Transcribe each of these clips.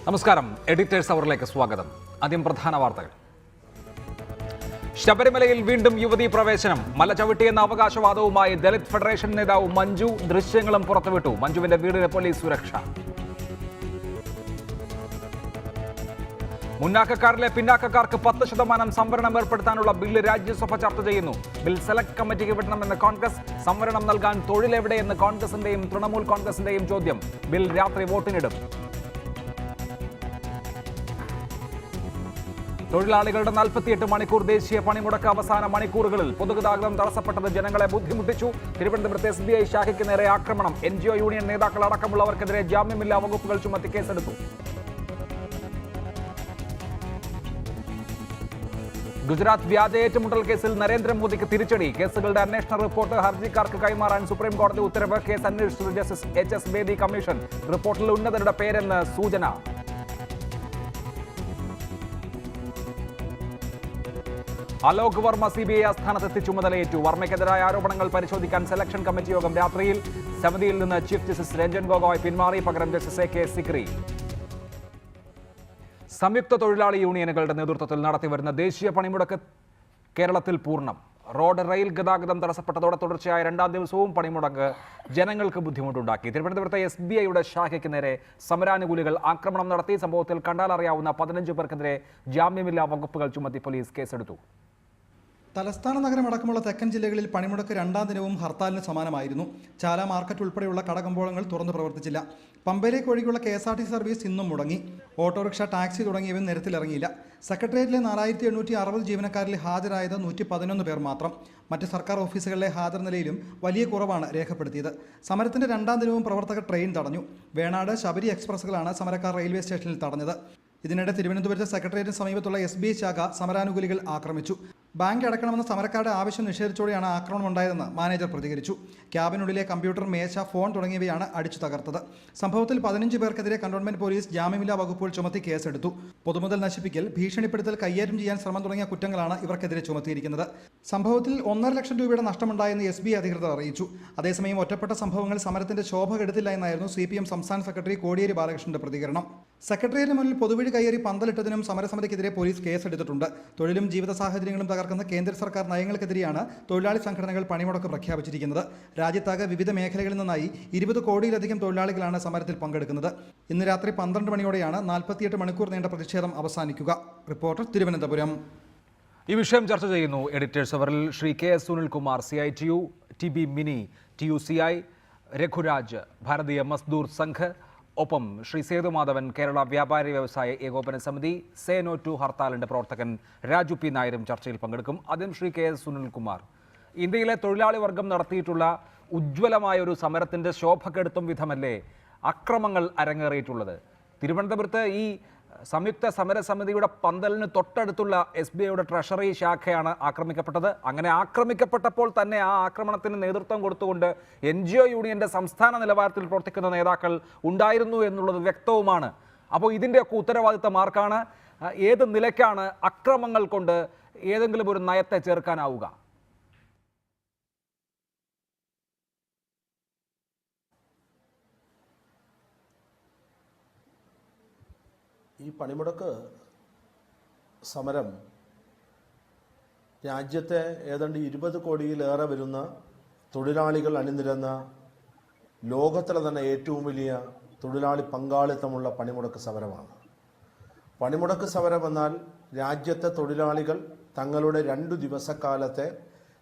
നമസ്കാരം. എഡിറ്റേഴ്സ് അവറിലേക്ക് സ്വാഗതം. ആദ്യം പ്രധാന വാർത്തകൾ. ശബരിമലയിൽ വീണ്ടും യുവതീ പ്രവേശനം. മല ചവിട്ടിയെന്ന അവകാശവാദവുമായി ദളിത് ഫെഡറേഷൻ നേതാവ് മഞ്ജു ദൃശ്യങ്ങളും പുറത്തുവിട്ടു. മഞ്ജുവിന്റെ വീടിന് പോലീസ് സുരക്ഷ. മുന്നാക്കക്കാരിലെ പിന്നാക്കക്കാർക്ക് 10% സംവരണം ഏർപ്പെടുത്താനുള്ള ബില്ല് രാജ്യസഭ ചർച്ച ചെയ്യുന്നു. ബിൽ സെലക്ട് കമ്മിറ്റിക്ക് വിടണമെന്ന് കോൺഗ്രസ്. സംവരണം നൽകാൻ തൊഴിലെവിടെയെന്ന് കോൺഗ്രസിന്റെയും തൃണമൂൽ കോൺഗ്രസിന്റെയും ചോദ്യം. ബിൽ രാത്രി വോട്ടിനിടും. തൊഴിലാളികളുടെ 48 മണിക്കൂർ ദേശീയ പണിമുടക്ക് അവസാന മണിക്കൂറുകളിൽ പൊതുഗതാഗതം തടസ്സപ്പെട്ടത് ജനങ്ങളെ ബുദ്ധിമുട്ടിച്ചു. തിരുവനന്തപുരത്ത് SBI ശാഖയ്ക്ക് നേരെ ആക്രമണം. NGO യൂണിയൻ നേതാക്കൾ അടക്കമുള്ളവർക്കെതിരെ ജാമ്യമില്ലാ വകുപ്പുകൾ ചുമത്തി കേസെടുത്തു. ഗുജറാത്ത് വ്യാജ ഏറ്റുമുട്ടൽ കേസിൽ നരേന്ദ്രമോദിക്ക് തിരിച്ചടി. കേസുകളുടെ അന്വേഷണ റിപ്പോർട്ട് ഹർജിക്കാർക്ക് കൈമാറാൻ സുപ്രീം കോടതി ഉത്തരവ്. കേസ് അന്വേഷിച്ചു ജസ്റ്റിസ് HS ബേദി കമ്മീഷൻ. റിപ്പോർട്ടിൽ ഉന്നതരുടെ പേരെന്ന് സൂചന. അലോക് വർമ്മ CBI ആസ്ഥാനത്തെത്തി ചുമതലയേറ്റു. വർമ്മയ്ക്കെതിരായ ആരോപണങ്ങൾ പരിശോധിക്കാൻ സെലക്ഷൻ കമ്മിറ്റി യോഗം രാത്രിയിൽ. സമിതിയിൽ നിന്ന് ചീഫ് ജസ്റ്റിസ് രഞ്ജൻ ഗൊഗോയ് പിന്മാറി. പകരം ജസ്റ്റിസ് AK സിക്രി. സംയുക്ത തൊഴിലാളി യൂണിയനുകളുടെ നേതൃത്വത്തിൽ നടത്തിവരുന്ന ദേശീയ പണിമുടക്ക് കേരളത്തിൽ പൂർണ്ണം. റോഡ് റെയിൽ ഗതാഗതം തടസ്സപ്പെട്ടതോടെ തുടർച്ചയായ 2ാം ദിവസവും പണിമുടക്ക് ജനങ്ങൾക്ക് ബുദ്ധിമുട്ടുണ്ടാക്കി. തിരുവനന്തപുരത്തെ SBIയുടെ ശാഖയ്ക്ക് നേരെ സമരാനുകൂലികൾ ആക്രമണം നടത്തി. സംഭവത്തിൽ കണ്ടാലറിയാവുന്ന 15 പേർക്കെതിരെ ജാമ്യമില്ലാ വകുപ്പുകൾ ചുമത്തി പോലീസ് കേസെടുത്തു. തലസ്ഥാന നഗരമടക്കമുള്ള തെക്കൻ ജില്ലകളിൽ പണിമുടക്ക് 2ാം ദിനവും ഹർത്താലിന് സമാനമായിരുന്നു. ചാല മാർക്കറ്റ് ഉൾപ്പെടെയുള്ള കടകമ്പോളങ്ങൾ തുറന്നു പ്രവർത്തിച്ചില്ല. പമ്പയിലേക്ക് ഒഴികെയുള്ള KSRTC സർവീസ് ഇന്നും മുടങ്ങി. ഓട്ടോറിക്ഷ, ടാക്സി തുടങ്ങിയവ നിരത്തിലിറങ്ങിയില്ല. സെക്രട്ടേറിയറ്റിലെ 4860 ജീവനക്കാരിൽ ഹാജരായത് 111 പേർ മാത്രം. മറ്റ് സർക്കാർ ഓഫീസുകളിലെ ഹാജർ നിലയിലും വലിയ കുറവാണ് രേഖപ്പെടുത്തിയത്. സമരത്തിന്റെ 2ാം ദിനവും പ്രവർത്തകർ ട്രെയിൻ തടഞ്ഞു. വേണാട്, ശബരി എക്സ്പ്രസുകളാണ് സമരക്കാർ റെയിൽവേ സ്റ്റേഷനിൽ തടഞ്ഞത്. ഇതിനിടെ തിരുവനന്തപുരത്തെ സെക്രട്ടേറിയറ്റിന് സമീപത്തുള്ള SBI ശാഖ സമരാനുകൂലികൾ ആക്രമിച്ചു. ബാങ്ക് അടക്കണമെന്ന സമരക്കാരുടെ ആവശ്യം നിഷേധിച്ചോടെയാണ് ആക്രമണം ഉണ്ടായതെന്ന് മാനേജർ പ്രതികരിച്ചു. ക്യാബിനുള്ളിലെ കമ്പ്യൂട്ടർ, മേശ, ഫോൺ തുടങ്ങിയവയാണ് അടിച്ചു തകർത്തത്. സംഭവത്തിൽ 15 പേർക്കെതിരെ കന്റോൺമെന്റ് പോലീസ് ജാമ്യമില്ലാ വകുപ്പുകൾ ചുമത്തി കേസെടുത്തു. പൊതുമുതൽ നശിപ്പിക്കൽ, ഭീഷണിപ്പെടുത്തൽ, കയ്യേറ്റം ചെയ്യാൻ ശ്രമം തുടങ്ങിയ കുറ്റങ്ങളാണ് ഇവർക്കെതിരെ ചുമത്തിയിരിക്കുന്നത്. സംഭവത്തിൽ 1.5 ലക്ഷം രൂപയുടെ നഷ്ടമുണ്ടായെന്ന് SBI അധികൃതർ അറിയിച്ചു. അതേസമയം ഒറ്റപ്പെട്ട സംഭവങ്ങൾ സമരത്തിന്റെ ശോഭ കെടുത്തില്ല എന്നായിരുന്നു CPM സംസ്ഥാന സെക്രട്ടറി കോടിയേരി ബാലകൃഷ്ണന്റെ പ്രതികരണം. സെക്രട്ടേറിയറ്റിന് മുന്നിൽ പൊതുവഴി കയ്യേറി പന്തലിട്ടതിനും സമരസമിതിക്കെതിരെ പോലീസ് കേസെടുത്തിട്ടുണ്ട്. തൊഴിലും ജീവിത സാഹചര്യങ്ങളും തകർക്കുന്ന കേന്ദ്ര സർക്കാർ നയങ്ങൾക്കെതിരെയാണ് തൊഴിലാളി സംഘടനകൾ പണിമുടക്ക് പ്രഖ്യാപിച്ചിരിക്കുന്നത്. രാജ്യത്താകെ വിവിധ മേഖലകളിൽ നിന്നായി 20 കോടിയിലധികം തൊഴിലാളികളാണ് സമരത്തിൽ പങ്കെടുക്കുന്നത്. ഇന്ന് രാത്രി 12 മണിയോടെയാണ് 48 മണിക്കൂർ നീണ്ട പ്രതിഷേധം അവസാനിക്കുക. റിപ്പോർട്ടർ, തിരുവനന്തപുരം. ഈ വിഷയം ചർച്ച ചെയ്യുന്നു എഡിറ്റേഴ്സ് അവറിൽ Shri KS Sunilkumar, CITU, TB Mini, TUCI, Raghuraj, Bharatiya Mazdoor Sangh, ഒപ്പം ശ്രീ സേതുമാധവൻ, കേരള വ്യാപാരി വ്യവസായ ഏകോപന സമിതി, സേ നോ ടു ഹർത്താലിന്റെ പ്രവർത്തകൻ രാജു P നായരും ചർച്ചയിൽ പങ്കെടുക്കും. ആദ്യം ശ്രീ KS സുനിൽകുമാർ, ഇന്ത്യയിലെ തൊഴിലാളി വർഗം നടത്തിയിട്ടുള്ള ഉജ്ജ്വലമായ ഒരു സമരത്തിന്റെ ശോഭ കെടുത്തും വിധമല്ലേ അക്രമങ്ങൾ അരങ്ങേറിയിട്ടുള്ളത്? തിരുവനന്തപുരത്ത് ഈ സംയുക്ത സമരസമിതിയുടെ പന്തലിന് തൊട്ടടുത്തുള്ള SBIയുടെ ട്രഷറി ശാഖയാണ് ആക്രമിക്കപ്പെട്ടത്. അങ്ങനെ ആക്രമിക്കപ്പെട്ടപ്പോൾ തന്നെ ആ ആക്രമണത്തിന് നേതൃത്വം കൊടുത്തുകൊണ്ട് NGO യൂണിയന്റെ സംസ്ഥാന നിലവാരത്തിൽ പ്രവർത്തിക്കുന്ന നേതാക്കൾ ഉണ്ടായിരുന്നു എന്നുള്ളത് വ്യക്തവുമാണ്. അപ്പോൾ ഇതിൻ്റെയൊക്കെ ഉത്തരവാദിത്തം ആർക്കാണ്? ഏത് നിലയ്ക്കാണ് അക്രമങ്ങൾ കൊണ്ട് ഏതെങ്കിലും ഒരു നയത്തെ ചേർക്കാനാവുക? ഈ പണിമുടക്ക് സമരം രാജ്യത്തെ ഏതാണ്ട് 20 കോടിയിലേറെ വരുന്ന തൊഴിലാളികൾ അണിനിരന്ന ലോകത്തിലെ തന്നെ ഏറ്റവും വലിയ തൊഴിലാളി പങ്കാളിത്തമുള്ള പണിമുടക്ക് സമരമാണ്. പണിമുടക്ക് സമരം എന്നാൽ രാജ്യത്തെ തൊഴിലാളികൾ തങ്ങളുടെ 2 ദിവസക്കാലത്തെ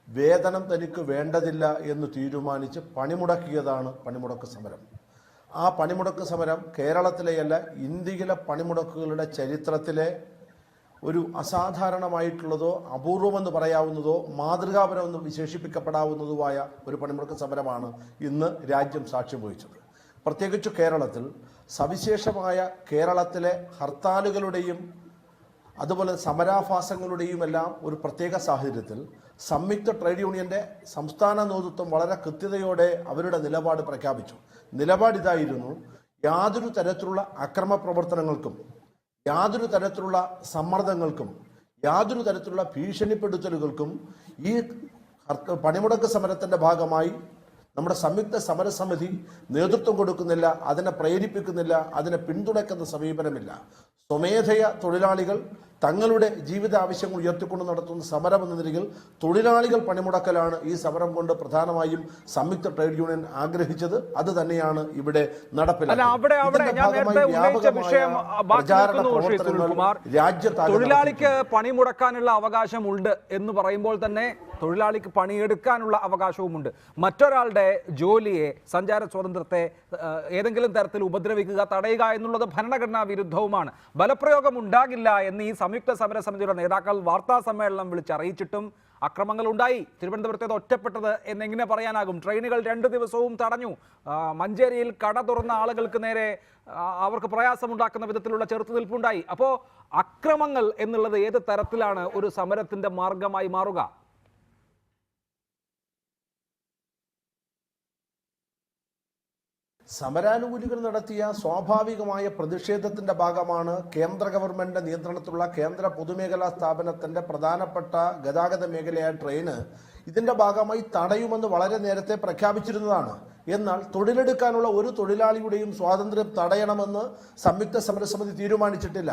വേതനം തനിക്ക് വേണ്ടതില്ല എന്ന് തീരുമാനിച്ച് പണിമുടക്കിയതാണ് പണിമുടക്ക് സമരം. ആ പണിമുടക്ക് സമരം കേരളത്തിലെയല്ല, ഇന്ത്യയിലെ പണിമുടക്കുകളുടെ ചരിത്രത്തിലെ ഒരു അസാധാരണമായിട്ടുള്ളതോ അപൂർവമെന്ന് പറയാവുന്നതോ മാതൃകാപരമെന്ന് വിശേഷിപ്പിക്കപ്പെടാവുന്നതുമായ ഒരു പണിമുടക്ക് സമരമാണ് ഇന്ന് രാജ്യം സാക്ഷ്യം വഹിച്ചത്. പ്രത്യേകിച്ച് കേരളത്തിൽ, സവിശേഷമായ കേരളത്തിലെ ഹർത്താലുകളുടെയും അതുപോലെ സമരാഭാസങ്ങളുടെയും എല്ലാം ഒരു പ്രത്യേക സാഹചര്യത്തിൽ സംയുക്ത ട്രേഡ് യൂണിയന്റെ സംസ്ഥാന നേതൃത്വം വളരെ കൃത്യതയോടെ അവരുടെ നിലപാട് പ്രഖ്യാപിച്ചു. നിലപാട് ഇതായിരുന്നു: യാതൊരു തരത്തിലുള്ള അക്രമ പ്രവർത്തനങ്ങൾക്കും, യാതൊരു തരത്തിലുള്ള സമ്മർദ്ദങ്ങൾക്കും, യാതൊരു തരത്തിലുള്ള ഭീഷണിപ്പെടുത്തലുകൾക്കും ഈ പണിമുടക്ക് സമരത്തിന്റെ ഭാഗമായി നമ്മുടെ സംയുക്ത സമരസമിതി നേതൃത്വം കൊടുക്കുന്നില്ല, അതിനെ പ്രേരിപ്പിക്കുന്നില്ല, അതിനെ പിന്തുണയ്ക്കുന്ന സമീപനമില്ല. സ്വമേധയ തൊഴിലാളികൾ തങ്ങളുടെ ജീവിത ആവശ്യങ്ങൾ ഉയർത്തിക്കൊണ്ട് നടത്തുന്ന സമരം എന്ന നിലയിൽ തൊഴിലാളികൾ പണിമുടക്കലാണ് ഈ സമരം കൊണ്ട് പ്രധാനമായും സംയുക്ത ട്രേഡ് യൂണിയൻ ആഗ്രഹിച്ചത്. അത് തന്നെയാണ് ഇവിടെ തൊഴിലാളിക്ക് പണിമുടക്കാനുള്ള അവകാശമുണ്ട് എന്ന് പറയുമ്പോൾ തന്നെ തൊഴിലാളിക്ക് പണിയെടുക്കാനുള്ള അവകാശവുമുണ്ട്. മറ്റൊരാളുടെ ജോലിയെ, സഞ്ചാര സ്വാതന്ത്ര്യത്തെ ഏതെങ്കിലും തരത്തിൽ ഉപദ്രവിക്കുക, തടയുക എന്നുള്ളത് ഭരണഘടനാ വിരുദ്ധവുമാണ്. ബലപ്രയോഗം ഉണ്ടാകില്ല എന്ന് ഈ സംയുക്ത സമരസമിതിയുടെ നേതാക്കൾ വാർത്താ സമ്മേളനം വിളിച്ചറിയിച്ചിട്ടും അക്രമങ്ങൾ ഉണ്ടായി. തിരുവനന്തപുരത്തേത് ഒറ്റപ്പെട്ടത് എന്നെങ്ങനെ പറയാനാകും? ട്രെയിനുകൾ 2 ദിവസവും തടഞ്ഞു. മഞ്ചേരിയിൽ കട തുറന്ന ആളുകൾക്ക് നേരെ അവർക്ക് പ്രയാസമുണ്ടാക്കുന്ന വിധത്തിലുള്ള ചെറുത്തുനിൽപ്പുണ്ടായി. അപ്പോൾ അക്രമങ്ങൾ എന്നുള്ളത് ഏത് തരത്തിലാണ് ഒരു സമരത്തിന്റെ മാർഗമായി മാറുക? സമരാനുകൂലികൾ നടത്തിയ സ്വാഭാവികമായ പ്രതിഷേധത്തിന്റെ ഭാഗമാണ് കേന്ദ്ര ഗവൺമെന്റിന്റെ നിയന്ത്രണത്തിലുള്ള കേന്ദ്ര പൊതുമേഖലാ സ്ഥാപനത്തിന്റെ പ്രധാനപ്പെട്ട ഗതാഗത മേഖലയായ ട്രെയിന് ഇതിന്റെ ഭാഗമായി തടയുമെന്ന് വളരെ നേരത്തെ പ്രഖ്യാപിച്ചിരുന്നതാണ്. എന്നാൽ തൊഴിലെടുക്കാനുള്ള ഒരു തൊഴിലാളിയുടെയും സ്വാതന്ത്ര്യം തടയണമെന്ന് സംയുക്ത സമരസമിതി തീരുമാനിച്ചിട്ടില്ല.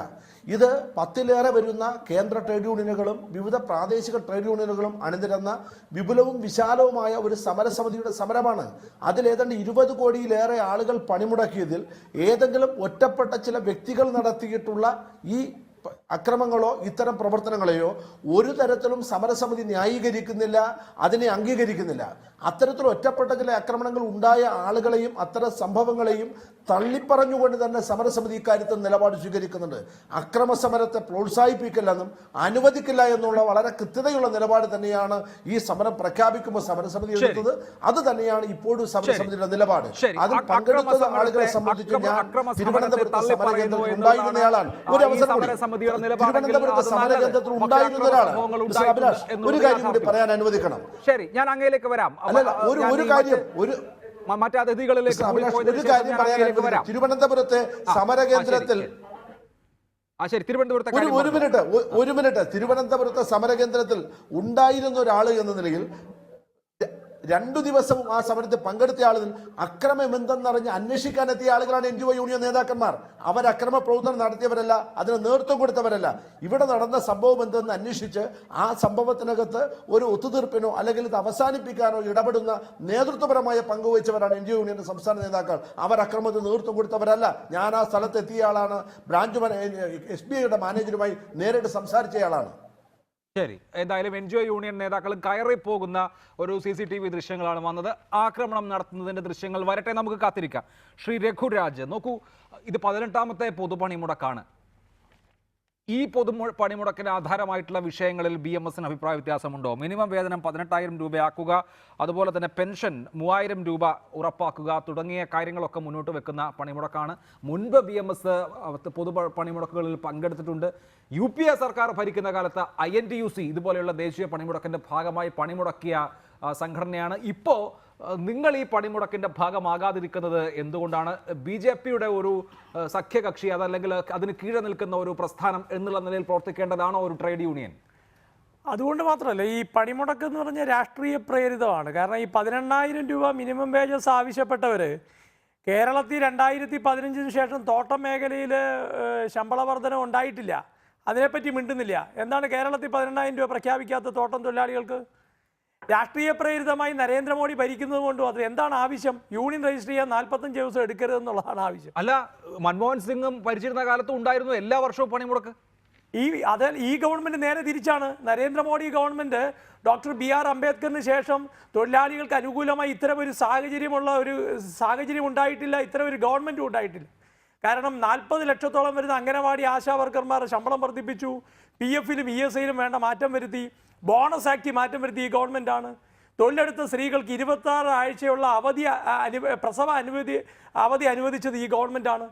ഇത് 10-ലേറെ വരുന്ന കേന്ദ്ര ട്രേഡ് യൂണിയനുകളും വിവിധ പ്രാദേശിക ട്രേഡ് യൂണിയനുകളും അണിനിരന്ന വിപുലവും വിശാലവുമായ ഒരു സമരസമിതിയുടെ സമരമാണ്. അതിലേതാണ്ട് 20 കോടിയിലേറെ ആളുകൾ പണിമുടക്കിയതിൽ ഏതെങ്കിലും ഒറ്റപ്പെട്ട ചില വ്യക്തികൾ നടത്തിയിട്ടുള്ള ഈ അക്രമങ്ങളോ ഇത്തരം പ്രവർത്തനങ്ങളെയോ ഒരു തരത്തിലും സമരസമിതി ന്യായീകരിക്കുന്നില്ല, അതിനെ അംഗീകരിക്കുന്നില്ല. അത്തരത്തിൽ ഒറ്റപ്പെട്ട ചില ആക്രമണങ്ങൾ ഉണ്ടായ ആളുകളെയും അത്തരം സംഭവങ്ങളെയും തള്ളിപ്പറഞ്ഞുകൊണ്ട് തന്നെ സമരസമിതി ഇക്കാര്യത്തിൽ നിലപാട് സ്വീകരിക്കുന്നുണ്ട്. അക്രമ സമരത്തെ പ്രോത്സാഹിപ്പിക്കില്ലെന്നും അനുവദിക്കില്ല എന്നുള്ള വളരെ കൃത്യതയുള്ള നിലപാട് തന്നെയാണ് ഈ സമരം പ്രഖ്യാപിക്കുമ്പോൾ സമരസമിതി എടുത്തത്. അത് തന്നെയാണ് ഇപ്പോഴും സമരസമിതിയുടെ നിലപാട്. അതിൽ പങ്കെടുത്ത ആളുകളെ സംബന്ധിച്ച് ഞാൻ തിരുവനന്തപുരത്ത് സമരകേന്ദ്രത്തിൽ ഉണ്ടായിരുന്നയാളാണ്. ഒരു അവസരം തിരുവനന്തപുരത്ത് സമരകേന്ദ്രത്തിൽ ഉണ്ടായിരുന്ന ഒരാളാണ്. അഭിലാഷ്, ഒരു കാര്യം കൂടി പറയാൻ അനുവദിക്കണം. ശരി, ഞാൻ അങ്ങയിലേക്ക് വരാം. ഒരു കാര്യം തിരുവനന്തപുരത്തെ സമരകേന്ദ്രത്തിൽ ഒരു മിനിറ്റ് തിരുവനന്തപുരത്തെ സമരകേന്ദ്രത്തിൽ ഉണ്ടായിരുന്ന ഒരാൾ എന്ന നിലയിൽ 2 ദിവസവും ആ സമരത്തിൽ പങ്കെടുത്ത ആളുകൾ അക്രമം എന്തെന്നറിഞ്ഞ് അന്വേഷിക്കാനെത്തിയ ആളുകളാണ് NGO യൂണിയൻ നേതാക്കന്മാർ. അവർ അക്രമ പ്രവർത്തനം നടത്തിയവരല്ല, അതിന് നേതൃത്വം കൊടുത്തവരല്ല. ഇവിടെ നടന്ന സംഭവം എന്തെന്ന് അന്വേഷിച്ച് ആ സംഭവത്തിനകത്ത് ഒരു ഒത്തുതീർപ്പിനോ അല്ലെങ്കിൽ ഇത് അവസാനിപ്പിക്കാനോ ഇടപെടുന്ന നേതൃത്വപരമായ പങ്കുവഹിച്ചവരാണ് NGO യൂണിയന്റെ സംസ്ഥാന നേതാക്കൾ. അവർ അക്രമത്തിന് നേതൃത്വം കൊടുത്തവരല്ല. ഞാൻ ആ സ്ഥലത്ത് എത്തിയ ആളാണ്. ബ്രാഞ്ച് SBIയുടെ മാനേജറുമായി നേരിട്ട് സംസാരിച്ചയാളാണ്. ശരി, എന്തായാലും NGO യൂണിയൻ നേതാക്കൾ കയറിപ്പോകുന്ന ഒരു CCTV ദൃശ്യങ്ങളാണ് വന്നത്. ആക്രമണം നടത്തുന്നതിന്റെ ദൃശ്യങ്ങൾ വരട്ടെ, നമുക്ക് കാത്തിരിക്കാം. ശ്രീ രഘുരാജ്, നോക്കൂ, ഇത് 18ാമത്തെ പൊതുപണിമുടക്കാണ്. ഈ പണിമുടക്കിന് ആധാരമായിട്ടുള്ള വിഷയങ്ങളിൽ BMSന് അഭിപ്രായ വ്യത്യാസമുണ്ടോ? മിനിമം വേതനം 18,000 രൂപയാക്കുക, അതുപോലെ തന്നെ പെൻഷൻ 3,000 രൂപ ഉറപ്പാക്കുക തുടങ്ങിയ കാര്യങ്ങളൊക്കെ മുന്നോട്ട് വെക്കുന്ന പണിമുടക്കാണ്. മുൻപ് BMS പൊതു പണിമുടക്കുകളിൽ പങ്കെടുത്തിട്ടുണ്ട്. UPA സർക്കാർ ഭരിക്കുന്ന കാലത്ത് INTUC ഇതുപോലെയുള്ള ദേശീയ പണിമുടക്കിന്റെ ഭാഗമായി പണിമുടക്കിയ സംഘടനയാണ്. ഇപ്പോൾ നിങ്ങൾ ഈ പണിമുടക്കിന്റെ ഭാഗമാകാതിരിക്കുന്നത് എന്തുകൊണ്ടാണ്? BJPയുടെ ഒരു സഖ്യകക്ഷി അതല്ലെങ്കിൽ അതിന് കീഴെ നിൽക്കുന്ന ഒരു പ്രസ്ഥാനം എന്നുള്ള നിലയിൽ പ്രവർത്തിക്കേണ്ടതാണോ ഒരു ട്രേഡ് യൂണിയൻ? അതുകൊണ്ട് മാത്രമല്ല, ഈ പണിമുടക്ക് എന്ന് പറഞ്ഞാൽ രാഷ്ട്രീയ പ്രേരിതമാണ്. കാരണം ഈ 18,000 രൂപ മിനിമം വേജസ് ആവശ്യപ്പെട്ടവർ കേരളത്തിൽ 2015 ശേഷം തോട്ടം മേഖലയിൽ ശമ്പള വർധന ഉണ്ടായിട്ടില്ല. അതിനെപ്പറ്റി മിണ്ടുന്നില്ല. എന്താണ് കേരളത്തിൽ 18,000 രൂപ പ്രഖ്യാപിക്കാത്ത തോട്ടം തൊഴിലാളികൾക്ക്? രാഷ്ട്രീയ പ്രേരിതമായി നരേന്ദ്രമോദി ഭരിക്കുന്നത് കൊണ്ടും അത് എന്താണ് ആവശ്യം? യൂണിയൻ രജിസ്റ്റർ ചെയ്യാൻ 45 ദിവസം എടുക്കരുതെന്നുള്ളതാണ് ആവശ്യം. അല്ല, മൻമോഹൻ സിംഗും ഭരിച്ചിരുന്ന കാലത്തും ഉണ്ടായിരുന്നു എല്ലാ വർഷവും പണിമുടക്ക്. ഈ ഗവൺമെന്റ് നേരെ തിരിച്ചാണ്. നരേന്ദ്രമോദി ഗവൺമെന്റ് ഡോക്ടർ BR അംബേദ്കറിന് ശേഷം തൊഴിലാളികൾക്ക് അനുകൂലമായി ഇത്തരമൊരു സാഹചര്യം ഉണ്ടായിട്ടില്ല, ഇത്തരമൊരു ഗവൺമെന്റും ഉണ്ടായിട്ടില്ല. കാരണം 40 ലക്ഷത്തോളം വരുന്ന അംഗനവാടി ആശാ വർക്കർമാരുടെ ശമ്പളം വർദ്ധിപ്പിച്ചു. PF-ലും ESIയിലും വേണ്ട മാറ്റം വരുത്തി. ബോണസ് ആക്ട് മാറ്റം വരുത്തി ഈ ഗവൺമെൻറ്റാണ്. തൊഴിലെടുത്ത സ്ത്രീകൾക്ക് 26 ആഴ്ചയുള്ള പ്രസവ അവധി അനുവദിച്ചത് ഈ ഗവൺമെൻറ്റാണ്.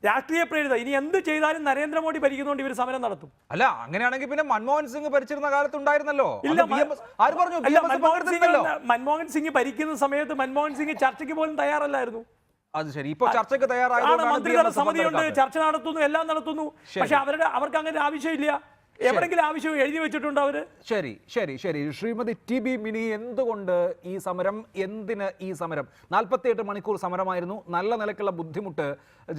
രാഷ്ട്രീയ പ്രേരിത ഇനി എന്ത് ചെയ്താലും നരേന്ദ്രമോദി ഭരിക്കുന്നതുകൊണ്ട് ഇവർ സമരം നടത്തും. അല്ല, അങ്ങനെയാണെങ്കിൽ പിന്നെ മൻമോഹൻ സിംഗ് ഭരിച്ചിരുന്ന കാലത്ത് ഉണ്ടായിരുന്നല്ലോ. മൻമോഹൻ സിംഗ് ഭരിക്കുന്ന സമയത്ത് മൻമോഹൻ സിംഗ് ചർച്ചയ്ക്ക് പോലും തയ്യാറല്ലായിരുന്നു. അത് ശരി, ഇപ്പൊ ചർച്ചയ്ക്ക് തയ്യാറാണ്. മന്ത്രിതല സമിതിയുണ്ട്, ചർച്ച നടത്തുന്നു, എല്ലാം നടത്തുന്നു. പക്ഷെ അവർക്ക് അങ്ങനെ ആവശ്യമില്ല. എവിടെങ്കിലും ആവശ്യം എഴുതി വെച്ചിട്ടുണ്ടോ അവര്? ശരി ശരി ശരി ശ്രീമതി ടി.ബി. മിനി, എന്തുകൊണ്ട് ഈ സമരം, എന്തിന് ഈ സമരം? 48 മണിക്കൂർ സമരമായിരുന്നു. നല്ല നിലയ്ക്കുള്ള ബുദ്ധിമുട്ട്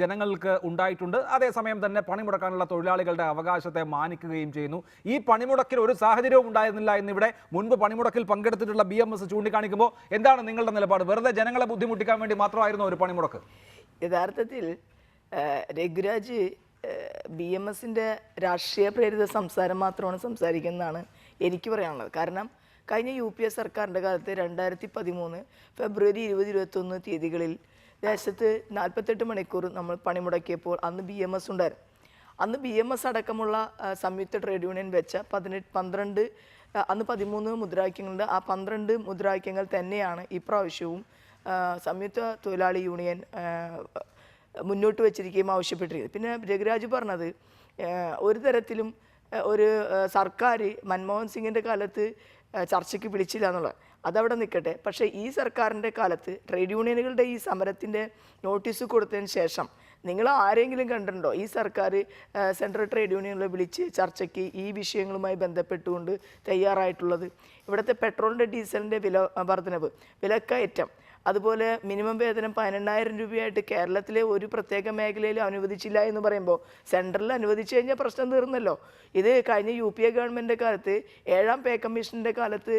ജനങ്ങൾക്ക് ഉണ്ടായിട്ടുണ്ട്. അതേസമയം തന്നെ പണിമുടക്കാനുള്ള തൊഴിലാളികളുടെ അവകാശത്തെ മാനിക്കുകയും ചെയ്യുന്നു. ഈ പണിമുടക്കിൽ ഒരു സാഹചര്യവും ഉണ്ടായിരുന്നില്ല എന്നിവിടെ മുൻപ് പണിമുടക്കിൽ പങ്കെടുത്തിട്ടുള്ള BMS ചൂണ്ടിക്കാണിക്കുമ്പോൾ എന്താണ് നിങ്ങളുടെ നിലപാട്? വെറുതെ ജനങ്ങളെ ബുദ്ധിമുട്ടിക്കാൻ വേണ്ടി മാത്രമായിരുന്നു ഒരു പണിമുടക്ക്? യഥാർത്ഥത്തിൽ രഘുരാജ് BMSന്റെ രാഷ്ട്രീയ പ്രേരിത സംസാരം മാത്രമാണ് സംസാരിക്കുന്നതാണ് എനിക്ക് പറയാനുള്ളത്. കാരണം കഴിഞ്ഞ UPA സർക്കാരിൻ്റെ കാലത്ത് 2013 ഫെബ്രുവരി 20-21 തീയതികളിൽ ദേശത്ത് 48 മണിക്കൂർ നമ്മൾ പണിമുടക്കിയപ്പോൾ അന്ന് BMS ഉണ്ടായിരുന്നു. അന്ന് BMS അടക്കമുള്ള സംയുക്ത ട്രേഡ് യൂണിയൻ വെച്ച 13 മുദ്രാവാക്യങ്ങളുണ്ട്. ആ 12 മുദ്രാവാക്യങ്ങൾ തന്നെയാണ് ഇപ്രാവശ്യവും സംയുക്ത തൊഴിലാളി യൂണിയൻ മുന്നോട്ട് വെച്ചിരിക്കുകയും ആവശ്യപ്പെട്ടിരിക്കുന്നത്. പിന്നെ രഘുരാജ് പറഞ്ഞത് ഒരു തരത്തിലും ഒരു സർക്കാർ മൻമോഹൻ സിംഗിൻ്റെ കാലത്ത് ചർച്ചയ്ക്ക് വിളിച്ചില്ല എന്നുള്ളത് അതവിടെ നിൽക്കട്ടെ. പക്ഷേ ഈ സർക്കാരിൻ്റെ കാലത്ത് ട്രേഡ് യൂണിയനുകളുടെ ഈ സമരത്തിൻ്റെ നോട്ടീസ് കൊടുത്തതിന് ശേഷം നിങ്ങൾ ആരെങ്കിലും കണ്ടിട്ടുണ്ടോ ഈ സർക്കാർ സെൻട്രൽ ട്രേഡ് യൂണിയനുകളെ വിളിച്ച് ചർച്ചയ്ക്ക് ഈ വിഷയങ്ങളുമായി ബന്ധപ്പെട്ടുകൊണ്ട് തയ്യാറായിട്ടുള്ളത്? ഇവിടുത്തെ പെട്രോളിൻ്റെ ഡീസലിൻ്റെ വർധനവ്, വിലക്കയറ്റം, അതുപോലെ മിനിമം വേതനം 18,000 രൂപയായിട്ട് കേരളത്തിലെ ഒരു പ്രത്യേക മേഖലയിൽ അനുവദിച്ചില്ല എന്ന് പറയുമ്പോൾ സെൻട്രലിൽ അനുവദിച്ചു കഴിഞ്ഞാൽ പ്രശ്നം തീർന്നല്ലോ. ഇത് കഴിഞ്ഞ UPA ഗവൺമെൻറ്റിൻ്റെ കാലത്ത് 7ാം പേ കമ്മീഷൻ്റെ കാലത്ത്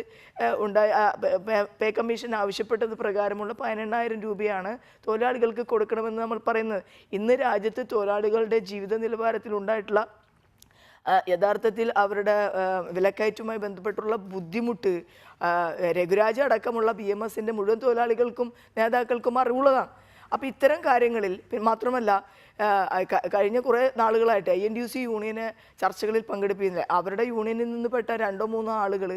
പേ കമ്മീഷൻ ആവശ്യപ്പെട്ടത് പ്രകാരമുള്ള 18,000 രൂപയാണ് തൊഴിലാളികൾക്ക് കൊടുക്കണമെന്ന് നമ്മൾ പറയുന്നത്. ഇന്ന് രാജ്യത്ത് തൊഴിലാളികളുടെ ജീവിത നിലവാരത്തിൽ ഉണ്ടായിട്ടുള്ള യഥാർത്ഥത്തിൽ അവരുടെ വിലക്കയറ്റുമായി ബന്ധപ്പെട്ടുള്ള ബുദ്ധിമുട്ട് രഘുരാജ് അടക്കമുള്ള BMSന്റെ മുഴുവൻ തൊഴിലാളികൾക്കും നേതാക്കൾക്കും അറിവുള്ളതാണ്. അപ്പോൾ ഇത്തരം കാര്യങ്ങളിൽ മാത്രമല്ല കഴിഞ്ഞ കുറേ നാളുകളായിട്ട് INTUC യൂണിയന് ചർച്ചകളിൽ പങ്കെടുപ്പിക്കുന്നില്ല. അവരുടെ യൂണിയനിൽ നിന്ന് പെട്ട 2-3 ആളുകൾ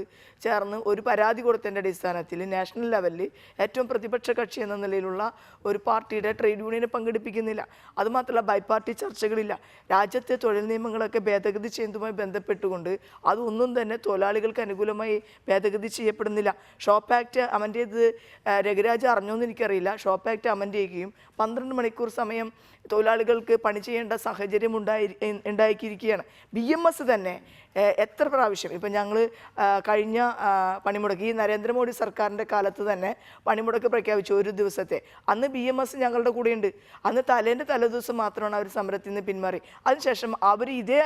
ചേർന്ന് ഒരു പരാതി കൊടുത്തതിൻ്റെ അടിസ്ഥാനത്തിൽ നാഷണൽ ലെവലിൽ ഏറ്റവും പ്രതിപക്ഷ കക്ഷി എന്ന നിലയിലുള്ള ഒരു പാർട്ടിയുടെ ട്രേഡ് യൂണിയനെ പങ്കെടുപ്പിക്കുന്നില്ല. അതുമാത്രമല്ല ബൈപാർട്ടി ചർച്ചകളില്ല. രാജ്യത്തെ തൊഴിൽ നിയമങ്ങളൊക്കെ ഭേദഗതി ചെയ്യുന്നതുമായി ബന്ധപ്പെട്ടുകൊണ്ട് അതൊന്നും തന്നെ തൊഴിലാളികൾക്ക് അനുകൂലമായി ഭേദഗതി ചെയ്യപ്പെടുന്നില്ല. ഷോപ്പ് ആക്ട് അമെൻഡ് ചെയ്തത് രഘുരാജ് അറിഞ്ഞോന്ന് എനിക്കറിയില്ല. ഷോപ്പ് ആക്ട് അമെൻഡ് ചെയ്യുകയും 12 മണിക്കൂർ സമയം തൊഴിലാളികൾക്ക് പണി ചെയ്യേണ്ട സാഹചര്യം ഉണ്ടാക്കിയിരിക്കുകയാണ്. BMS തന്നെ എത്ര പ്രാവശ്യം ഇപ്പം ഞങ്ങൾ കഴിഞ്ഞ പണിമുടക്ക് ഈ നരേന്ദ്രമോദി സർക്കാരിൻ്റെ കാലത്ത് തന്നെ പണിമുടക്ക് പ്രഖ്യാപിച്ചു ഒരു ദിവസത്തെ. അന്ന് BMS ഞങ്ങളുടെ കൂടെയുണ്ട്. അന്ന് തലേദിവസം മാത്രമാണ് അവർ സമരത്തിൽ നിന്ന് പിന്മാറി. അതിനുശേഷം അവർ ഇതേ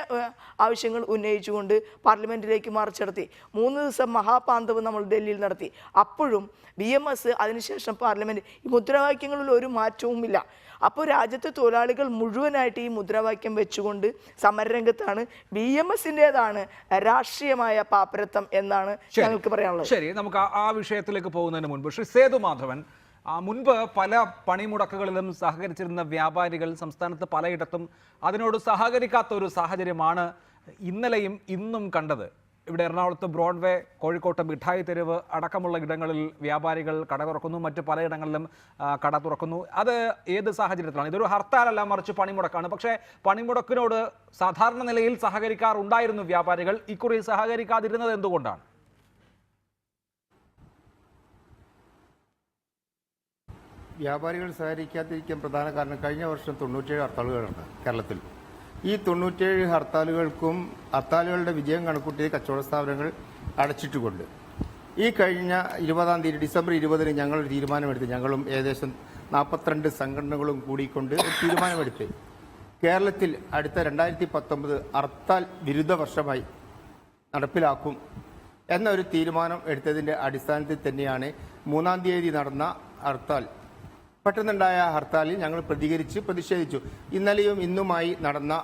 ആവശ്യങ്ങൾ ഉന്നയിച്ചുകൊണ്ട് പാർലമെൻറ്റിലേക്ക് മാർച്ച് നടത്തി. 3 ദിവസം മഹാപാന്തവ് നമ്മൾ ഡൽഹിയിൽ നടത്തി. അപ്പോഴും BMS അതിനുശേഷം പാർലമെൻറ്റ് ഈ മുദ്രാവാക്യങ്ങളിൽ ഒരു മാറ്റവുമില്ല. അപ്പോൾ രാജ്യത്തെ തൊഴിലാളികൾ മുഴുവനായിട്ട് ഈ മുദ്രാവാക്യം വെച്ചുകൊണ്ട് സമരരംഗത്താണ്. BMSൻ്റേതാണ് രാഷ്ട്രീയമായ പാപ്പരത്വം എന്നാണ് ഞങ്ങൾക്ക് പറയാനുള്ളത്. ശരി, നമുക്ക് ആ വിഷയത്തിലേക്ക് പോകുന്നതിന് മുൻപ് ശ്രീ സേതുമാധവൻ, മുൻപ് പല പണിമുടക്കുകളിലും സഹകരിച്ചിരുന്ന വ്യാപാരികൾ സംസ്ഥാനത്ത് പലയിടത്തും അതിനോട് സഹകരിക്കാത്ത ഒരു സാഹചര്യമാണ് ഇന്നലെയും ഇന്നും കണ്ടത്. ഇവിടെ എറണാകുളത്ത് ബ്രോഡ്വേ, കോഴിക്കോട്ട് മിഠായി തെരുവ് അടക്കമുള്ള ഇടങ്ങളിൽ വ്യാപാരികൾ കട തുറക്കുന്നു, മറ്റ് പലയിടങ്ങളിലും കട തുറക്കുന്നു. അത് ഏത് സാഹചര്യത്തിലാണ്? ഇതൊരു ഹർത്താലല്ല, മറിച്ച് പണിമുടക്കാണ്. പക്ഷേ പണിമുടക്കിനോട് സാധാരണ നിലയിൽ സഹകരിക്കാറുണ്ടായിരുന്നു വ്യാപാരികൾ. ഇക്കുറി സഹകരിക്കാതിരുന്നത് എന്തുകൊണ്ടാണ്? വ്യാപാരികൾ സഹകരിക്കാതിരിക്കാൻ പ്രധാന കാരണം കഴിഞ്ഞ വർഷം 97 ഹർത്താലുകളാണ് കേരളത്തിൽ. ഈ 97 ഹർത്താലുകളുടെ വിജയം കണക്കൂട്ടിയ കച്ചവട സ്ഥാപനങ്ങൾ അടച്ചിട്ടുകൊണ്ട് ഈ കഴിഞ്ഞ 20-ാം തീയതി ഡിസംബർ 20-ന് ഞങ്ങളൊരു തീരുമാനമെടുത്ത്, ഞങ്ങളും ഏകദേശം 42 സംഘടനകളും കൂടിക്കൊണ്ട് ഒരു തീരുമാനമെടുത്ത് കേരളത്തിൽ അടുത്ത 2019 ഹർത്താൽ വിരുദ്ധ വർഷമായി നടപ്പിലാക്കും എന്നൊരു തീരുമാനം എടുത്തതിൻ്റെ അടിസ്ഥാനത്തിൽ തന്നെയാണ് 3-ാം തീയതി നടന്ന ഹർത്താൽ. പെട്ടെന്നുണ്ടായ ഹർത്താലിൽ ഞങ്ങൾ പ്രതിഷേധിച്ചു. ഇന്നലെയും ഇന്നുമായി നടന്ന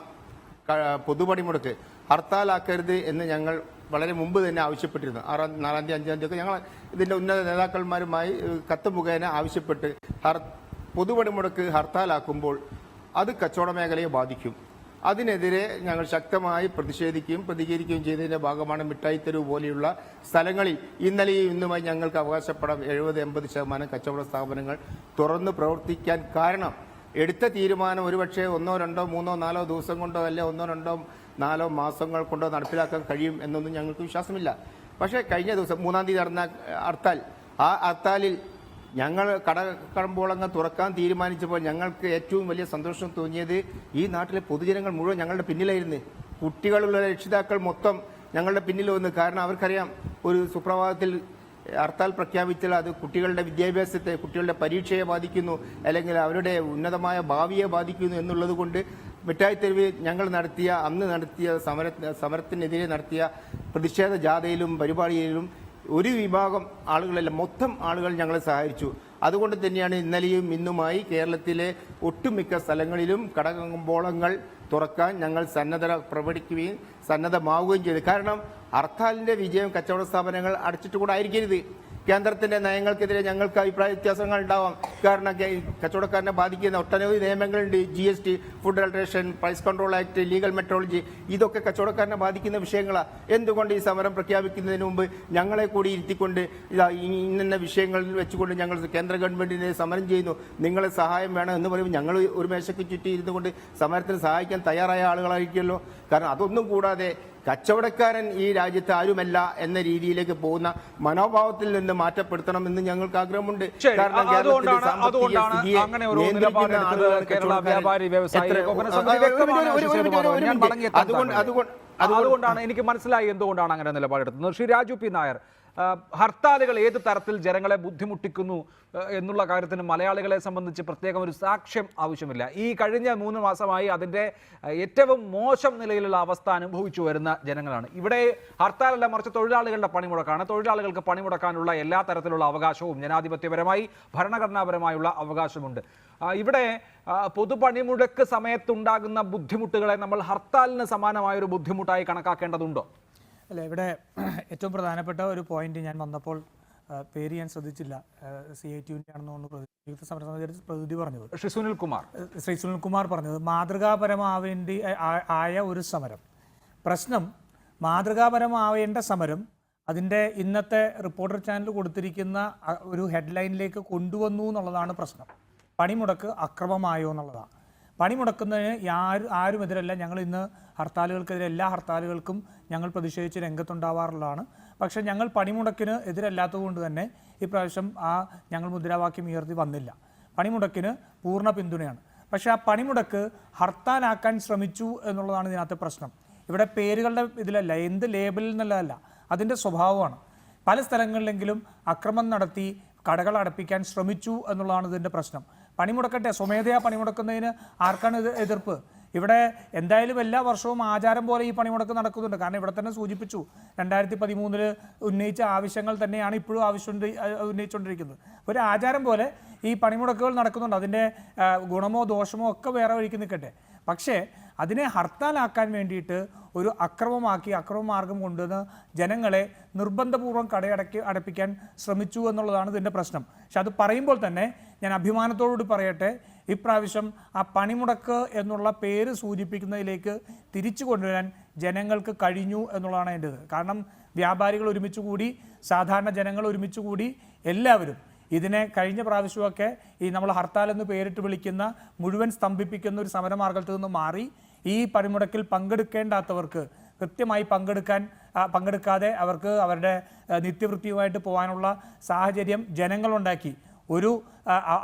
പൊതുപണിമുടക്ക് ഹർത്താലാക്കരുത് എന്ന് ഞങ്ങൾ വളരെ മുമ്പ് തന്നെ ആവശ്യപ്പെട്ടിരുന്നു. 4-ാം തീയതി 5-ാം തീയതി ഒക്കെ ഞങ്ങൾ ഇതിൻ്റെ ഉന്നത നേതാക്കന്മാരുമായി കത്ത് മുഖേന ആവശ്യപ്പെട്ട് പൊതുപണിമുടക്ക് ഹർത്താലാക്കുമ്പോൾ അത് കച്ചവട മേഖലയെ ബാധിക്കും. അതിനെതിരെ ഞങ്ങൾ ശക്തമായി പ്രതികരിക്കുകയും ചെയ്തതിന്റെ ഭാഗമാണ് മിഠായിത്തെരുവ് പോലെയുള്ള സ്ഥലങ്ങളിൽ ഇന്നലെയും ഇന്നുമായി ഞങ്ങൾക്ക് അവകാശപ്പെടാം 70-80% കച്ചവട സ്ഥാപനങ്ങൾ തുറന്ന് പ്രവർത്തിക്കാൻ കാരണം എടുത്ത തീരുമാനം ഒരുപക്ഷെ 1, 2, 3, 4 ദിവസം കൊണ്ടോ അല്ലെ 1, 2, 4 മാസങ്ങൾ കൊണ്ടോ നടപ്പിലാക്കാൻ കഴിയും എന്നൊന്നും ഞങ്ങൾക്ക് വിശ്വാസമില്ല. പക്ഷേ കഴിഞ്ഞ ദിവസം 3-ാം തീയതി നടന്ന ഹർത്താൽ, ആ ഹർത്താലിൽ ഞങ്ങൾ കടകമ്പോളങ്ങൾ തുറക്കാൻ തീരുമാനിച്ചപ്പോൾ ഞങ്ങൾക്ക് ഏറ്റവും വലിയ സന്തോഷം തോന്നിയത് ഈ നാട്ടിലെ പൊതുജനങ്ങൾ മുഴുവൻ ഞങ്ങളുടെ പിന്നിലായിരുന്നു. കുട്ടികളുള്ള രക്ഷിതാക്കൾ മൊത്തം ഞങ്ങളുടെ പിന്നിൽ വന്നു. കാരണം അവർക്കറിയാം ഒരു സുപ്രഭാതത്തിൽ ഹർത്താൽ പ്രഖ്യാപിച്ചാൽ അത് കുട്ടികളുടെ വിദ്യാഭ്യാസത്തെ, കുട്ടികളുടെ പരീക്ഷയെ ബാധിക്കുന്നു, അല്ലെങ്കിൽ അവരുടെ ഉന്നതമായ ഭാവിയെ ബാധിക്കുന്നു എന്നുള്ളത് കൊണ്ട് മിഠായി തെരുവിൽ ഞങ്ങൾ അന്ന് നടത്തിയ സമരത്തിനെതിരെ നടത്തിയ പ്രതിഷേധ ജാഥയിലും പരിപാടിയിലും ഒരു വിഭാഗം ആളുകളല്ല, മൊത്തം ആളുകൾ ഞങ്ങളെ സഹായിച്ചു. അതുകൊണ്ട് തന്നെയാണ് ഇന്നലെയും ഇന്നുമായി കേരളത്തിലെ ഒട്ടുമിക്ക സ്ഥലങ്ങളിലും കടകമ്പോളങ്ങൾ തുറക്കാൻ ഞങ്ങൾ സന്നദ്ധത പ്രകടിപ്പിക്കുകയും സന്നദ്ധമാവുകയും ചെയ്തു. കാരണം ഹർത്താലിന്റെ വിജയം കച്ചവട സ്ഥാപനങ്ങൾ അടച്ചിട്ട് കൂടെ ആയിരിക്കരുത്. കേന്ദ്രത്തിന്റെ നയങ്ങൾക്കെതിരെ ഞങ്ങൾക്ക് അഭിപ്രായ വ്യത്യാസങ്ങൾ ഉണ്ടാവാം. കാരണം കച്ചവടക്കാരനെ ബാധിക്കുന്ന ഒട്ടനവധി നിയമങ്ങളുണ്ട്. GST, food adulteration, price control act, legal metrology, ഇതൊക്കെ കച്ചവടക്കാരനെ ബാധിക്കുന്ന വിഷയങ്ങളാണ്. എന്തുകൊണ്ട് ഈ സമരം പ്രഖ്യാപിക്കുന്നതിന് മുമ്പ് ഞങ്ങളെ കൂടി ഇരുത്തിക്കൊണ്ട് ഇന്ന വിഷയങ്ങളിൽ വെച്ചുകൊണ്ട് ഞങ്ങൾ കേന്ദ്ര ഗവൺമെന്റിനെ സമരം ചെയ്യുന്നു, നിങ്ങളെ സഹായം വേണം എന്ന് പറയുമ്പോൾ ഞങ്ങൾ ഒരു മേശയ്ക്ക് ചുറ്റി ഇരുന്നുകൊണ്ട് സമരത്തിന് സഹായിക്കാൻ തയ്യാറായ ആളുകളായിരിക്കുമല്ലോ. കാരണം അതൊന്നും കൂടാതെ കച്ചവടക്കാരൻ ഈ രാജ്യത്ത് ആരുമല്ല എന്ന രീതിയിലേക്ക് പോകുന്ന മനോഭാവത്തിൽ നിന്ന് മാറ്റപ്പെടുത്തണം എന്ന് ഞങ്ങൾക്ക് ആഗ്രഹമുണ്ട്. കാരണം അതുകൊണ്ടാണ് എനിക്ക് മനസ്സിലായി എന്തുകൊണ്ടാണ് അങ്ങനെ നിലപാടെടുത്തത്. ശ്രീ രാജു പി നായർ, ഹർത്താലുകൾ ഏത് തരത്തിൽ ജനങ്ങളെ ബുദ്ധിമുട്ടിക്കുന്നു എന്നുള്ള കാര്യത്തിന് മലയാളികളെ സംബന്ധിച്ച് പ്രത്യേകം ഒരു സാക്ഷ്യം ആവശ്യമില്ല. ഈ കഴിഞ്ഞ 3 മാസമായി അതിൻ്റെ ഏറ്റവും മോശം നിലയിലുള്ള അവസ്ഥ അനുഭവിച്ചു വരുന്ന ജനങ്ങളാണ്. ഇവിടെ ഹർത്താലല്ല, മറിച്ച് തൊഴിലാളികളുടെ പണിമുടക്കാണ്. തൊഴിലാളികൾക്ക് പണിമുടക്കാനുള്ള എല്ലാ തരത്തിലുള്ള അവകാശവും ജനാധിപത്യപരമായി ഭരണഘടനാപരമായുള്ള അവകാശമുണ്ട്. ഇവിടെ പൊതുപണിമുടക്ക് സമയത്തുണ്ടാകുന്ന ബുദ്ധിമുട്ടുകളെ നമ്മൾ ഹർത്താലിന് സമാനമായൊരു ബുദ്ധിമുട്ടായി കണക്കാക്കേണ്ടതുണ്ടോ? അല്ല, ഇവിടെ ഏറ്റവും പ്രധാനപ്പെട്ട ഒരു പോയിന്റ് ഞാൻ വന്നപ്പോൾ പേര് ഞാൻ ശ്രദ്ധിച്ചില്ല. CITU ആണെന്ന് തോന്നുന്നു സമരസമിതിയുടെ പ്രതിനിധി പറഞ്ഞത്, ശ്രീ സുനിൽകുമാർ പറഞ്ഞത് മാതൃകാപരമാവേണ്ടി ആയ ഒരു സമരം. പ്രശ്നം മാതൃകാപരമാവേണ്ട സമരം അതിൻ്റെ ഇന്നത്തെ റിപ്പോർട്ടർ ചാനൽ കൊടുത്തിരിക്കുന്ന ഒരു ഹെഡ്ലൈനിലേക്ക് കൊണ്ടുവന്നു എന്നുള്ളതാണ് പ്രശ്നം. പണിമുടക്ക് അക്രമമായോ എന്നുള്ളതാണ്. പണിമുടക്കുന്നതിന് ആരും എതിരല്ല. ഞങ്ങൾ ഇന്ന് ഹർത്താലുകൾക്കെതിരെ എല്ലാ ഹർത്താലുകൾക്കും ഞങ്ങൾ പ്രതിഷേധിച്ച് രംഗത്തുണ്ടാവാറുള്ളതാണ്. പക്ഷേ ഞങ്ങൾ പണിമുടക്കിന് എതിരല്ലാത്തതുകൊണ്ട് തന്നെ ഇപ്രാവശ്യം ഞങ്ങൾ മുദ്രാവാക്യം ഉയർത്തി വന്നില്ല. പണിമുടക്കിന് പൂർണ്ണ പിന്തുണയാണ്. പക്ഷേ ആ പണിമുടക്ക് ഹർത്താലാക്കാൻ ശ്രമിച്ചു എന്നുള്ളതാണ് ഇതിനകത്തെ പ്രശ്നം. ഇവിടെ പേരുകളുടെ ഇതിലല്ല, എന്ത് ലേബലിൽ നിന്നുള്ളതല്ല, അതിൻ്റെ സ്വഭാവമാണ്. പല സ്ഥലങ്ങളിലെങ്കിലും അക്രമം നടത്തി കടകൾ അടപ്പിക്കാൻ ശ്രമിച്ചു എന്നുള്ളതാണ് ഇതിൻ്റെ പ്രശ്നം. പണിമുടക്കട്ടെ, സ്വമേധയാ പണിമുടക്കുന്നതിന് ആർക്കാണ് എതിർപ്പ്? ഇവിടെ എന്തായാലും എല്ലാ വർഷവും ആചാരം പോലെ ഈ പണിമുടക്ക് നടക്കുന്നുണ്ട്. കാരണം ഇവിടെ തന്നെ സൂചിപ്പിച്ചു, 2013 ഉന്നയിച്ച ആവശ്യങ്ങൾ തന്നെയാണ് ഇപ്പോഴും ഉന്നയിച്ചുകൊണ്ടിരിക്കുന്നത്. ഒരു ആചാരം പോലെ ഈ പണിമുടക്കുകൾ നടക്കുന്നുണ്ട്. അതിൻ്റെ ഗുണമോ ദോഷമോ ഒക്കെ വേറെ വഴിക്ക് നിൽക്കട്ടെ. പക്ഷേ അതിനെ ഹർത്താലാക്കാൻ വേണ്ടിയിട്ട് ഒരു അക്രമമാർഗം കൊണ്ടുവന്ന് ജനങ്ങളെ നിർബന്ധപൂർവ്വം അടപ്പിക്കാൻ ശ്രമിച്ചു എന്നുള്ളതാണ് ഇതിൻ്റെ പ്രശ്നം. പക്ഷെ അത് പറയുമ്പോൾ തന്നെ ഞാൻ അഭിമാനത്തോടുകൂടി പറയട്ടെ, ഇപ്രാവശ്യം ആ പണിമുടക്ക് എന്നുള്ള പേര് സൂചിപ്പിക്കുന്നതിലേക്ക് തിരിച്ചു കൊണ്ടുവരാൻ ജനങ്ങൾക്ക് കഴിഞ്ഞു എന്നുള്ളതാണ് എൻ്റേത്. കാരണം വ്യാപാരികൾ ഒരുമിച്ച് കൂടി, സാധാരണ ജനങ്ങൾ ഒരുമിച്ച് കൂടി, എല്ലാവരും ഇതിനെ കഴിഞ്ഞ പ്രാവശ്യമൊക്കെ ഈ നമ്മൾ ഹർത്താൽ എന്ന് പേരിട്ട് വിളിക്കുന്ന മുഴുവൻ സ്തംഭിപ്പിക്കുന്ന ഒരു സമരമാർഗത്തിൽ നിന്ന് മാറി ഈ പണിമുടക്കിൽ പങ്കെടുക്കേണ്ടാത്തവർക്ക് കൃത്യമായി പങ്കെടുക്കാതെ അവർക്ക് അവരുടെ നിത്യവൃത്തിയുമായിട്ട് പോകാനുള്ള സാഹചര്യം ജനങ്ങളുണ്ടാക്കി. ഒരു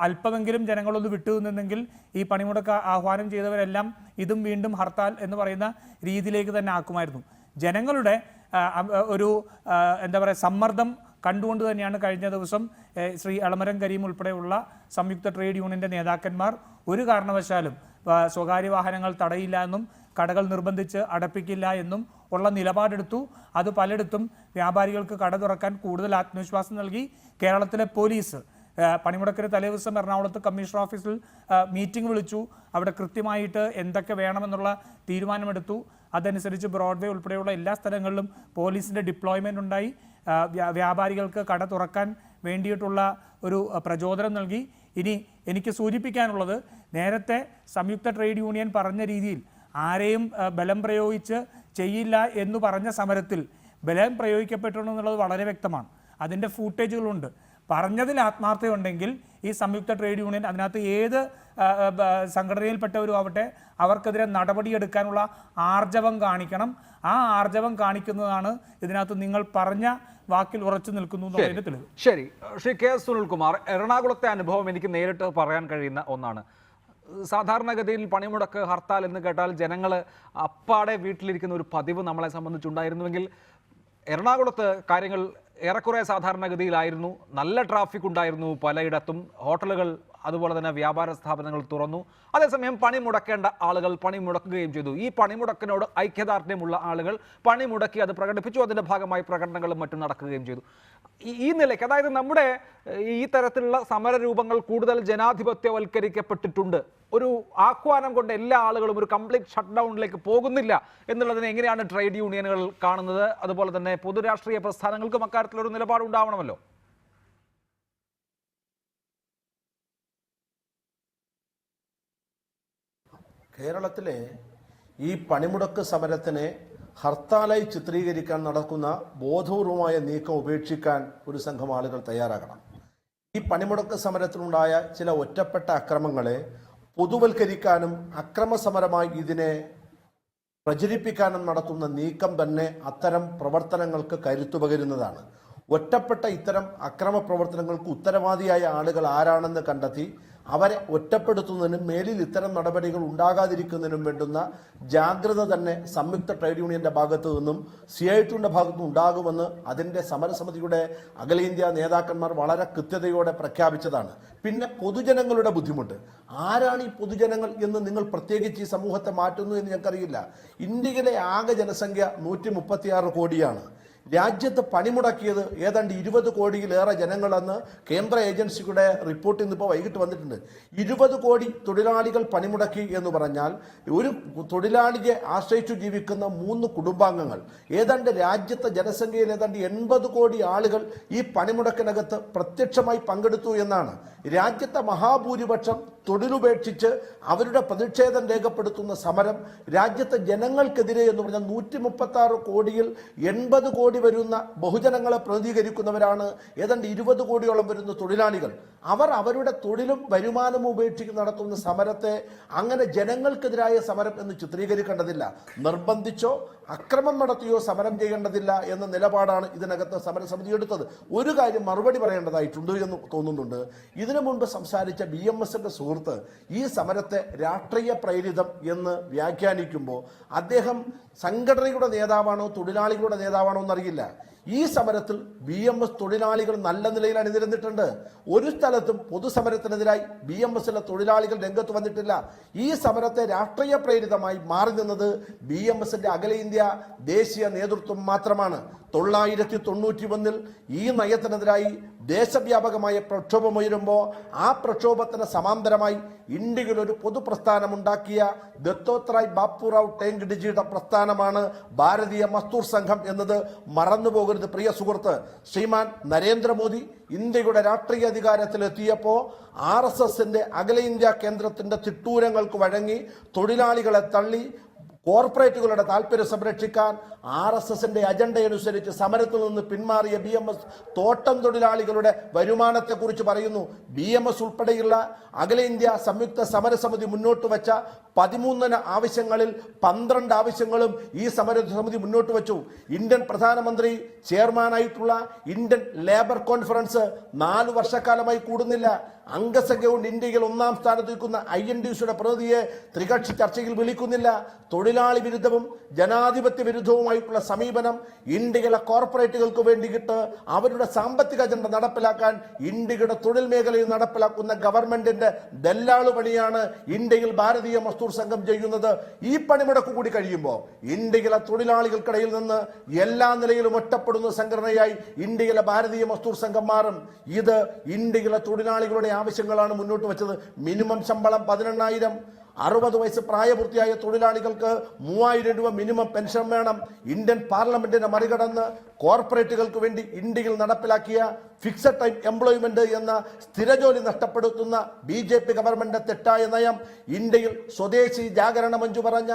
അല്പമെങ്കിലും ജനങ്ങളൊന്ന് വിട്ടുനിന്നെങ്കിൽ ഈ പണിമുടക്ക് ആഹ്വാനം ചെയ്തവരെല്ലാം ഇതും വീണ്ടും ഹർത്താൽ എന്ന് പറയുന്ന രീതിയിലേക്ക് തന്നെ ആക്കുമായിരുന്നു. ജനങ്ങളുടെ ഒരു എന്താ പറയുക സമ്മർദ്ദം കണ്ടുകൊണ്ട് തന്നെയാണ് കഴിഞ്ഞ ദിവസം ശ്രീ എളമരം കരീം ഉൾപ്പെടെയുള്ള സംയുക്ത ട്രേഡ് യൂണിയൻ്റെ നേതാക്കന്മാർ ഒരു കാരണവശാലും സ്വകാര്യ വാഹനങ്ങൾ തടയില്ല എന്നും കടകൾ നിർബന്ധിച്ച് അടപ്പിക്കില്ല എന്നും ഉള്ള നിലപാടെടുത്തു. അത് പലയിടത്തും വ്യാപാരികൾക്ക് കട തുറക്കാൻ കൂടുതൽ ആത്മവിശ്വാസം നൽകി. കേരളത്തിലെ പോലീസ് പണിമുടക്കിന് തലേദിവസം എറണാകുളത്ത് കമ്മീഷണർ ഓഫീസിൽ മീറ്റിംഗ് വിളിച്ചു. അവിടെ കൃത്യമായിട്ട് എന്തൊക്കെ വേണമെന്നുള്ള തീരുമാനമെടുത്തു. അതനുസരിച്ച് ബ്രോഡ്വേ ഉൾപ്പെടെയുള്ള എല്ലാ സ്ഥലങ്ങളിലും പോലീസിൻ്റെ ഡിപ്ലോയ്മെൻ്റ് ഉണ്ടായി. വ്യാപാരികൾക്ക് കട തുറക്കാൻ വേണ്ടിയിട്ടുള്ള ഒരു പ്രചോദനം നൽകി. ഇനി എനിക്ക് സൂചിപ്പിക്കാനുള്ളത്, നേരത്തെ സംയുക്ത ട്രേഡ് യൂണിയൻ പറഞ്ഞ രീതിയിൽ ആരെയും ബലം പ്രയോഗിച്ച് ചെയ്യില്ല എന്ന് പറഞ്ഞ സമരത്തിൽ ബലം പ്രയോഗിക്കപ്പെട്ടിട്ടുണ്ടെന്നുള്ളത് വളരെ വ്യക്തമാണ്. അതിൻ്റെ ഫൂട്ടേജുകളുണ്ട്. പറഞ്ഞതിൽ ആത്മാർത്ഥതയുണ്ടെങ്കിൽ ഈ സംയുക്ത ട്രേഡ് യൂണിയൻ അതിനകത്ത് ഏത് സംഘടനയിൽപ്പെട്ടവരും ആവട്ടെ അവർക്കെതിരെ നടപടിയെടുക്കാനുള്ള ആർജവം കാണിക്കണം. ആ ആർജവം കാണിക്കുന്നതാണ് ഇതിനകത്ത് നിങ്ങൾ പറഞ്ഞ വാക്കിൽ ഉറച്ചു നിൽക്കുന്നു എന്നുള്ളതിന്റെ തെളിവ്. ശരി, ശ്രീ കെ സുനിൽകുമാർ, എറണാകുളത്തെ അനുഭവം എനിക്ക് നേരിട്ട് പറയാൻ കഴിയുന്ന ഒന്നാണ്. സാധാരണഗതിയിൽ പണിമുടക്ക് ഹർത്താൽ എന്ന് കേട്ടാൽ ജനങ്ങൾ അപ്പാടെ വീട്ടിലിരിക്കുന്ന ഒരു പതിവ് നമ്മളെ സംബന്ധിച്ചുണ്ടായിരുന്നുവെങ്കിൽ എറണാകുളത്ത് കാര്യങ്ങൾ ഏറെക്കുറെ സാധാരണഗതിയിലായിരുന്നു. നല്ല ട്രാഫിക് ഉണ്ടായിരുന്നു പലയിടത്തും. ഹോട്ടലുകൾ അതുപോലെ തന്നെ വ്യാപാര സ്ഥാപനങ്ങൾ തുറന്നു. അതേസമയം പണി മുടക്കേണ്ട ആളുകൾ പണി മുടക്കുകയും ചെയ്തു. ഈ പണിമുടക്കിനോട് ഐക്യദാർഢ്യമുള്ള ആളുകൾ പണി മുടക്കി അത് പ്രകടിപ്പിച്ചു. അതിൻ്റെ ഭാഗമായി പ്രകടനങ്ങളും മറ്റും നടക്കുകയും ചെയ്തു. ഈ നിലയ്ക്ക്, അതായത് നമ്മുടെ ഈ തരത്തിലുള്ള സമരരൂപങ്ങൾ കൂടുതൽ ജനാധിപത്യവൽക്കരിക്കപ്പെട്ടിട്ടുണ്ട്. ഒരു ആഹ്വാനം കൊണ്ട് എല്ലാ ആളുകളും ഒരു കംപ്ലീറ്റ് ഷട്ട് ഡൗണിലേക്ക് പോകുന്നില്ല എന്നുള്ളതിനെ എങ്ങനെയാണ് ട്രേഡ് യൂണിയനുകൾ കാണുന്നത്? അതുപോലെ തന്നെ പൊതുരാഷ്ട്രീയ പ്രസ്ഥാനങ്ങൾക്കും അക്കാര്യത്തിലൊരു നിലപാടുണ്ടാവണമല്ലോ. കേരളത്തിലെ ഈ പണിമുടക്ക് സമരത്തിനെ ഹർത്താലായി ചിത്രീകരിക്കാൻ നടക്കുന്ന ബോധപൂർവമായ നീക്കം ഉപേക്ഷിക്കാൻ ഒരു സംഘം ആളുകൾ തയ്യാറാകണം. ഈ പണിമുടക്ക് സമരത്തിനുണ്ടായ ചില ഒറ്റപ്പെട്ട അക്രമങ്ങളെ പൊതുവൽക്കരിക്കാനും അക്രമസമരമായി ഇതിനെ പ്രചരിപ്പിക്കാനും നടത്തുന്ന നീക്കം തന്നെ അത്തരം പ്രവർത്തനങ്ങൾക്ക് കരുത്തുപകരുന്നതാണ്. ഒറ്റപ്പെട്ട ഇത്തരം അക്രമ പ്രവർത്തനങ്ങൾക്ക് ഉത്തരവാദിയായ ആളുകൾ ആരാണെന്ന് കണ്ടെത്തി അവരെ ഒറ്റപ്പെടുത്തുന്നതിനും മേലിൽ ഇത്തരം നടപടികൾ ഉണ്ടാകാതിരിക്കുന്നതിനും വേണ്ടുന്ന ജാഗ്രത തന്നെ സംയുക്ത ട്രേഡ് യൂണിയന്റെ ഭാഗത്തു നിന്നും CITUവിന്റെ ഭാഗത്തു നിന്നും ഉണ്ടാകുമെന്ന് അതിന്റെ സമരസമിതിയുടെ അഖിലേന്ത്യാ നേതാക്കന്മാർ വളരെ കൃത്യതയോടെ പ്രഖ്യാപിച്ചതാണ്. പിന്നെ പൊതുജനങ്ങളുടെ ബുദ്ധിമുട്ട്, ആരാണ് ഈ പൊതുജനങ്ങൾ എന്ന് നിങ്ങൾ പ്രത്യേകിച്ച് ഈ സമൂഹത്തെ മാറ്റുന്നു എന്ന് ഞങ്ങൾക്കറിയില്ല. ഇന്ത്യയിലെ ആകെ ജനസംഖ്യ 136 കോടിയാണ്. രാജ്യത്ത് പണിമുടക്കിയത് ഏതാണ്ട് 20 കോടിയിലേറെ ജനങ്ങളെന്ന് കേന്ദ്ര ഏജൻസിയുടെ റിപ്പോർട്ട് ഇന്നിപ്പോൾ വൈകിട്ട് വന്നിട്ടുണ്ട്. 20 കോടി തൊഴിലാളികൾ പണിമുടക്കി എന്ന് പറഞ്ഞാൽ ഒരു തൊഴിലാളിയെ ആശ്രയിച്ചു ജീവിക്കുന്ന 3 കുടുംബാംഗങ്ങൾ, ഏതാണ്ട് രാജ്യത്തെ ജനസംഖ്യയിൽ ഏതാണ്ട് 80 കോടി ആളുകൾ ഈ പണിമുടക്കിനകത്ത് പ്രത്യക്ഷമായി പങ്കെടുത്തു എന്നാണ്. രാജ്യത്തെ മഹാഭൂരിപക്ഷം തൊഴിലുപേക്ഷിച്ച് അവരുടെ പ്രതിഷേധം രേഖപ്പെടുത്തുന്ന സമരം രാജ്യത്തെ ജനങ്ങൾക്കെതിരെ എന്ന് പറഞ്ഞാൽ 136 കോടിയിൽ 80 കോടി വരുന്ന ബഹുജനങ്ങളെ പ്രതിനിധീകരിക്കുന്നവരാണ് ഏതാണ്ട് 20 കോടിയോളം വരുന്ന തൊഴിലാളികൾ. അവർ അവരുടെ തൊഴിലും വരുമാനവും ഉപേക്ഷിച്ച് നടത്തുന്ന സമരത്തെ അങ്ങനെ ജനങ്ങൾക്കെതിരായ സമരം എന്ന് ചിത്രീകരിക്കേണ്ടതില്ല. നിർബന്ധിച്ചോ അക്രമം നടത്തിയോ സമരം ചെയ്യേണ്ടതില്ല എന്ന നിലപാടാണ് ഇതിനകത്ത് സമരസമിതി എടുത്തത്. ഒരു കാര്യം മറുപടി പറയേണ്ടതായിട്ടുണ്ട് എന്ന് തോന്നുന്നുണ്ട്. ഇതിനു മുൻപ് സംസാരിച്ച BMSന്റെ സുഹൃത്ത് ഈ സമരത്തെ രാഷ്ട്രീയ പ്രേരിതം എന്ന് വ്യാഖ്യാനിക്കുമ്പോൾ അദ്ദേഹം സംഘടനയുടെ നേതാവാണോ തൊഴിലാളികളുടെ നേതാവാണോ എന്നറിയില്ല. ഈ സമരത്തിൽ BMS തൊഴിലാളികൾ നല്ല നിലയിൽ അണിനിരന്നിട്ടുണ്ട്. ഒരു സ്ഥലത്തും പൊതുസമരത്തിനെതിരായി BMSലെ തൊഴിലാളികൾ രംഗത്ത് വന്നിട്ടില്ല. ഈ സമരത്തെ രാഷ്ട്രീയ പ്രേരിതമായി മാറി നിന്നത് BMSന്റെ അഖിലേന്ത്യാ ദേശീയ നേതൃത്വം മാത്രമാണ്. 1991 ഈ നയത്തിനെതിരായി ദേശവ്യാപകമായ പ്രക്ഷോഭമുയരുമ്പോൾ ആ പ്രക്ഷോഭത്തിന് സമാന്തരമായി ഇന്ത്യയിൽ ഒരു പൊതുപ്രസ്ഥാനമുണ്ടാക്കിയ ദത്തോത്രായ് ബാപ്പുറാവ് ടെങ്ഡിജിയുടെ പ്രസ്ഥാനമാണ് ഭാരതീയ മസ്ദൂർ സംഘം എന്നത് മറന്നുപോകരുത് പ്രിയ സുഹൃത്ത്. ശ്രീമാൻ നരേന്ദ്രമോദി ഇന്ത്യയുടെ രാഷ്ട്രീയ അധികാരത്തിലെത്തിയപ്പോൾ RSSന്റെ അഖിലേന്ത്യാ കേന്ദ്രത്തിന്റെ തിട്ടൂരങ്ങൾക്ക് വഴങ്ങി തൊഴിലാളികളെ തള്ളി കോർപ്പറേറ്റുകളുടെ താല്പര്യം സംരക്ഷിക്കാൻ RSSന്റെ അജണ്ടയനുസരിച്ച് സമരത്തിൽ നിന്ന് പിന്മാറിയ BMS തോട്ടം തൊഴിലാളികളുടെ വരുമാനത്തെക്കുറിച്ച് പറയുന്നു. BMS ഉൾപ്പെടെയുള്ള അഖിലേന്ത്യാ സംയുക്ത സമരസമിതി മുന്നോട്ട് വെച്ച 13 ആവശ്യങ്ങളിൽ 12 ആവശ്യങ്ങളും ഈ സമരസമിതി മുന്നോട്ട് വെച്ചു. ഇന്ത്യൻ പ്രധാനമന്ത്രി ചെയർമാനായിട്ടുള്ള ഇന്ത്യൻ ലേബർ കോൺഫറൻസ് 4 വർഷക്കാലമായി കൂടുന്നില്ല. അംഗസംഖ്യ കൊണ്ട് ഇന്ത്യയിൽ 1-ാം സ്ഥാനത്ത് നിൽക്കുന്ന INTUCയുടെ പ്രതിനിധിയെ ത്രികക്ഷി ചർച്ചയിൽ വിളിക്കുന്നില്ല. തൊഴിലാളി വിരുദ്ധവും ജനാധിപത്യ വിരുദ്ധവുമായിട്ടുള്ള സമീപനം ഇന്ത്യയിലെ കോർപ്പറേറ്റുകൾക്ക് വേണ്ടിയിട്ട് അവരുടെ സാമ്പത്തിക അജണ്ട നടപ്പിലാക്കാൻ ഇന്ത്യയുടെ തൊഴിൽ മേഖലയിൽ നടപ്പിലാക്കുന്ന ഗവൺമെന്റിന്റെ ദല്ലാളു പണിയാണ് ഇന്ത്യയിൽ ഭാരതീയ മസ്ദൂർ സംഘം ചെയ്യുന്നത്. ഈ പണിമുടക്ക് കൂടി കഴിയുമ്പോൾ ഇന്ത്യയിലെ തൊഴിലാളികൾക്കിടയിൽ നിന്ന് എല്ലാ നിലയിലും ഒറ്റപ്പെടുന്ന സംഘടനയായി ഇന്ത്യയിലെ ഭാരതീയ മസ്ദൂർ സംഘം മാറും. ഇത് ഇന്ത്യയിലെ തൊഴിലാളികളുടെ ആവശ്യങ്ങളാണ് മുന്നോട്ട് വെച്ചത്. മിനിമം ശമ്പളം 18,000, 60 വയസ്സ് പ്രായപൂർത്തിയായ തൊഴിലാളികൾക്ക് 3,000 രൂപ മിനിമം പെൻഷൻ വേണം. ഇന്ത്യൻ പാർലമെന്റിനെ മറികടന്ന് കോർപ്പറേറ്റുകൾക്ക് വേണ്ടി ഇന്ത്യയിൽ നടപ്പിലാക്കിയ ഫിക്സഡ് ടൈം എംപ്ലോയ്മെന്റ് എന്ന സ്ഥിരജോലി നഷ്ടപ്പെടുത്തുന്ന BJP ഗവൺമെന്റ് തെറ്റായ നയം, ഇന്ത്യയിൽ സ്വദേശി ജാഗരണ മഞ്ജു പറഞ്ഞ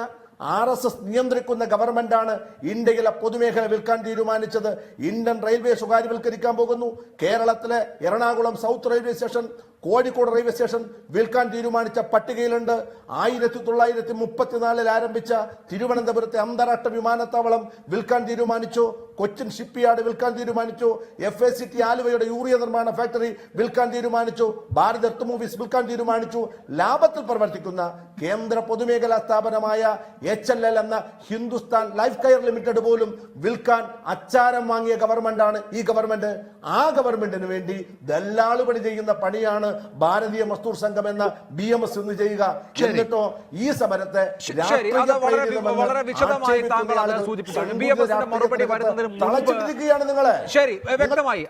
RSS നിയന്ത്രിക്കുന്ന ഗവൺമെന്റാണ് ഇന്ത്യയിലെ പൊതുമേഖല വിൽക്കാൻ തീരുമാനിച്ചത്. ഇന്ത്യൻ റെയിൽവേ സ്വകാര്യവൽക്കരിക്കാൻ പോകുന്നു. കേരളത്തിലെ Ernakulam south railway station Kozhikode railway station വിൽക്കാൻ തീരുമാനിച്ച പട്ടികയിലുണ്ട്. 1934 ആരംഭിച്ച തിരുവനന്തപുരത്തെ അന്താരാഷ്ട്ര വിമാനത്താവളം വിൽക്കാൻ തീരുമാനിച്ചു. കൊച്ചിൻ ഷിപ്പ്യാർഡ് വിൽക്കാൻ തീരുമാനിച്ചു. FACT ആലുവയുടെ യൂറിയ നിർമ്മാണ ഫാക്ടറി വിൽക്കാൻ തീരുമാനിച്ചു. ഭാരത് എർത്ത് മൂവീസ് വിൽക്കാൻ തീരുമാനിച്ചു. ലാഭത്തിൽ പ്രവർത്തിക്കുന്ന കേന്ദ്ര പൊതുമേഖലാ സ്ഥാപനമായ HLL എന്ന ഹിന്ദുസ്ഥാൻ ലൈഫ് കെയർ ലിമിറ്റഡ് പോലും വിൽക്കാൻ അച്ചാരം വാങ്ങിയ ഗവൺമെന്റാണ് ഈ ഗവൺമെന്റ്. ആ ഗവൺമെന്റിന് വേണ്ടി ദല്ലാള് പണി ചെയ്യുന്ന പണിയാണ് ഭാരതീയ മസ്ദൂർ സംഘം എന്ന BMS ഇന്ന് ചെയ്യുക. എന്നിട്ടോ ഈ സമരത്തെ വളരെ വിശദമായി താങ്കൾ അത് സൂചിപ്പിച്ചു. BMSന്റെ മറുപടി വരുന്നതിന് തളച്ചിട്ടിരിക്കുകയാണ് നിങ്ങളെ. ശരി, വ്യക്തമായി.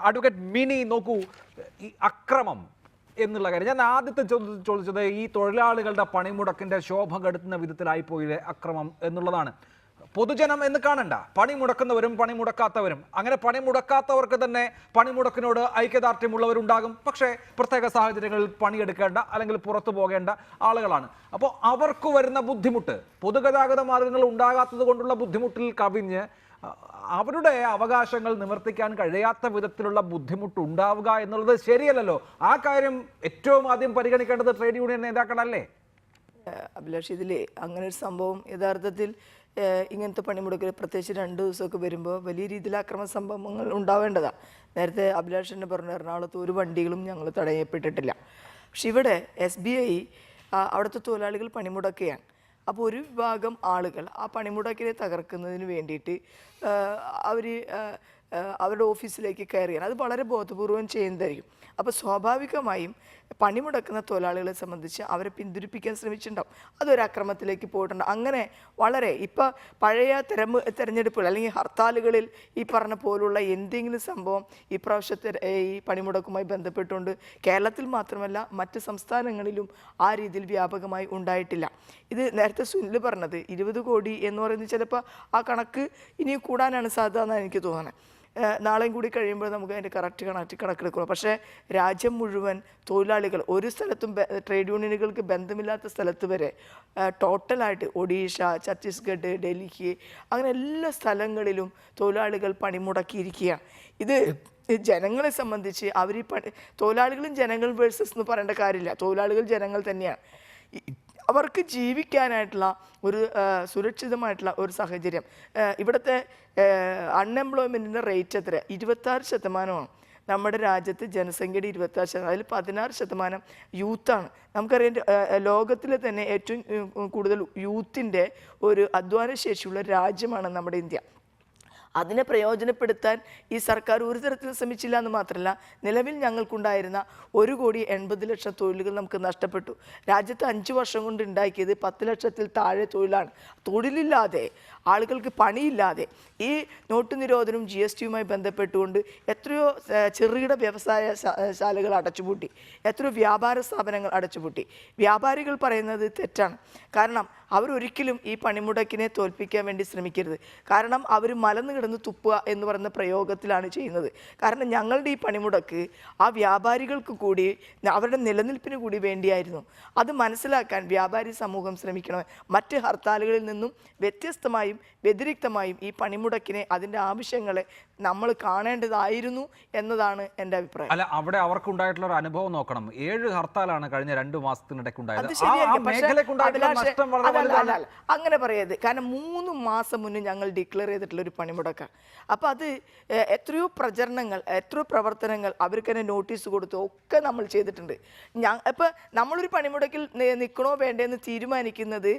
അഡ്വക്കേറ്റ് മിനി, നോക്കൂ, ഈ അക്രമം എന്നുള്ള കാര്യം ഞാൻ ആദ്യത്തെ ചോദിച്ചത് ഈ തൊഴിലാളികളുടെ പണിമുടക്കിന്റെ ശോഭ കെടുത്തുന്ന വിധത്തിലായിപ്പോയില്ലേ അക്രമം എന്നുള്ളതാണ്. പൊതുജനം എന്ന് കാണണ്ട, പണിമുടക്കുന്നവരും പണിമുടക്കാത്തവരും. അങ്ങനെ പണിമുടക്കാത്തവർക്ക് തന്നെ പണിമുടക്കിനോട് ഐക്യദാർഢ്യമുള്ളവരുണ്ടാകും. പക്ഷേ പ്രത്യേക സാഹചര്യങ്ങളിൽ പണിയെടുക്കേണ്ട അല്ലെങ്കിൽ പുറത്തു പോകേണ്ട ആളുകളാണ്. അപ്പോൾ അവർക്ക് വരുന്ന ബുദ്ധിമുട്ട്, പൊതുഗതാഗത മാർഗങ്ങൾ ഉണ്ടാകാത്തത് കൊണ്ടുള്ള ബുദ്ധിമുട്ടിൽ കവിഞ്ഞ് അവരുടെ അവകാശങ്ങൾ നിവർത്തിക്കാൻ കഴിയാത്ത വിധത്തിലുള്ള ബുദ്ധിമുട്ട് ഉണ്ടാവുക എന്നുള്ളത് ശരിയല്ലല്ലോ. ആ കാര്യം ഏറ്റവും ആദ്യം പരിഗണിക്കേണ്ടത് ട്രേഡ് യൂണിയൻ നേതാക്കളല്ലേ? അഭിലാഷ്, ഇതിലെ അങ്ങനെ ഒരു സംഭവം യഥാർത്ഥത്തിൽ ഇങ്ങനത്തെ പണിമുടക്കിൽ പ്രത്യേകിച്ച് 2 ദിവസമൊക്കെ വരുമ്പോൾ വലിയ രീതിയിൽ അക്രമ സംഭവങ്ങൾ ഉണ്ടാവേണ്ടതാണ്. നേരത്തെ അഭിലാഷ് തന്നെ പറഞ്ഞു, എറണാകുളത്ത് ഒരു വണ്ടികളും ഞങ്ങൾ തടയപ്പെട്ടിട്ടില്ല. പക്ഷെ ഇവിടെ SBI അവിടുത്തെ തൊഴിലാളികൾ പണിമുടക്കുകയാണ്. അപ്പോൾ ഒരു വിഭാഗം ആളുകൾ ആ പണിമുടക്കിനെ തകർക്കുന്നതിന് വേണ്ടിയിട്ട് അവരുടെ ഓഫീസിലേക്ക് കയറിയാണ്. അത് വളരെ ബോധപൂർവം ചെയ്യുന്നതായിരിക്കും. അപ്പോൾ സ്വാഭാവികമായും പണിമുടക്കുന്ന തൊഴിലാളികളെ സംബന്ധിച്ച് അവരെ പിന്തിരിപ്പിക്കാൻ ശ്രമിച്ചിട്ടുണ്ടാവും. അതൊരു അക്രമത്തിലേക്ക് പോയിട്ടുണ്ട്. അങ്ങനെ വളരെ ഇപ്പോൾ പഴയ തെരഞ്ഞെടുപ്പുകൾ അല്ലെങ്കിൽ ഹർത്താലുകളിൽ ഈ പറഞ്ഞ പോലുള്ള എന്തെങ്കിലും സംഭവം ഈ പ്രാവശ്യത്തെ ഈ പണിമുടക്കുമായി ബന്ധപ്പെട്ടുകൊണ്ട് കേരളത്തിൽ മാത്രമല്ല മറ്റ് സംസ്ഥാനങ്ങളിലും ആ രീതിയിൽ വ്യാപകമായി ഉണ്ടായിട്ടില്ല. ഇത് നേരത്തെ സുനിൽ പറഞ്ഞത് 20 കോടി എന്ന് പറയുന്നത് ചിലപ്പോൾ ആ കണക്ക് ഇനിയും കൂടാനാണ് സാധ്യത എന്നാണ് എനിക്ക് തോന്നുന്നത്. നാളെയും കൂടി കഴിയുമ്പോൾ നമുക്ക് അതിൻ്റെ കണക്കെടുക്കണം. പക്ഷേ രാജ്യം മുഴുവൻ തൊഴിലാളികൾ ഒരു സ്ഥലത്തും ട്രേഡ് യൂണിയനുകൾക്ക് ബന്ധമില്ലാത്ത സ്ഥലത്ത് വരെ ടോട്ടലായിട്ട് ഒഡീഷ, ഛത്തീസ്ഗഡ്, ഡൽഹി അങ്ങനെ എല്ലാ സ്ഥലങ്ങളിലും തൊഴിലാളികൾ പണിമുടക്കിയിരിക്കുകയാണ്. ഇത് ജനങ്ങളെ സംബന്ധിച്ച് അവർ തൊഴിലാളികളും ജനങ്ങൾ വേഴ്സസ് എന്ന് പറയേണ്ട കാര്യമില്ല. തൊഴിലാളികൾ ജനങ്ങൾ തന്നെയാണ്. അവർക്ക് ജീവിക്കാനായിട്ടുള്ള ഒരു സുരക്ഷിതമായിട്ടുള്ള ഒരു സാഹചര്യം. ഇവിടുത്തെ അൺഎംപ്ലോയ്മെൻറ്റിൻ്റെ റേറ്റ് എത്ര? 26%. നമ്മുടെ രാജ്യത്ത് ജനസംഖ്യയുടെ 26%, അതിൽ 16% യൂത്താണ്. നമുക്കറിയാം ലോകത്തിലെ തന്നെ ഏറ്റവും കൂടുതൽ യൂത്തിൻ്റെ ഒരു അധ്വാന ശേഷിയുള്ള രാജ്യമാണ് നമ്മുടെ ഇന്ത്യ. അതിനെ പ്രയോജനപ്പെടുത്താൻ ഈ സർക്കാർ ഒരു തരത്തിലും ശ്രമിച്ചില്ല എന്ന് മാത്രമല്ല, നിലവിൽ ഞങ്ങൾക്കുണ്ടായിരുന്ന 1,80,00,000 തൊഴിലുകൾ നമുക്ക് നഷ്ടപ്പെട്ടു. രാജ്യത്ത് 5 വർഷം കൊണ്ട് ഉണ്ടാക്കിയത് 10 ലക്ഷത്തിൽ താഴെ തൊഴിലാണ്. തൊഴിലില്ലാതെ, ആളുകൾക്ക് പണിയില്ലാതെ ഈ നോട്ട് നിരോധനവും GSTയുമായി ബന്ധപ്പെട്ടുകൊണ്ട് എത്രയോ ചെറുകിട വ്യവസായ ശാലകൾ അടച്ചുപൂട്ടി, എത്രയോ വ്യാപാര സ്ഥാപനങ്ങൾ അടച്ചുപൂട്ടി. വ്യാപാരികൾ പറയുന്നത് തെറ്റാണ്. കാരണം അവരൊരിക്കലും ഈ പണിമുടക്കിനെ തോൽപ്പിക്കാൻ വേണ്ടി ശ്രമിക്കരുത്. കാരണം അവർ മലന്ന് കിടന്ന് തുപ്പുക എന്ന് പറയുന്ന പ്രയോഗത്തിലാണ് ചെയ്യുന്നത്. കാരണം ഞങ്ങളുടെ ഈ പണിമുടക്ക് ആ വ്യാപാരികൾക്ക് കൂടി അവരുടെ നിലനിൽപ്പിന് കൂടി വേണ്ടിയായിരുന്നു. അത് മനസ്സിലാക്കാൻ വ്യാപാരി സമൂഹം ശ്രമിക്കണം. മറ്റ് ഹർത്താലുകളിൽ നിന്നും വ്യത്യസ്തമായും വ്യതിരിക്തമായും ഈ പണിമുടക്കിനെ, അതിൻ്റെ ആവശ്യങ്ങളെ നമ്മൾ കാണേണ്ടതായിരുന്നു എന്നതാണ് എൻ്റെ അഭിപ്രായം. അല്ല, അവിടെ അവർക്കുണ്ടായിട്ടുള്ള ഒരു അനുഭവം നോക്കണം. 7 ഹർത്താലാണ് കഴിഞ്ഞ 2 മാസത്തിനിടയ്ക്കുണ്ടായത്. അങ്ങനെ പറയരുത്. കാരണം 3 മാസം മുന്നേ ഞങ്ങൾ ഡിക്ലെയർ ചെയ്തിട്ടുള്ള ഒരു പണിമുടക്കാണ്. അപ്പോൾ അത് എത്രയോ പ്രചരണങ്ങൾ, എത്രയോ പ്രവർത്തനങ്ങൾ, അവർക്ക് തന്നെ നോട്ടീസ് കൊടുത്തു ഒക്കെ നമ്മൾ ചെയ്തിട്ടുണ്ട്. ഇപ്പം നമ്മളൊരു പണിമുടക്കിൽ നിൽക്കണോ വേണ്ടതെന്ന് തീരുമാനിക്കുന്നത്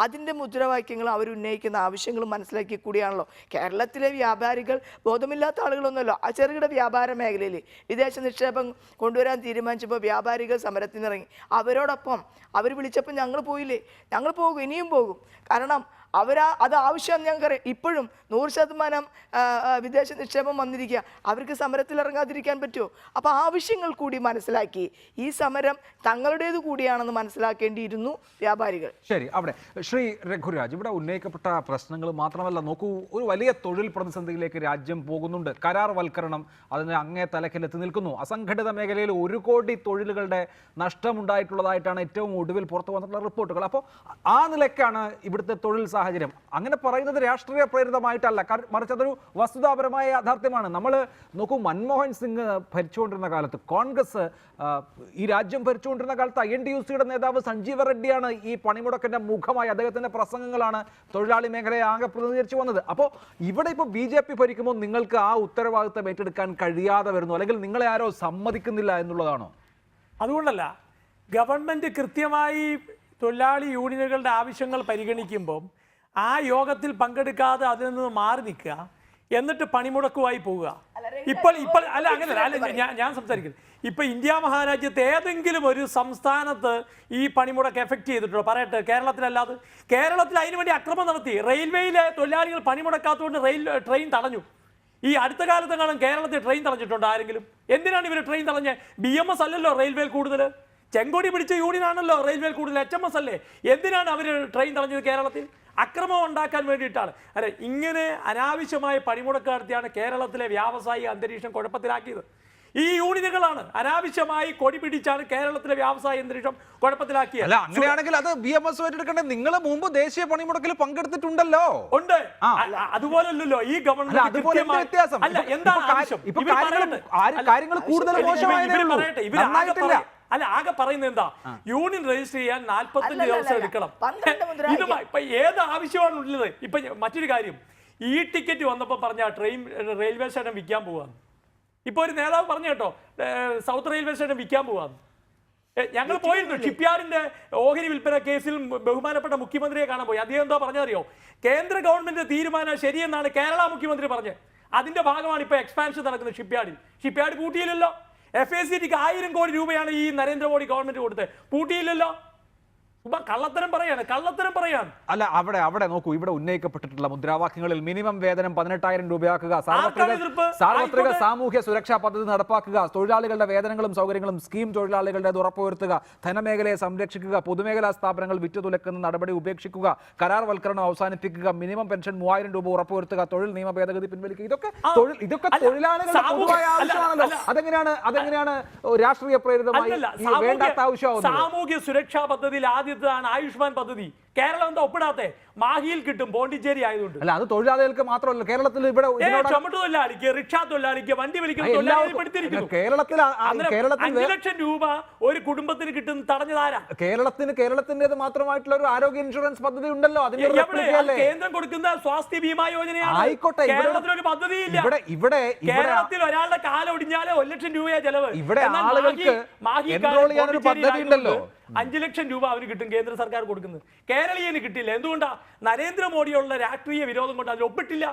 അതിൻ്റെ മുദ്രാവാക്യങ്ങളും അവർ ഉന്നയിക്കുന്ന ആവശ്യങ്ങളും മനസ്സിലാക്കി കൂടിയാണല്ലോ. കേരളത്തിലെ വ്യാപാരികൾ ബോധമില്ലാത്ത ആളുകളൊന്നുമല്ലോ. ആ ചെറുകിട വ്യാപാര മേഖലയിൽ വിദേശ നിക്ഷേപം കൊണ്ടുവരാൻ തീരുമാനിച്ചപ്പോൾ വ്യാപാരികൾ സമരത്തിനിറങ്ങി. അവരോടൊപ്പം അവർ വിളിച്ചപ്പോൾ ഞങ്ങൾ പോയില്ലേ? ഞങ്ങൾ പോകും, ഇനിയും പോകും. കാരണം അത് ആവശ്യമാണ് ഞങ്ങൾക്കറിയാം. ഇപ്പോഴും 100% വിദേശ നിക്ഷേപം വന്നിരിക്കുക. അവർക്ക് സമരത്തിൽ ഇറങ്ങാതിരിക്കാൻ പറ്റുമോ? അപ്പോൾ ആവശ്യങ്ങൾ കൂടി മനസ്സിലാക്കി ഈ സമരം തങ്ങളുടേത് കൂടിയാണെന്ന് മനസ്സിലാക്കേണ്ടിയിരുന്നു വ്യാപാരികൾ. ശരി, അവിടെ ശ്രീ രഘുരാജ്, ഇവിടെ ഉന്നയിക്കപ്പെട്ട പ്രശ്നങ്ങൾ മാത്രമല്ല, നോക്കൂ, ഒരു വലിയ തൊഴിൽ പ്രതിസന്ധിയിലേക്ക് രാജ്യം പോകുന്നുണ്ട്. കരാർവൽക്കരണം അതിന് അങ്ങേ തലക്കിലെത്തി നിൽക്കുന്നു. അസംഘടിത മേഖലയിൽ 1 കോടി തൊഴിലുകളുടെ നഷ്ടമുണ്ടായിട്ടുള്ളതായിട്ടാണ് ഏറ്റവും ഒടുവിൽ പുറത്തു വന്നിട്ടുള്ള റിപ്പോർട്ടുകൾ. അപ്പോൾ ആ നിലയ്ക്കാണ് ഇവിടുത്തെ തൊഴിൽ സാഹചര്യം. അങ്ങനെ പറയുന്നത് രാഷ്ട്രീയ പ്രേരിതമായിട്ടല്ല, മറിച്ച് അതൊരു വസ്തുതാപരമായ യാഥാർത്ഥ്യമാണ്. നമ്മൾ നോക്കൂ, മൻമോഹൻ സിംഗ് ഭരിച്ചുകൊണ്ടിരുന്ന കാലത്ത്, കോൺഗ്രസ് ഈ രാജ്യം ഭരിച്ചുകൊണ്ടിരുന്ന കാലത്ത് INTUC-യുടെ നേതാവ് സഞ്ജീവ റെഡ്ഡിയാണ് ഈ പണിമുടക്കിന്റെ മുഖമായി. അദ്ദേഹത്തിന്റെ പ്രസംഗങ്ങളാണ് തൊഴിലാളി മേഖലയെ ആകെ പ്രതിനിധീകരിച്ചു വന്നത്. അപ്പോൾ ഇവിടെ ഇപ്പോൾ BJP ഭരിക്കുമ്പോൾ നിങ്ങൾക്ക് ആ ഉത്തരവാദിത്തം ഏറ്റെടുക്കാൻ കഴിയാതെ വരുന്നു, അല്ലെങ്കിൽ നിങ്ങളെ ആരോ സമ്മതിക്കുന്നില്ല എന്നുള്ളതാണോ? അതുകൊണ്ടല്ല, ഗവൺമെന്റ് കൃത്യമായി തൊഴിലാളി യൂണിയനുകളുടെ ആവശ്യങ്ങൾ പരിഗണിക്കുമ്പോൾ ആ യോഗത്തിൽ പങ്കെടുക്കാതെ അതിൽ നിന്ന് മാറി നിൽക്കുക, എന്നിട്ട് പണിമുടക്കുമായി പോവുക. ഇപ്പോൾ അല്ല, അങ്ങനെ അല്ല, ഞാൻ സംസാരിക്കുന്നത് ഇപ്പൊ ഇന്ത്യ മഹാരാജ്യത്ത് ഏതെങ്കിലും ഒരു സംസ്ഥാനത്ത് ഈ പണിമുടക്ക് എഫക്ട് ചെയ്തിട്ടുണ്ടോ? പറയട്ടെ, കേരളത്തിലല്ലാതെ. കേരളത്തിൽ അതിനുവേണ്ടി അക്രമം നടത്തി. റെയിൽവേയിലെ തൊഴിലാളികൾ പണിമുടക്കാത്തതുകൊണ്ട് ട്രെയിൻ തടഞ്ഞു. ഈ അടുത്ത കാലത്തെങ്ങാനും കേരളത്തിൽ ട്രെയിൻ തടഞ്ഞിട്ടുണ്ടോ ആരെങ്കിലും? എന്തിനാണ് ഇവർ ട്രെയിൻ തടഞ്ഞത്? BMS അല്ലല്ലോ റെയിൽവേയിൽ കൂടുതൽ, ചെങ്കൊടി പിടിച്ച യൂണിയൻ ആണല്ലോ റെയിൽവേയിൽ കൂടുതൽ, HMS അല്ലേ? എന്തിനാണ് അവർ ട്രെയിൻ തടഞ്ഞത് കേരളത്തിൽ? അക്രമം ഉണ്ടാക്കാൻ വേണ്ടിയിട്ടാണ്. അല്ലെ, ഇങ്ങനെ അനാവശ്യമായ പണിമുടക്ക് നടത്തിയാണ് കേരളത്തിലെ വ്യാവസായിക അന്തരീക്ഷം കുഴപ്പത്തിലാക്കിയത്. ഈ യൂണിയനുകളാണ് അനാവശ്യമായി കൊടി പിടിച്ചാണ് കേരളത്തിലെ വ്യാവസായ അന്തരീക്ഷം കുഴപ്പത്തിലാക്കിയത്. അല്ല, അങ്ങനെയാണെങ്കിൽ അത് BMS ഏറ്റെടുക്കണ്ടേ? നിങ്ങൾ മുമ്പ് ദേശീയ പണിമുടക്കിൽ പങ്കെടുത്തിട്ടുണ്ടല്ലോ. ഉണ്ട്. അതുപോലല്ലോ ഈ ഗവൺമെന്റ്. കാര്യങ്ങൾ കൂടുതൽ മോശമായിട്ടില്ല. അല്ല, ആകെ പറയുന്നത് എന്താ, യൂണിയൻ രജിസ്റ്റർ ചെയ്യാൻ 45 ദിവസം എടുക്കണം. ഇപ്പൊ ഏത് ആവശ്യമാണ് ഉള്ളത്? ഇപ്പൊ മറ്റൊരു കാര്യം, ഈ ടിക്കറ്റ് വന്നപ്പോ പറഞ്ഞ റെയിൽവേ സ്റ്റേഷൻ വിൽക്കാൻ പോവാന്ന്. ഇപ്പൊ ഒരു നേതാവ് പറഞ്ഞു കേട്ടോ, സൗത്ത് റെയിൽവേ സ്റ്റേഷൻ വിൽക്കാൻ പോവാന്ന്. ഞങ്ങൾ പോയിരുന്നു ഷിപ്പ്യാർഡിന്റെ ഓഹരി വിൽപ്പന കേസിൽ ബഹുമാനപ്പെട്ട മുഖ്യമന്ത്രിയെ കാണാൻ പോയി. അദ്ദേഹം എന്തോ പറഞ്ഞറിയോ? കേന്ദ്ര ഗവൺമെന്റ് തീരുമാനം ശരിയെന്നാണ് കേരള മുഖ്യമന്ത്രി പറഞ്ഞത്. അതിന്റെ ഭാഗമാണ് ഇപ്പൊ എക്സ്പാൻഷൻ നടക്കുന്നത് ഷിപ്പ്യാർഡിൽ. ഷിപ്പ്യാർഡ് പൂട്ടിയില്ലല്ലോ. FACTക്ക് 1000 കോടി രൂപയാണ് ഈ നരേന്ദ്രമോദി ഗവൺമെന്റ് കൊടുത്തത്, പൂട്ടിയില്ലല്ലോ. കള്ളത്തരം പറയാണ്. അല്ല, അവിടെ നോക്കൂ, ഇവിടെ ഉന്നയിക്കപ്പെട്ടിട്ടുള്ള മുദ്രാവാക്യങ്ങളിൽ മിനിമം വേതനം 18,000 രൂപയാക്കുക, സാർവത്രിക സാമൂഹ്യ സുരക്ഷാ പദ്ധതി നടപ്പാക്കുക, തൊഴിലാളികളുടെ വേതനങ്ങളും സൗകര്യങ്ങളും സ്കീം തൊഴിലാളികളുടേത് ഉറപ്പുവരുത്തുക, ധനമേഖലയെ സംരക്ഷിക്കുക, പൊതുമേഖലാ സ്ഥാപനങ്ങൾ വിറ്റുതുലക്കുന്ന നടപടി ഉപേക്ഷിക്കുക, കരാർവൽക്കരണം അവസാനിപ്പിക്കുക, മിനിമം പെൻഷൻ 3000 രൂപ ഉറപ്പുവരുത്തുക, തൊഴിൽ നിയമ ഭേദഗതി പിൻവലിക്കുക. ഇതൊക്കെ തൊഴിലാളികളുടെ പൊതുവായ ആവശ്യമാണല്ലോ. അതെങ്ങനെയാണ് രാഷ്ട്രീയ പ്രേരിതമായി വേണ്ടാത്ത ആവശ്യമാവുന്നത്? സാമൂഹ്യ സുരക്ഷാ പദ്ധതിയിൽ ആദ്യത്തേതാണ് ആയുഷ്മാൻ പദ്ധതി. കേരളം എന്താ ഒപ്പിടാത്തെ? മാഹിയിൽ കിട്ടും, പോണ്ടിച്ചേരി ആയതുകൊണ്ട്. അല്ല, അത് തൊഴിലാളികൾക്ക് മാത്രമല്ല, കേരളത്തിൽ ഇവിടെ ചുമട്ട് തൊഴിലാളിക്ക്, റിക്ഷ തൊഴിലാളിക്ക്, വണ്ടി വലിക്കുന്ന തൊഴിലാളികൾ പെടുത്തിയിരിക്കുന്നു. 5 ലക്ഷം രൂപ ഒരു കുടുംബത്തിന് കിട്ടുന്ന തടഞ്ഞതാരാ? കേരളത്തിന്റേത് മാത്രമായിട്ടുള്ള ഒരു ആരോഗ്യ ഇൻഷുറൻസ് പദ്ധതി ഉണ്ടല്ലോ. കേന്ദ്രം കൊടുക്കുന്ന സ്വാസ്ഥ്യ ബീമാ യോജനയാണ്. ആയിക്കോട്ടെ, കേരളത്തിലൊരു പദ്ധതിയില്ല. കേരളത്തിൽ ഒരാളുടെ കാലൊടിഞ്ഞാല് 1 ലക്ഷം രൂപയാ ചെലവ്. ഇവിടെ ആളുകൾക്ക് 5 ലക്ഷം രൂപ അവന് കിട്ടും, കേന്ദ്ര സർക്കാർ കൊടുക്കുന്നത്. കേരളീയന് കിട്ടില്ല. എന്തുകൊണ്ടാ? നരേന്ദ്രമോദിയുള്ള രാഷ്ട്രീയ വിരോധം കൊണ്ട് അതിൽ ഒപ്പിട്ടില്ല.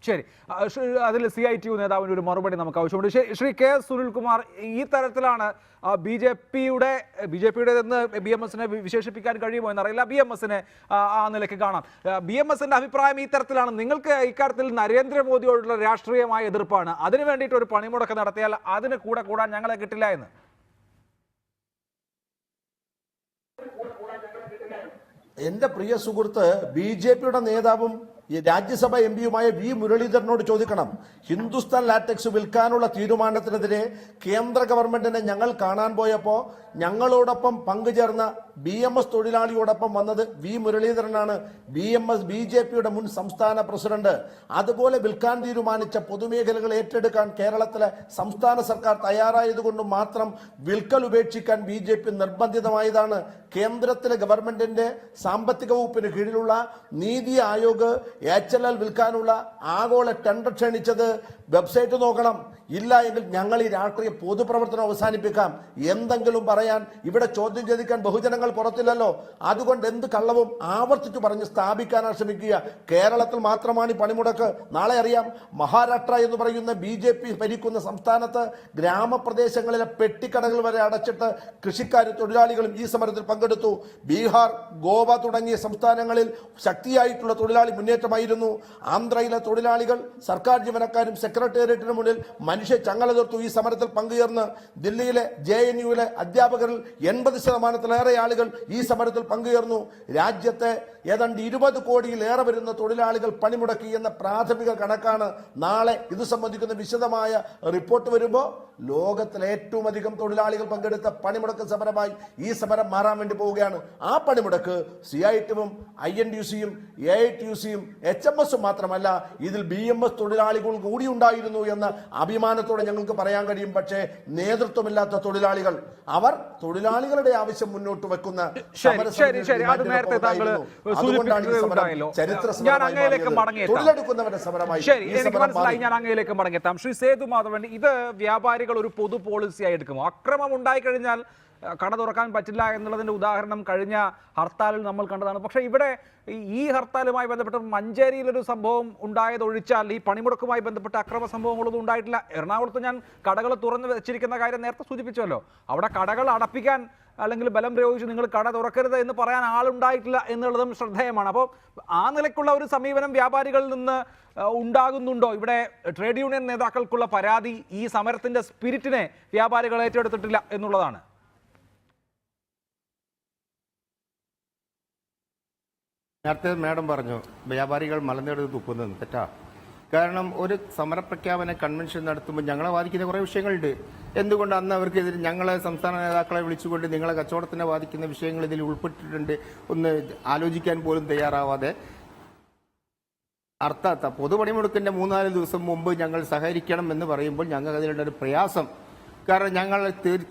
ശരി, അതിൽ CITU നേതാവിന് ഒരു മറുപടി നമുക്ക് ആവശ്യമുണ്ട്. ശ്രീ KS സുനിൽകുമാർ, ഈ തരത്തിലാണ് BJPയുടേതെന്ന് BMS-നെ വിശേഷിപ്പിക്കാൻ കഴിയുമോ എന്നറിയില്ല. BMS-നെ ആ നിലയ്ക്ക് കാണാം. BMS-ന്റെ അഭിപ്രായം ഈ തരത്തിലാണ്. നിങ്ങൾക്ക് ഇക്കാര്യത്തിൽ നരേന്ദ്രമോദിയോടുള്ള രാഷ്ട്രീയമായ എതിർപ്പാണ്. അതിനു വേണ്ടിയിട്ട് ഒരു പണിമുടക്ക് നടത്തിയാൽ അതിന് കൂടാൻ ഞങ്ങളെ കിട്ടില്ല എന്ന്. എൻ്റെ പ്രിയ സുഹൃത്ത് BJPയുടെ നേതാവും രാജ്യസഭ MP-യുമായ V. മുരളീധരനോട് ചോദിക്കണം. ഹിന്ദുസ്ഥാൻ ലാറ്റക്സ് വിൽക്കാനുള്ള തീരുമാനത്തിനെതിരെ കേന്ദ്ര ഗവൺമെന്റിനെ ഞങ്ങൾ കാണാൻ പോയപ്പോൾ ഞങ്ങളോടൊപ്പം പങ്കുചേർന്ന BMS തൊഴിലാളിയോടൊപ്പം വന്നത് V. മുരളീധരനാണ്, BJPയുടെ മുൻ സംസ്ഥാന പ്രസിഡന്റ്. അതുപോലെ വിൽക്കാൻ തീരുമാനിച്ച പൊതുമേഖലകൾ ഏറ്റെടുക്കാൻ കേരളത്തിലെ സംസ്ഥാന സർക്കാർ തയ്യാറായതുകൊണ്ട് മാത്രം വിൽക്കൽ ഉപേക്ഷിക്കാൻ BJP നിർബന്ധിതമായതാണ്. കേന്ദ്രത്തിലെ ഗവൺമെന്റിന്റെ സാമ്പത്തിക വകുപ്പിന് കീഴിലുള്ള നീതി ആയോഗ് HLL വിൽക്കാനുള്ള ആഗോള ടെൻഡർ ക്ഷണിച്ചത് വെബ്സൈറ്റ് നോക്കണം. ഇല്ല എങ്കിൽ ഞങ്ങൾ ഈ രാഷ്ട്രീയ പൊതുപ്രവർത്തനം അവസാനിപ്പിക്കാം. എന്തെങ്കിലും പറയാൻ ഇവിടെ ചോദ്യം ചോദിക്കാൻ ബഹുജനങ്ങൾ പുറത്തില്ലല്ലോ. അതുകൊണ്ട് എന്ത് കള്ളവും ആവർത്തിച്ചു പറഞ്ഞ് സ്ഥാപിക്കാനാണ് ശ്രമിക്കുക. കേരളത്തിൽ മാത്രമാണ് ഈ പണിമുടക്ക്. നാളെ അറിയാം, മഹാരാഷ്ട്ര എന്ന് പറയുന്ന BJP ഭരിക്കുന്ന സംസ്ഥാനത്ത് ഗ്രാമപ്രദേശങ്ങളിലെ പെട്ടിക്കടകൾ വരെ അടച്ചിട്ട് കൃഷിക്കാരും തൊഴിലാളികളും ഈ സമരത്തിൽ പങ്കെടുത്തു. ബീഹാർ, ഗോവ തുടങ്ങിയ സംസ്ഥാനങ്ങളിൽ ശക്തിയായിട്ടുള്ള തൊഴിലാളി മുന്നേറ്റമായിരുന്നു. ആന്ധ്രയിലെ തൊഴിലാളികൾ, സർക്കാർ ജീവനക്കാരും സെക്രട്ടേറിയറ്റിന് മുന്നിൽ മനുഷ്യ ചങ്ങല തീർത്തു ഈ സമരത്തിൽ പങ്കുചേർന്ന്. ദില്ലിയിലെ JNU-ലെ അധ്യാപകരിൽ 80% ആളുകൾ തൊഴിലാളികൾ ഈ സമരത്തിൽ പങ്കുചേർന്നു. രാജ്യത്തെ ഏതാണ്ട് 20 കോടിയിലേറെ വരുന്ന തൊഴിലാളികൾ പണിമുടക്കി എന്ന പ്രാഥമിക കണക്കാണ്. നാളെ ഇത് സംബന്ധിക്കുന്ന വിശദമായ റിപ്പോർട്ട് വരുമ്പോൾ ലോകത്തിലെ ഏറ്റവും അധികം തൊഴിലാളികൾ പങ്കെടുത്ത പണിമുടക്ക് സമരമായി ഈ സമരം മാറാൻ വേണ്ടി പോവുകയാണ്. ആ പണിമുടക്ക് CITUം INTUC-യും AITUC-യും HMS-ഉം മാത്രമല്ല, ഇതിൽ BMS തൊഴിലാളികൾ കൂടി ഉണ്ടായിരുന്നു എന്ന അഭിമാനത്തോടെ ഞങ്ങൾക്ക് പറയാൻ കഴിയും. പക്ഷേ നേതൃത്വമില്ലാത്ത തൊഴിലാളികൾ, അവർ തൊഴിലാളികളുടെ ആവശ്യം മുന്നോട്ട് വെക്കുന്ന തൊഴിലെടുക്കുന്നവരുടെ സമരമായി. ഞാൻ അങ്ങയിലേക്ക് മടങ്ങിയെത്താം. ശ്രീ സേതുമാധവൻ, ഇത് വ്യാപാരികൾ ഒരു പൊതു പോളിസിയായി എടുക്കുമോ? അക്രമം ഉണ്ടായിക്കഴിഞ്ഞാൽ കട തുറക്കാൻ പറ്റില്ല എന്നുള്ളതിന്റെ ഉദാഹരണം കഴിഞ്ഞ ഹർത്താലിൽ നമ്മൾ കണ്ടതാണ്. പക്ഷേ ഇവിടെ ഈ ഹർത്താലുമായി ബന്ധപ്പെട്ട് മഞ്ചേരിയിലൊരു സംഭവം ഉണ്ടായതൊഴിച്ചാൽ ഈ പണിമുടക്കുമായി ബന്ധപ്പെട്ട അക്രമ സംഭവങ്ങളൊന്നും ഉണ്ടായിട്ടില്ല. എറണാകുളത്ത് ഞാൻ കടകൾ തുറന്നു വെച്ചിരിക്കുന്ന കാര്യം നേരത്തെ സൂചിപ്പിച്ചല്ലോ. അവിടെ കടകൾ അടപ്പിക്കാൻ അല്ലെങ്കിൽ ബലം പ്രയോഗിച്ച് നിങ്ങൾ കട തുറക്കരുത് എന്ന് പറയാൻ ആളുണ്ടായിട്ടില്ല എന്നുള്ളതും ശ്രദ്ധേയമാണ്. അപ്പോൾ ആ നിലയ്ക്കുള്ള ഒരു സമീപനം വ്യാപാരികളിൽ നിന്ന് ഉണ്ടാകുന്നുണ്ടോ? ഇവിടെ ട്രേഡ് യൂണിയൻ നേതാക്കൾക്കുള്ള പരാതി ഈ സമരത്തിന്റെ സ്പിരിറ്റിനെ വ്യാപാരികൾ ഏറ്റെടുത്തിട്ടില്ല എന്നുള്ളതാണ്. നേരത്തെ മാഡം പറഞ്ഞു വ്യാപാരികൾ മലന്നെടുത്ത് തുപ്പുന്നത് തെറ്റാ. കാരണം ഒരു സമരപ്രഖ്യാപന കൺവെൻഷൻ നടത്തുമ്പോൾ ഞങ്ങളെ ബാധിക്കുന്ന കുറേ വിഷയങ്ങളുണ്ട്. എന്തുകൊണ്ട് അന്ന് അവർക്കെതിരെ ഞങ്ങളെ സംസ്ഥാന നേതാക്കളെ വിളിച്ചുകൊണ്ട് നിങ്ങളെ കച്ചവടത്തിനെ ബാധിക്കുന്ന വിഷയങ്ങൾ ഇതിൽ ഉൾപ്പെട്ടിട്ടുണ്ട് ഒന്ന് ആലോചിക്കാൻ പോലും തയ്യാറാവാതെ അർത്ഥാത്ത പൊതുപണിമുടക്കിന്റെ 3-4 ദിവസം മുമ്പ് ഞങ്ങൾ സഹകരിക്കണം എന്ന് പറയുമ്പോൾ ഞങ്ങൾക്ക് അതിലുള്ള ഒരു പ്രയാസം. കാരണം ഞങ്ങൾ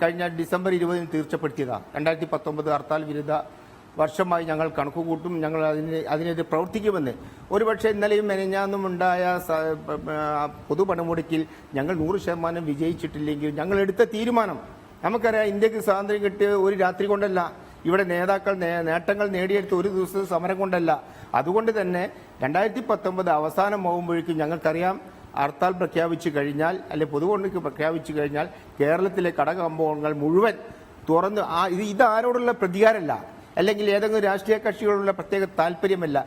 കഴിഞ്ഞ ഡിസംബർ 20 തീർച്ചപ്പെടുത്തിയതാണ് 2019 ഹർത്താൽ വിരുദ്ധ വർഷമായി ഞങ്ങൾ കണക്കുകൂട്ടും, ഞങ്ങൾ അതിനെതിരെ പ്രവർത്തിക്കുമെന്ന്. ഒരുപക്ഷെ ഇന്നലെയും മെനഞ്ഞാന്നും ഉണ്ടായ പൊതുപണിമുടക്കിൽ ഞങ്ങൾ 100% വിജയിച്ചിട്ടില്ലെങ്കിൽ ഞങ്ങൾ എടുത്ത തീരുമാനം നമുക്കറിയാം. ഇന്ത്യക്ക് സ്വാതന്ത്ര്യം കിട്ടിയ ഒരു രാത്രി കൊണ്ടല്ല, ഇവിടെ നേതാക്കൾ നേട്ടങ്ങൾ നേടിയെടുത്ത ഒരു ദിവസത്തെ സമരം കൊണ്ടല്ല. അതുകൊണ്ട് തന്നെ 2019 അവസാനമാകുമ്പോഴേക്കും ഞങ്ങൾക്കറിയാം ഹർത്താൽ പ്രഖ്യാപിച്ചു കഴിഞ്ഞാൽ അല്ലെങ്കിൽ പൊതുപണിമുടക്ക് പ്രഖ്യാപിച്ചു കഴിഞ്ഞാൽ കേരളത്തിലെ കടകമ്പോളങ്ങൾ മുഴുവൻ തുറന്ന് ഇതാരോടുള്ള പ്രതികാരമല്ല, അല്ലെങ്കിൽ ഏതെങ്കിലും രാഷ്ട്രീയ കക്ഷികളുള്ള പ്രത്യേക താല്പര്യമല്ല.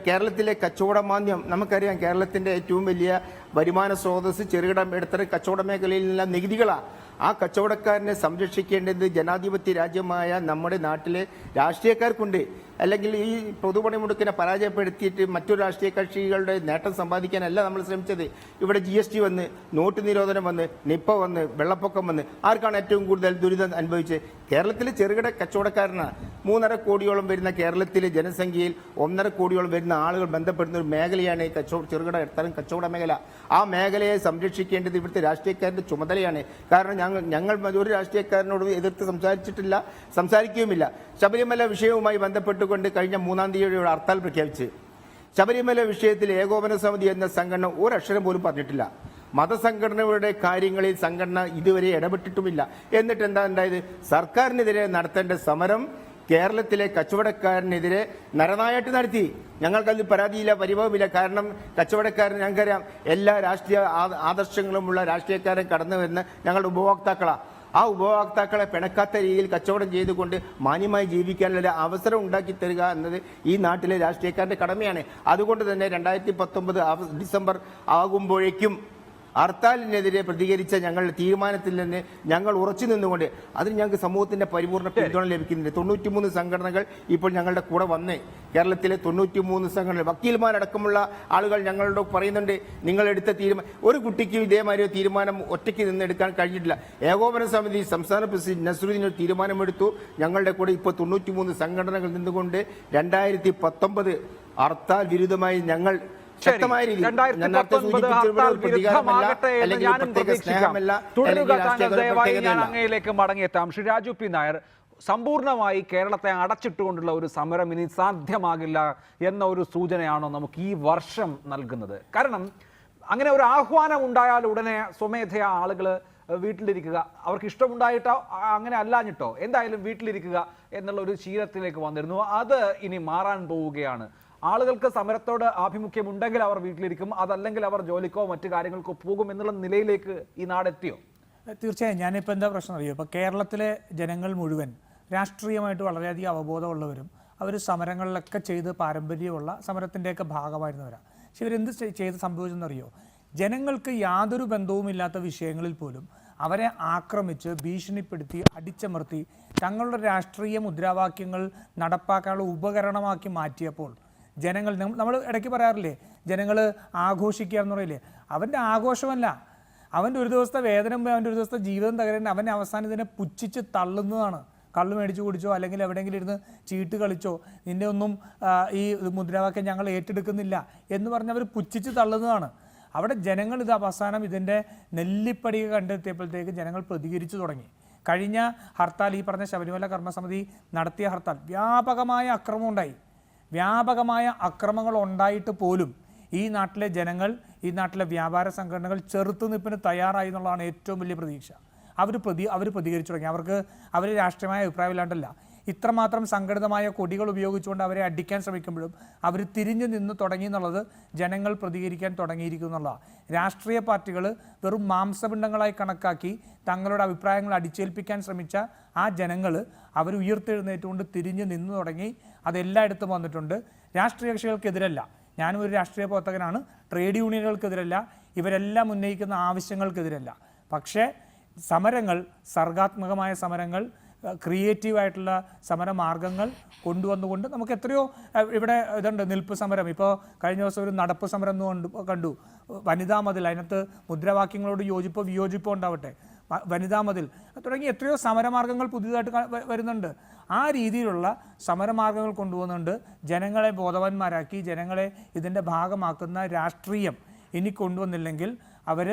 കേരളത്തിലെ കച്ചവട മാന്ദ്യം നമുക്കറിയാം. കേരളത്തിന്റെ ഏറ്റവും വലിയ വരുമാന സ്രോതസ് ചെറുകിട ഇടത്തരം കച്ചവട മേഖലയിൽ നിന്നുള്ള നികുതികളാണ്. ആ കച്ചവടക്കാരനെ സംരക്ഷിക്കേണ്ടത് ജനാധിപത്യ രാജ്യമായ നമ്മുടെ നാട്ടിലെ രാഷ്ട്രീയക്കാർക്കുണ്ട്. അല്ലെങ്കിൽ ഈ പൊതുപണിമുടക്കിനെ പരാജയപ്പെടുത്തിയിട്ട് മറ്റൊരു രാഷ്ട്രീയ കക്ഷികളുടെ നേട്ടം സമ്പാദിക്കാനല്ല നമ്മൾ ശ്രമിച്ചത്. ഇവിടെ GST വന്ന്, നോട്ട് നിരോധനം വന്ന്, നിപ്പ വന്ന്, വെള്ളപ്പൊക്കം വന്ന് ആർക്കാണ് ഏറ്റവും കൂടുതൽ ദുരിതം അനുഭവിച്ചത്? കേരളത്തിലെ ചെറുകിട കച്ചവടക്കാരനാണ്. 3.5 കോടിയോളം വരുന്ന കേരളത്തിലെ ജനസംഖ്യയിൽ 1.5 കോടിയോളം വരുന്ന ആളുകൾ ബന്ധപ്പെടുന്ന ഒരു മേഖലയാണ് ഈ ചെറുകിട ഇടത്തരം കച്ചവട മേഖല. ആ മേഖലയെ സംരക്ഷിക്കേണ്ടത് ഇവിടുത്തെ രാഷ്ട്രീയക്കാരുടെ ചുമതലയാണ്. കാരണം ഞങ്ങൾ ഒരു രാഷ്ട്രീയക്കാരനോട് എതിർത്ത് സംസാരിച്ചിട്ടില്ല, സംസാരിക്കുകയുമില്ല. ശബരിമല വിഷയവുമായി ബന്ധപ്പെട്ടുകൊണ്ട് കഴിഞ്ഞ 3-ാം തീയതി ഹർത്താൽ പ്രഖ്യാപിച്ച് ശബരിമല വിഷയത്തിൽ ഏകോപന സമിതി എന്ന സംഘടന ഒരക്ഷരം പോലും പറഞ്ഞിട്ടില്ല. മതസംഘടനകളുടെ കാര്യങ്ങളിൽ സംഘടന ഇതുവരെ ഇടപെട്ടിട്ടുമില്ല. എന്നിട്ട് എന്താ ഉണ്ടായത്? സർക്കാരിനെതിരെ നടത്തേണ്ട സമരം കേരളത്തിലെ കച്ചവടക്കാരനെതിരെ നരനായാട്ട് നടത്തി. ഞങ്ങൾക്കതിൽ പരാതിയില്ല, പരിഭവമില്ല. കാരണം കച്ചവടക്കാരൻ ഞങ്ങൾക്കറിയാം എല്ലാ രാഷ്ട്രീയ ആദർശങ്ങളുമുള്ള രാഷ്ട്രീയക്കാരൻ കടന്നു വരുന്ന ഞങ്ങളുടെ ഉപഭോക്താക്കളാണ്. ആ ഉപഭോക്താക്കളെ പിണക്കാത്ത രീതിയിൽ കച്ചവടം ചെയ്തുകൊണ്ട് മാന്യമായി ജീവിക്കാനുള്ള അവസരം ഉണ്ടാക്കി തരിക എന്നത് ഈ നാട്ടിലെ രാഷ്ട്രീയക്കാരുടെ കടമയാണ്. അതുകൊണ്ട് തന്നെ 2019 ഡിസംബർ ആകുമ്പോഴേക്കും ഹർത്താലിനെതിരെ പ്രതികരിച്ച ഞങ്ങളുടെ തീരുമാനത്തിൽ നിന്ന് ഞങ്ങൾ ഉറച്ചു നിന്നുകൊണ്ട് അതിന് ഞങ്ങൾക്ക് സമൂഹത്തിന്റെ പരിപൂർണ്ണ പിന്തുണ ലഭിക്കുന്നുണ്ട്. 93 സംഘടനകൾ ഇപ്പോൾ ഞങ്ങളുടെ കൂടെ വന്നേ. കേരളത്തിലെ 93 സംഘടനകൾ, വക്കീൽമാരടക്കമുള്ള ആളുകൾ ഞങ്ങളോട് പറയുന്നുണ്ട് നിങ്ങളെടുത്ത തീരുമാനം ഒരു കുട്ടിക്കും ഇതേമാതിരി തീരുമാനം ഒറ്റയ്ക്ക് നിന്നെടുക്കാൻ കഴിഞ്ഞിട്ടില്ല. ഏകോപന സമിതി സംസ്ഥാന പ്രസിഡന്റ് നസ്രുദ്ദീൻ ഒരു തീരുമാനമെടുത്തു. ഞങ്ങളുടെ കൂടെ ഇപ്പോൾ 93 സംഘടനകൾ നിന്നുകൊണ്ട് 2019 ഹർത്താൽ വിരുദ്ധമായി ഞങ്ങൾ ശക്തമായ രീതിയിൽ അങ്ങയിലേക്ക് മടങ്ങിയെത്താം. ശ്രീ രാജു പി നായർ, സമ്പൂർണ്ണമായി കേരളത്തെ അടച്ചിട്ടുകൊണ്ടുള്ള ഒരു സമരം ഇനി സാധ്യമാകില്ല എന്ന ഒരു സൂചനയാണോ നമുക്ക് ഈ വർഷം നൽകുന്നത്? കാരണം അങ്ങനെ ഒരു ആഹ്വാനം ഉണ്ടായാൽ ഉടനെ സ്വമേധയാ ആളുകൾ വീട്ടിലിരിക്കുക, അവർക്ക് ഇഷ്ടമുണ്ടായിട്ടോ അങ്ങനെ അല്ലാഞ്ഞിട്ടോ എന്തായാലും വീട്ടിലിരിക്കുക എന്നുള്ള ഒരു ശീലത്തിലേക്ക് വന്നിരുന്നു. അത് ഇനി മാറാൻ പോവുകയാണ്. ആളുകൾക്ക് സമരത്തോട് ആഭിമുഖ്യമുണ്ടെങ്കിൽ അവർ വീട്ടിലിരിക്കും, അതല്ലെങ്കിൽ അവർ ജോലിക്കോ മറ്റു കാര്യങ്ങൾക്കോ പോകും എന്നുള്ള നിലയിലേക്ക് ഈ നാടെത്തിയോ? തീർച്ചയായും. ഞാനിപ്പോൾ എന്താ പ്രശ്നം അറിയോ, ഇപ്പോൾ കേരളത്തിലെ ജനങ്ങൾ മുഴുവൻ രാഷ്ട്രീയമായിട്ട് വളരെയധികം അവബോധമുള്ളവരും അവർ സമരങ്ങളിലൊക്കെ ചെയ്ത് പാരമ്പര്യമുള്ള സമരത്തിൻ്റെയൊക്കെ ഭാഗമായിരുന്നവരാണ്. പക്ഷെ ഇവരെന്ത് ചെയ്ത് സംഭവിച്ചെന്നറിയോ, ജനങ്ങൾക്ക് യാതൊരു ബന്ധവുമില്ലാത്ത വിഷയങ്ങളിൽ പോലും അവരെ ആക്രമിച്ച് ഭീഷണിപ്പെടുത്തി അടിച്ചമർത്തി തങ്ങളുടെ രാഷ്ട്രീയ മുദ്രാവാക്യങ്ങൾ നടപ്പാക്കാനുള്ള ഉപകരണമാക്കി മാറ്റിയപ്പോൾ ജനങ്ങൾ, നമ്മൾ ഇടയ്ക്ക് പറയാറില്ലേ ജനങ്ങൾ ആഘോഷിക്കുക എന്ന് പറയില്ലേ, അവൻ്റെ ആഘോഷമല്ല, അവൻ്റെ ഒരു ദിവസത്തെ വേതനം, അവൻ്റെ ഒരു ദിവസത്തെ ജീവിതം തകരേണ്ട, അവൻ്റെ അവസാനം ഇതിനെ പുച്ഛിച്ച് തള്ളുന്നതാണ്. കള്ള് മേടിച്ച് കുടിച്ചോ അല്ലെങ്കിൽ എവിടെയെങ്കിലും ഇരുന്ന് ചീട്ട് കളിച്ചോ നിന്നെ ഒന്നും ഈ മുദ്രാവാക്യം ഞങ്ങൾ ഏറ്റെടുക്കുന്നില്ല എന്ന് പറഞ്ഞ് അവർ പുച്ഛിച്ച് തള്ളുന്നതാണ്. അവിടെ ജനങ്ങൾ ഇത് അവസാനം ഇതിൻ്റെ നെല്ലിപ്പടിക കണ്ടെത്തിയപ്പോഴത്തേക്ക് ജനങ്ങൾ പ്രതികരിച്ചു തുടങ്ങി. കഴിഞ്ഞ ഹർത്താൽ, ഈ പറഞ്ഞ ശബരിമല കർമ്മസമിതി നടത്തിയ ഹർത്താൽ വ്യാപകമായ അക്രമം ഉണ്ടായി. വ്യാപകമായ അക്രമങ്ങൾ ഉണ്ടായിട്ട് പോലും ഈ നാട്ടിലെ ജനങ്ങൾ, ഈ നാട്ടിലെ വ്യാപാര സംഘടനകൾ ചെറുത്തുനിൽപ്പിന് തയ്യാറായി എന്നുള്ളതാണ് ഏറ്റവും വലിയ പ്രതീക്ഷ. അവർ പ്രതികരിച്ചു തുടങ്ങി. അവർ രാഷ്ട്രീയമായ അഭിപ്രായമില്ലാണ്ടല്ല, ഇത്രമാത്രം സംഘടിതമായ കൊടികൾ ഉപയോഗിച്ചുകൊണ്ട് അവരെ അടിക്കാൻ ശ്രമിക്കുമ്പോഴും അവർ തിരിഞ്ഞു നിന്ന് തുടങ്ങി എന്നുള്ളത് ജനങ്ങൾ പ്രതികരിക്കാൻ തുടങ്ങിയിരിക്കുന്നുള്ളതാണ്. രാഷ്ട്രീയ പാർട്ടികൾ വെറും മാംസപിണ്ഡങ്ങളായി കണക്കാക്കി തങ്ങളുടെ അഭിപ്രായങ്ങൾ അടിച്ചേൽപ്പിക്കാൻ ശ്രമിച്ച ആ ജനങ്ങൾ അവർ ഉയർത്തെഴുന്നേറ്റുകൊണ്ട് തിരിഞ്ഞു നിന്നു തുടങ്ങി. അതെല്ലായിടത്തും വന്നിട്ടുണ്ട്. രാഷ്ട്രീയ കക്ഷികൾക്കെതിരല്ല, ഞാനും ഒരു രാഷ്ട്രീയ പ്രവർത്തകനാണ്, ട്രേഡ് യൂണിയനുകൾക്കെതിരല്ല, ഇവരെല്ലാം ഉന്നയിക്കുന്ന ആവശ്യങ്ങൾക്കെതിരല്ല. പക്ഷേ സമരങ്ങൾ, സർഗാത്മകമായ സമരങ്ങൾ, ക്രിയേറ്റീവായിട്ടുള്ള സമരമാർഗങ്ങൾ കൊണ്ടുവന്നുകൊണ്ട് നമുക്ക് എത്രയോ ഇവിടെ ഇതുണ്ട്. നിൽപ്പ് സമരം, ഇപ്പോൾ കഴിഞ്ഞ ദിവസം ഒരു നടപ്പ് സമരം കണ്ടു, വനിതാ മതിൽ, അതിനകത്ത് മുദ്രാവാക്യങ്ങളോട് യോജിപ്പോ വിയോജിപ്പോ ഉണ്ടാവട്ടെ, വനിതാ മതിൽ തുടങ്ങി എത്രയോ സമരമാർഗങ്ങൾ പുതിയതായിട്ട് വരുന്നുണ്ട്. ആ രീതിയിലുള്ള സമരമാർഗങ്ങൾ കൊണ്ടുവന്നുകൊണ്ട് ജനങ്ങളെ ബോധവാന്മാരാക്കി ജനങ്ങളെ ഇതിൻ്റെ ഭാഗമാക്കുന്ന രാഷ്ട്രീയം ഇനി കൊണ്ടുവന്നില്ലെങ്കിൽ അവർ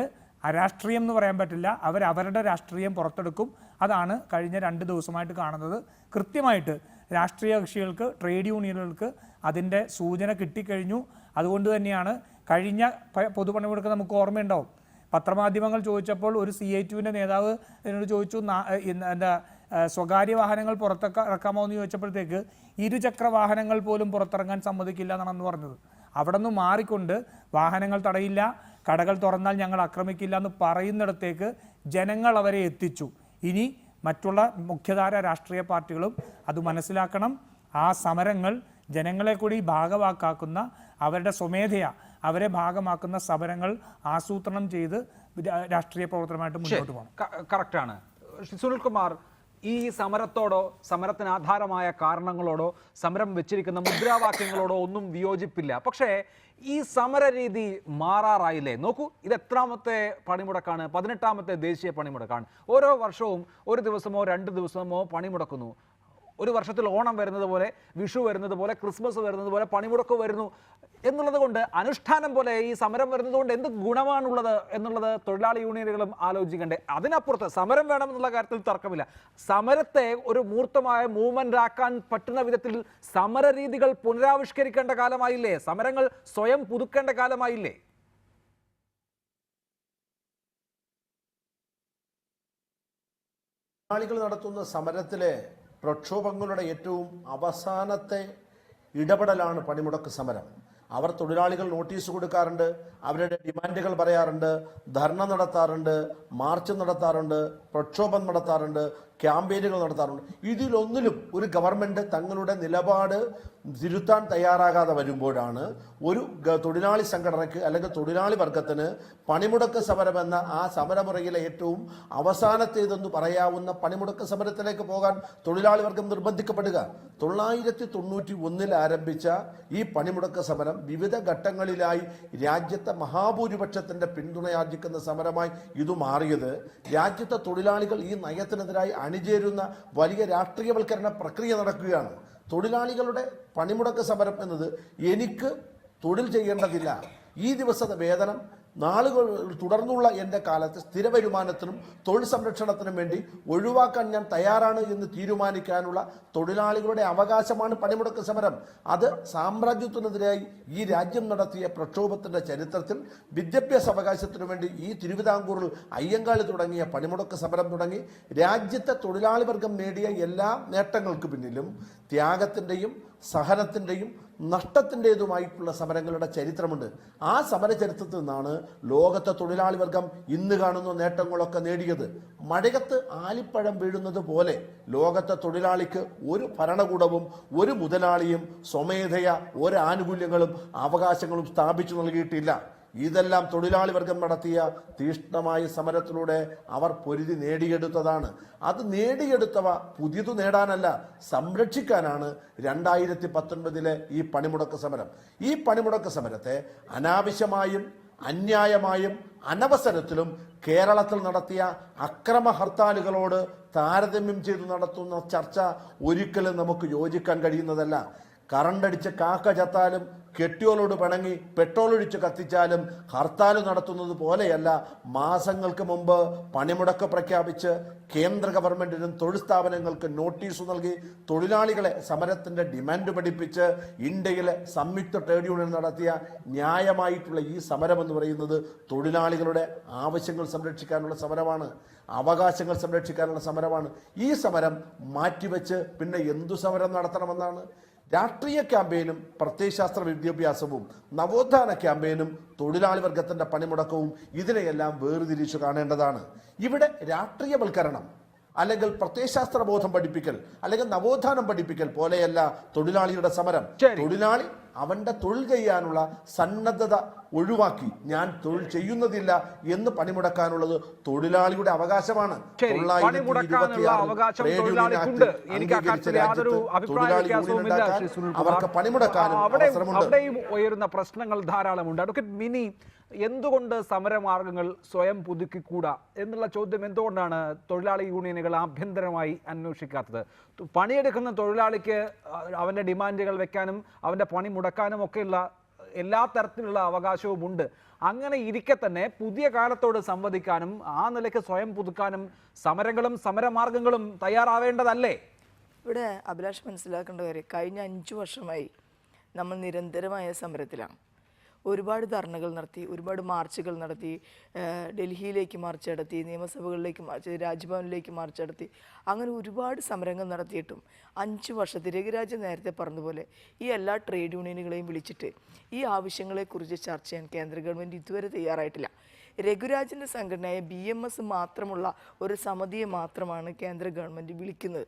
അരാഷ്ട്രീയം എന്ന് പറയാൻ പറ്റില്ല, അവരവരുടെ രാഷ്ട്രീയം പുറത്തെടുക്കും. അതാണ് കഴിഞ്ഞ 2 ദിവസമായിട്ട് കാണുന്നത്. കൃത്യമായിട്ട് രാഷ്ട്രീയ കക്ഷികൾക്ക്, ട്രേഡ് യൂണിയനുകൾക്ക് അതിൻ്റെ സൂചന കിട്ടിക്കഴിഞ്ഞു. അതുകൊണ്ട് തന്നെയാണ് കഴിഞ്ഞ പൊതുപണിമുടക്ക് നമുക്ക് ഓർമ്മയുണ്ടാവും. പത്രമാധ്യമങ്ങൾ ചോദിച്ചപ്പോൾ ഒരു CITUവിൻ്റെ നേതാവ് എന്നോട് ചോദിച്ചു, എന്താ സ്വകാര്യ വാഹനങ്ങൾ പുറത്തിറക്കാമോ എന്ന് ചോദിച്ചപ്പോഴത്തേക്ക് ഇരുചക്ര വാഹനങ്ങൾ പോലും പുറത്തിറങ്ങാൻ സമ്മതിക്കില്ല എന്നാണെന്ന് പറഞ്ഞത്. അവിടെ നിന്ന് മാറിക്കൊണ്ട് വാഹനങ്ങൾ തടയില്ല, കടകൾ തുറന്നാൽ ഞങ്ങൾ ആക്രമിക്കില്ല എന്ന് പറയുന്നിടത്തേക്ക് ജനങ്ങൾ അവരെ എത്തിച്ചു. ഇനി മറ്റുള്ള മുഖ്യധാര രാഷ്ട്രീയ പാർട്ടികളും അത് മനസ്സിലാക്കണം. ആ സമരങ്ങൾ ജനങ്ങളെ കൂടി ഭാഗവാക്കാക്കുന്ന, അവരുടെ സ്വമേധയാ അവരെ ഭാഗമാക്കുന്ന സമരങ്ങൾ ആസൂത്രണം ചെയ്ത് രാഷ്ട്രീയ പ്രവർത്തനമായിട്ട് മുന്നോട്ട് പോകണം. കറക്റ്റാണ്. സുനിൽകുമാർ, ഈ സമരത്തോടോ സമരത്തിന് ആധാരമായ കാരണങ്ങളോടോ സമരം വെച്ചിരിക്കുന്ന മുദ്രാവാക്യങ്ങളോടോ ഒന്നും വിയോജിപ്പില്ല. പക്ഷേ ഈ സമരരീതി മാറാറായില്ലേ? നോക്കൂ, ഇത് എത്രാമത്തെ പണിമുടക്കാണ്? 18ാമത്തെ ദേശീയ പണിമുടക്കാണ്. ഓരോ വർഷവും 1 ദിവസമോ 2 ദിവസമോ പണിമുടക്കുന്നു. ഒരു വർഷത്തിൽ ഓണം വരുന്നത് പോലെ, വിഷു വരുന്നത് പോലെ, ക്രിസ്മസ് വരുന്നത് പോലെ പണിമുടക്ക് വരുന്നു എന്നുള്ളത് കൊണ്ട്, അനുഷ്ഠാനം പോലെ ഈ സമരം വരുന്നത് കൊണ്ട് എന്ത് ഗുണമാണുള്ളത് എന്നുള്ളത് തൊഴിലാളി യൂണിയനുകളും ആലോചിക്കണ്ടേ? അതിനപ്പുറത്ത് സമരം വേണമെന്നുള്ള കാര്യത്തിൽ തർക്കമില്ല. സമരത്തെ ഒരു മൂർത്തമായ മൂവ്മെന്റ് ആക്കാൻ പറ്റുന്ന വിധത്തിൽ സമരരീതികൾ പുനരാവിഷ്കരിക്കേണ്ട കാലമായില്ലേ? സമരങ്ങൾ സ്വയം പുതുക്കേണ്ട കാലമായില്ലേ? തൊഴിലാളികൾ നടത്തുന്ന സമരത്തിലെ പ്രക്ഷോഭങ്ങളുടെ ഏറ്റവും അവസാനത്തെ ഇടപെടലാണ് പണിമുടക്ക് സമരം. അവർ തൊഴിലാളികൾ നോട്ടീസ് കൊടുക്കാറുണ്ട്, അവരുടെ ഡിമാൻഡുകൾ പറയാറുണ്ട്, ധർണ നടത്താറുണ്ട്, മാർച്ച് നടത്താറുണ്ട്, പ്രക്ഷോഭം നടത്താറുണ്ട്, ക്യാമ്പയിനുകൾ നടത്താറുണ്ട്. ഇതിലൊന്നിലും ഒരു ഗവൺമെൻറ് തങ്ങളുടെ നിലപാട് തിരുത്താൻ തയ്യാറാകാതെ വരുമ്പോഴാണ് ഒരു തൊഴിലാളി സംഘടനയ്ക്ക് അല്ലെങ്കിൽ തൊഴിലാളി വർഗത്തിന് പണിമുടക്ക് സമരമെന്ന ആ സമരമുറയിലെ ഏറ്റവും അവസാനത്തേതെന്ന് പറയാവുന്ന പണിമുടക്ക് സമരത്തിലേക്ക് പോകാൻ തൊഴിലാളി വർഗം നിർബന്ധിക്കപ്പെടുക. 1991 ആരംഭിച്ച ഈ പണിമുടക്ക് സമരം വിവിധ ഘട്ടങ്ങളിലായി രാജ്യത്തെ മഹാഭൂരിപക്ഷത്തിൻ്റെ പിന്തുണയാർജിക്കുന്ന സമരമായി ഇത് മാറിയത് രാജ്യത്തെ തൊഴിലാളികൾ ഈ നയത്തിനെതിരായി അണിചേരുന്ന വലിയ രാഷ്ട്രീയവൽക്കരണ പ്രക്രിയ നടക്കുകയാണ്. തൊഴിലാളികളുടെ പണിമുടക്ക് സമരം എന്നത് എനിക്ക് തൊഴിൽ ചെയ്യേണ്ടതില്ല, ഈ ദിവസത്തെ വേതനം നാളുകൾ തുടർന്നുള്ള എൻ്റെ കാലത്ത് സ്ഥിര വരുമാനത്തിനും തൊഴിൽ സംരക്ഷണത്തിനും വേണ്ടി ഒഴിവാക്കാൻ ഞാൻ തയ്യാറാണ് എന്ന് തീരുമാനിക്കാനുള്ള തൊഴിലാളികളുടെ അവകാശമാണ് പണിമുടക്ക് സമരം. അത് സാമ്രാജ്യത്തിനെതിരായി ഈ രാജ്യം നടത്തിയ പ്രക്ഷോഭത്തിൻ്റെ ചരിത്രത്തിൽ വിദ്യാഭ്യാസ അവകാശത്തിനു വേണ്ടി ഈ തിരുവിതാംകൂറിൽ അയ്യങ്കാളി തുടങ്ങിയ പണിമുടക്ക് സമരം തുടങ്ങി രാജ്യത്തെ തൊഴിലാളി വർഗം നേടിയ എല്ലാ നേട്ടങ്ങൾക്ക് പിന്നിലും ത്യാഗത്തിൻ്റെയും സഹനത്തിൻ്റെയും നഷ്ടത്തിൻ്റെതുമായിട്ടുള്ള സമരങ്ങളുടെ ചരിത്രമുണ്ട്. ആ സമര ചരിത്രത്തിൽ നിന്നാണ് ലോകത്തെ തൊഴിലാളി വർഗം ഇന്ന് കാണുന്ന നേട്ടങ്ങളൊക്കെ നേടിയത്. മഴയത്ത് ആലിപ്പഴം വീഴുന്നത് പോലെ ലോകത്തെ തൊഴിലാളിക്ക് ഒരു ഭരണകൂടവും ഒരു മുതലാളിയും സ്വമേധയ ഒരു ആനുകൂല്യങ്ങളും അവകാശങ്ങളും സ്ഥാപിച്ചു നൽകിയിട്ടില്ല. ഇതെല്ലാം തൊഴിലാളി വർഗം നടത്തിയ തീഷ്ണമായ സമരത്തിലൂടെ അവർ പൊരുതി നേടിയെടുത്തതാണ്. അത് നേടിയെടുത്തവ പുതിയതു നേടാനല്ല, സംരക്ഷിക്കാനാണ് 2019 ഈ പണിമുടക്ക് സമരം. ഈ പണിമുടക്ക് സമരത്തെ അനാവശ്യമായും അന്യായമായും അനവസരത്തിലും കേരളത്തിൽ നടത്തിയ അക്രമ ഹർത്താലുകളോട് താരതമ്യം ചെയ്ത് നടത്തുന്ന ചർച്ച ഒരിക്കലും നമുക്ക് യോജിക്കാൻ കഴിയുന്നതല്ല. കറണ്ടടിച്ച് കാക്ക ചത്താലും കെട്ടിയോലോട് പിണങ്ങി പെട്രോൾ ഒഴിച്ച് കത്തിച്ചാലും ഹർത്താൽ നടത്തുന്നത് പോലെയല്ല മാസങ്ങൾക്ക് മുമ്പ് പണിമുടക്ക് പ്രഖ്യാപിച്ച് കേന്ദ്ര ഗവൺമെന്റിനും തൊഴിൽ സ്ഥാപനങ്ങൾക്ക് നോട്ടീസ് നൽകി തൊഴിലാളികളെ സമരത്തിന്റെ ഡിമാൻഡ് പഠിപ്പിച്ച് ഇന്ത്യയിലെ സംയുക്ത ട്രേഡ് യൂണിയൻ നടത്തിയ ന്യായമായിട്ടുള്ള ഈ സമരം എന്ന് പറയുന്നത് തൊഴിലാളികളുടെ ആവശ്യങ്ങൾ സംരക്ഷിക്കാനുള്ള സമരമാണ്, അവകാശങ്ങൾ സംരക്ഷിക്കാനുള്ള സമരമാണ്. ഈ സമരം മാറ്റിവെച്ച് പിന്നെ എന്തു സമരം നടത്തണമെന്നാണ്? രാഷ്ട്രീയ ക്യാമ്പയിനും പ്രത്യയശാസ്ത്ര വിദ്യാഭ്യാസവും നവോത്ഥാന ക്യാമ്പയിനും തൊഴിലാളി വർഗത്തിന്റെ പണിമുടക്കവും ഇതിനെയെല്ലാം വേർതിരിച്ചു കാണേണ്ടതാണ്. ഇവിടെ രാഷ്ട്രീയവൽക്കരണം അല്ലെങ്കിൽ പ്രത്യയശാസ്ത്ര ബോധം പഠിപ്പിക്കൽ അല്ലെങ്കിൽ നവോത്ഥാനം പഠിപ്പിക്കൽ പോലെയല്ല തൊഴിലാളിയുടെ സമരം. തൊഴിലാളി അവന്റെ തൊഴിൽ ചെയ്യാനുള്ള സന്നദ്ധത ഒഴിവാക്കി ഞാൻ തൊഴിൽ ചെയ്യുന്നതില്ല എന്ന് പണിമുടക്കാനുള്ളത് തൊഴിലാളിയുടെ അവകാശമാണ്. അവർക്ക് പണിമുടക്കാനും അവസരമുണ്ട്. അവിടെയും ഉയരുന്ന പ്രശ്നങ്ങൾ ധാരാളമുണ്ട്. അഡ്വക്കേറ്റ് മിനി, എന്തുകൊണ്ട് സമരമാർഗങ്ങൾ സ്വയം പുതുക്കിക്കൂടാ എന്നുള്ള ചോദ്യം എന്തുകൊണ്ടാണ് തൊഴിലാളി യൂണിയനുകൾ ആഭ്യന്തരമായി അന്വേഷിക്കാത്തത്? പണിയെടുക്കുന്ന തൊഴിലാളിക്ക് അവന്റെ ഡിമാൻഡുകൾ വെക്കാനും അവന്റെ പണി മുടക്കാനും ഒക്കെയുള്ള എല്ലാ തരത്തിലുള്ള അവകാശവും ഉണ്ട്. അങ്ങനെ ഇരിക്കെ തന്നെ പുതിയ കാലത്തോട് സംവദിക്കാനും ആ നിലയ്ക്ക് സ്വയം പുതുക്കാനും സമരങ്ങളും സമരമാർഗങ്ങളും തയ്യാറാവേണ്ടതല്ലേ? ഇവിടെ അഭിലാഷ് മനസ്സിലാക്കേണ്ട കാര്യം, കഴിഞ്ഞ 5 വർഷമായി നമ്മൾ നിരന്തരമായ സമരത്തിലാണ്. ഒരുപാട് ധർണകൾ നടത്തി, ഒരുപാട് മാർച്ചുകൾ നടത്തി, ഡൽഹിയിലേക്ക് മാർച്ച് നടത്തി, നിയമസഭകളിലേക്ക് മാർച്ച്, രാജ്ഭവനിലേക്ക് മാർച്ച് നടത്തി, അങ്ങനെ ഒരുപാട് സമരങ്ങൾ നടത്തിയിട്ടും 5 വർഷത്തിൽ രഘുരാജ് നേരത്തെ പറഞ്ഞതുപോലെ ഈ എല്ലാ ട്രേഡ് യൂണിയനുകളെയും വിളിച്ചിട്ട് ഈ ആവശ്യങ്ങളെക്കുറിച്ച് ചർച്ച ചെയ്യാൻ കേന്ദ്ര ഗവൺമെൻറ് ഇതുവരെ തയ്യാറായിട്ടില്ല. രഘുരാജിൻ്റെ സംഘടനയായ BMS മാത്രമുള്ള ഒരു സമിതിയെ മാത്രമാണ് കേന്ദ്ര ഗവൺമെൻറ് വിളിക്കുന്നത്.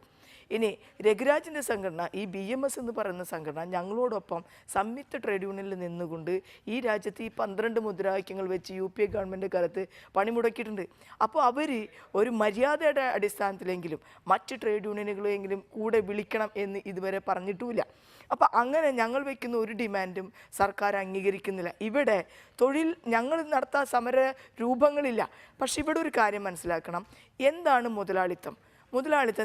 ഇനി രഘുരാജിൻ്റെ സംഘടന, ഈ BMS എന്ന് പറയുന്ന സംഘടന ഞങ്ങളോടൊപ്പം സംയുക്ത ട്രേഡ് യൂണിയനിൽ നിന്നുകൊണ്ട് ഈ രാജ്യത്ത് ഈ 12 മുദ്രാവാക്യങ്ങൾ വെച്ച് UPA ഗവൺമെൻറ് കാലത്ത് പണിമുടക്കിയിട്ടുണ്ട്. അപ്പോൾ അവർ ഒരു മര്യാദയുടെ അടിസ്ഥാനത്തിലെങ്കിലും മറ്റ് ട്രേഡ് യൂണിയനുകളെങ്കിലും കൂടെ വിളിക്കണം എന്ന് ഇതുവരെ പറഞ്ഞിട്ടുമില്ല. അപ്പോൾ അങ്ങനെ ഞങ്ങൾ വയ്ക്കുന്ന ഒരു ഡിമാൻഡും സർക്കാർ അംഗീകരിക്കുന്നില്ല. ഇവിടെ ഞങ്ങൾ നടത്താൻ സമര രൂപങ്ങളില്ല. പക്ഷെ ഇവിടെ ഒരു കാര്യം മനസ്സിലാക്കണം, എന്താണ് മുതലാളിത്തം?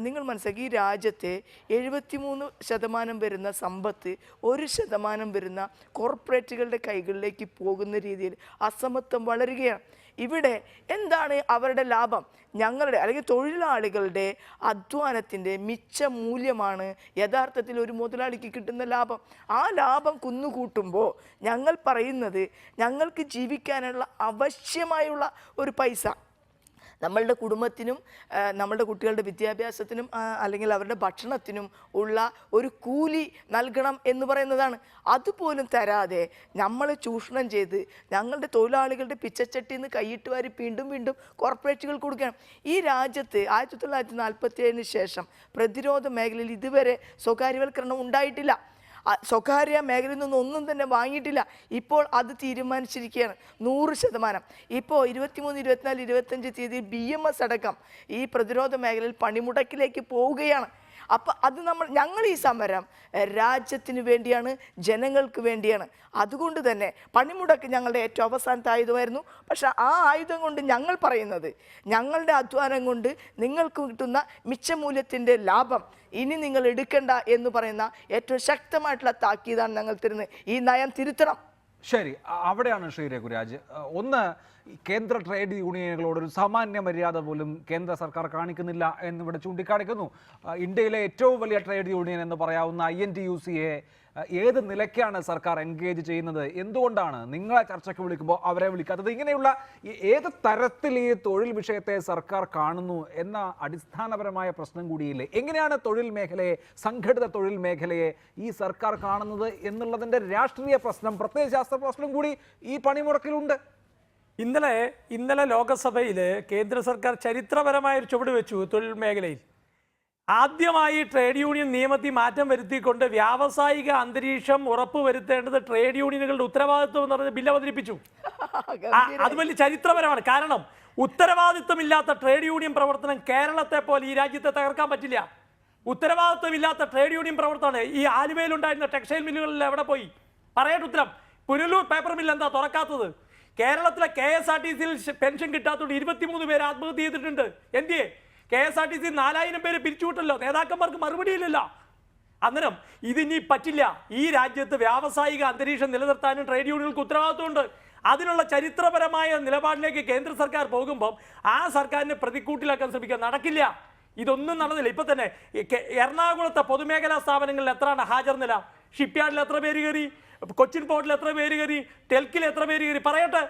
നിങ്ങൾ മനസ്സിലാക്കി, ഈ രാജ്യത്തെ 73% വരുന്ന സമ്പത്ത് 1% വരുന്ന കോർപ്പറേറ്റുകളുടെ കൈകളിലേക്ക് പോകുന്ന രീതിയിൽ അസമത്വം വളരുകയാണ്. ഇവിടെ എന്താണ് അവരുടെ ലാഭം? ഞങ്ങളുടെ അല്ലെങ്കിൽ തൊഴിലാളികളുടെ അധ്വാനത്തിൻ്റെ മിച്ച മൂല്യമാണ് യഥാർത്ഥത്തിൽ ഒരു മുതലാളിക്ക് കിട്ടുന്ന ലാഭം. ആ ലാഭം കുന്നുകൂട്ടുമ്പോൾ ഞങ്ങൾ പറയുന്നത് ഞങ്ങൾക്ക് ജീവിക്കാനുള്ള ആവശ്യമായുള്ള ഒരു പൈസ നമ്മളുടെ കുടുംബത്തിനും നമ്മളുടെ കുട്ടികളുടെ വിദ്യാഭ്യാസത്തിനും അല്ലെങ്കിൽ അവരുടെ ഭക്ഷണത്തിനും ഉള്ള ഒരു കൂലി നൽകണം എന്ന് പറയുന്നതാണ്. അതുപോലും തരാതെ നമ്മളെ ചൂഷണം ചെയ്ത് ഞങ്ങളുടെ തൊഴിലാളികളുടെ പിച്ചച്ചട്ടിയിൽ നിന്ന് കൈയിട്ട് വാരി വീണ്ടും കോർപ്പറേറ്റുകൾ കൊടുക്കുകയാണ്. ഈ രാജ്യത്ത് 1947 ശേഷം പ്രതിരോധ മേഖലയിൽ ഇതുവരെ സ്വകാര്യവൽക്കരണം ഉണ്ടായിട്ടില്ല. സ്വകാര്യ മേഖലയിൽ നിന്നും ഒന്നും തന്നെ വാങ്ങിയിട്ടില്ല. ഇപ്പോൾ അത് തീരുമാനിച്ചിരിക്കുകയാണ് 100%. ഇപ്പോൾ 23, 24, 25 തീയതി BMS അടക്കം ഈ പ്രതിരോധ മേഖലയിൽ പണിമുടക്കിലേക്ക് പോവുകയാണ്. അപ്പം അത് ഞങ്ങൾ ഈ സമരം രാജ്യത്തിന് വേണ്ടിയാണ്, ജനങ്ങൾക്ക് വേണ്ടിയാണ്. അതുകൊണ്ട് തന്നെ പണിമുടക്ക് ഞങ്ങളുടെ ഏറ്റവും അവസാനത്തെ ആയുധമായിരുന്നു. പക്ഷെ ആ ആയുധം കൊണ്ട് ഞങ്ങൾ പറയുന്നത് ഞങ്ങളുടെ അധ്വാനം കൊണ്ട് നിങ്ങൾക്ക് കിട്ടുന്ന മിച്ചമൂല്യത്തിൻ്റെ ലാഭം ഇനി നിങ്ങൾ എടുക്കണ്ട എന്ന് പറയുന്ന ഏറ്റവും ശക്തമായിട്ടുള്ള താക്കീതാണ് ഞങ്ങൾ തരുന്നത്. ഈ നയം തിരുത്തണം. ശരി, അവിടെയാണ് ശ്രീ രഘുരാജ്. ഒന്ന്, കേന്ദ്ര ട്രേഡ് യൂണിയനുകളോടൊരു സാമാന്യ മര്യാദ പോലും കേന്ദ്ര സർക്കാർ കാണിക്കുന്നില്ല എന്നിവിടെ ചൂണ്ടിക്കാണിക്കുന്നു. ഇന്ത്യയിലെ ഏറ്റവും വലിയ ട്രേഡ് യൂണിയൻ എന്ന് പറയാവുന്ന INTUC-യെ ഏത് നിലയ്ക്കാണ് സർക്കാർ എൻഗേജ് ചെയ്യുന്നത്? എന്തുകൊണ്ടാണ് നിങ്ങളെ ചർച്ചയ്ക്ക് വിളിക്കുമ്പോൾ അവരെ വിളിക്കാത്തത്? ഇങ്ങനെയുള്ള ഏത് തരത്തിൽ ഈ തൊഴിൽ വിഷയത്തെ സർക്കാർ കാണുന്നു എന്ന അടിസ്ഥാനപരമായ പ്രശ്നം കൂടിയില്ലേ? എങ്ങനെയാണ് തൊഴിൽ മേഖലയെ, സംഘടിത തൊഴിൽ മേഖലയെ ഈ സർക്കാർ കാണുന്നത് എന്നുള്ളതിൻ്റെ രാഷ്ട്രീയ പ്രശ്നം, പ്രത്യയശാസ്ത്ര പ്രശ്നം കൂടി ഈ പണിമുടക്കിലുണ്ട്. ഇന്നലെ ലോകസഭയിൽ കേന്ദ്ര സർക്കാർ ചരിത്രപരമായ ഒരു ചുവട് വെച്ചു തൊഴിൽ മേഖലയിൽ. ആദ്യമായി ട്രേഡ് യൂണിയൻ നിയമത്തിൽ മാറ്റം വരുത്തിക്കൊണ്ട് വ്യാവസായിക അന്തരീക്ഷം ഉറപ്പുവരുത്തേണ്ടത് ട്രേഡ് യൂണിയനുകളുടെ ഉത്തരവാദിത്വം എന്ന് പറഞ്ഞ ബില്ല് അവതരിപ്പിച്ചു. അത് വലിയ ചരിത്രപരമാണ്. കാരണം ഉത്തരവാദിത്വമില്ലാത്ത ട്രേഡ് യൂണിയൻ പ്രവർത്തനം കേരളത്തെ പോലെ ഈ രാജ്യത്തെ തകർക്കാൻ പറ്റില്ല. ഉത്തരവാദിത്വമില്ലാത്ത ട്രേഡ് യൂണിയൻ പ്രവർത്തനം ഈ ആലുവയിലുണ്ടായിരുന്ന ടെക്സ്റ്റൈൽ മില്ലുകളിൽ എവിടെ പോയി? പറയട്ടെ ഉത്തരം. പുനലൂർ പേപ്പർ മില്ല് എന്താ തുറക്കാത്തത്? കേരളത്തിലെ KSRTCയിൽ പെൻഷൻ കിട്ടാത്തതുകൊണ്ട് 23 പേര് ആത്മഹത്യ ചെയ്തിട്ടുണ്ട്. എന്തിയെ? KSRTC 4000 പേര് പിരിച്ചുവിട്ടല്ലോ. നേതാക്കന്മാർക്ക് മറുപടിയില്ലല്ലോ. അന്നേരം ഇതിനി പറ്റില്ല. ഈ രാജ്യത്ത് വ്യാവസായിക അന്തരീക്ഷം നിലനിർത്താനും ട്രേഡ് യൂണിയനുകൾക്ക് ഉത്തരവാദിത്വമുണ്ട്. അതിനുള്ള ചരിത്രപരമായ നിലപാടിലേക്ക് കേന്ദ്ര സർക്കാർ പോകുമ്പോൾ ആ സർക്കാരിനെ പ്രതിക്കൂട്ടിലാക്കാൻ ശ്രമിക്കുക. നടക്കില്ല. ഇതൊന്നും നടന്നില്ല. ഇപ്പൊ തന്നെ എറണാകുളത്തെ പൊതുമേഖലാ സ്ഥാപനങ്ങളിൽ എത്രയാണ് ഹാജർ നില? ഷിപ്പ്യാർഡിൽ എത്ര പേര് കയറി? കൊച്ചിൻ പോർട്ടിൽ എത്ര പേര് കയറി? ടെൽക്കിൽ എത്ര പേര് കയറി? പറയട്ടെ.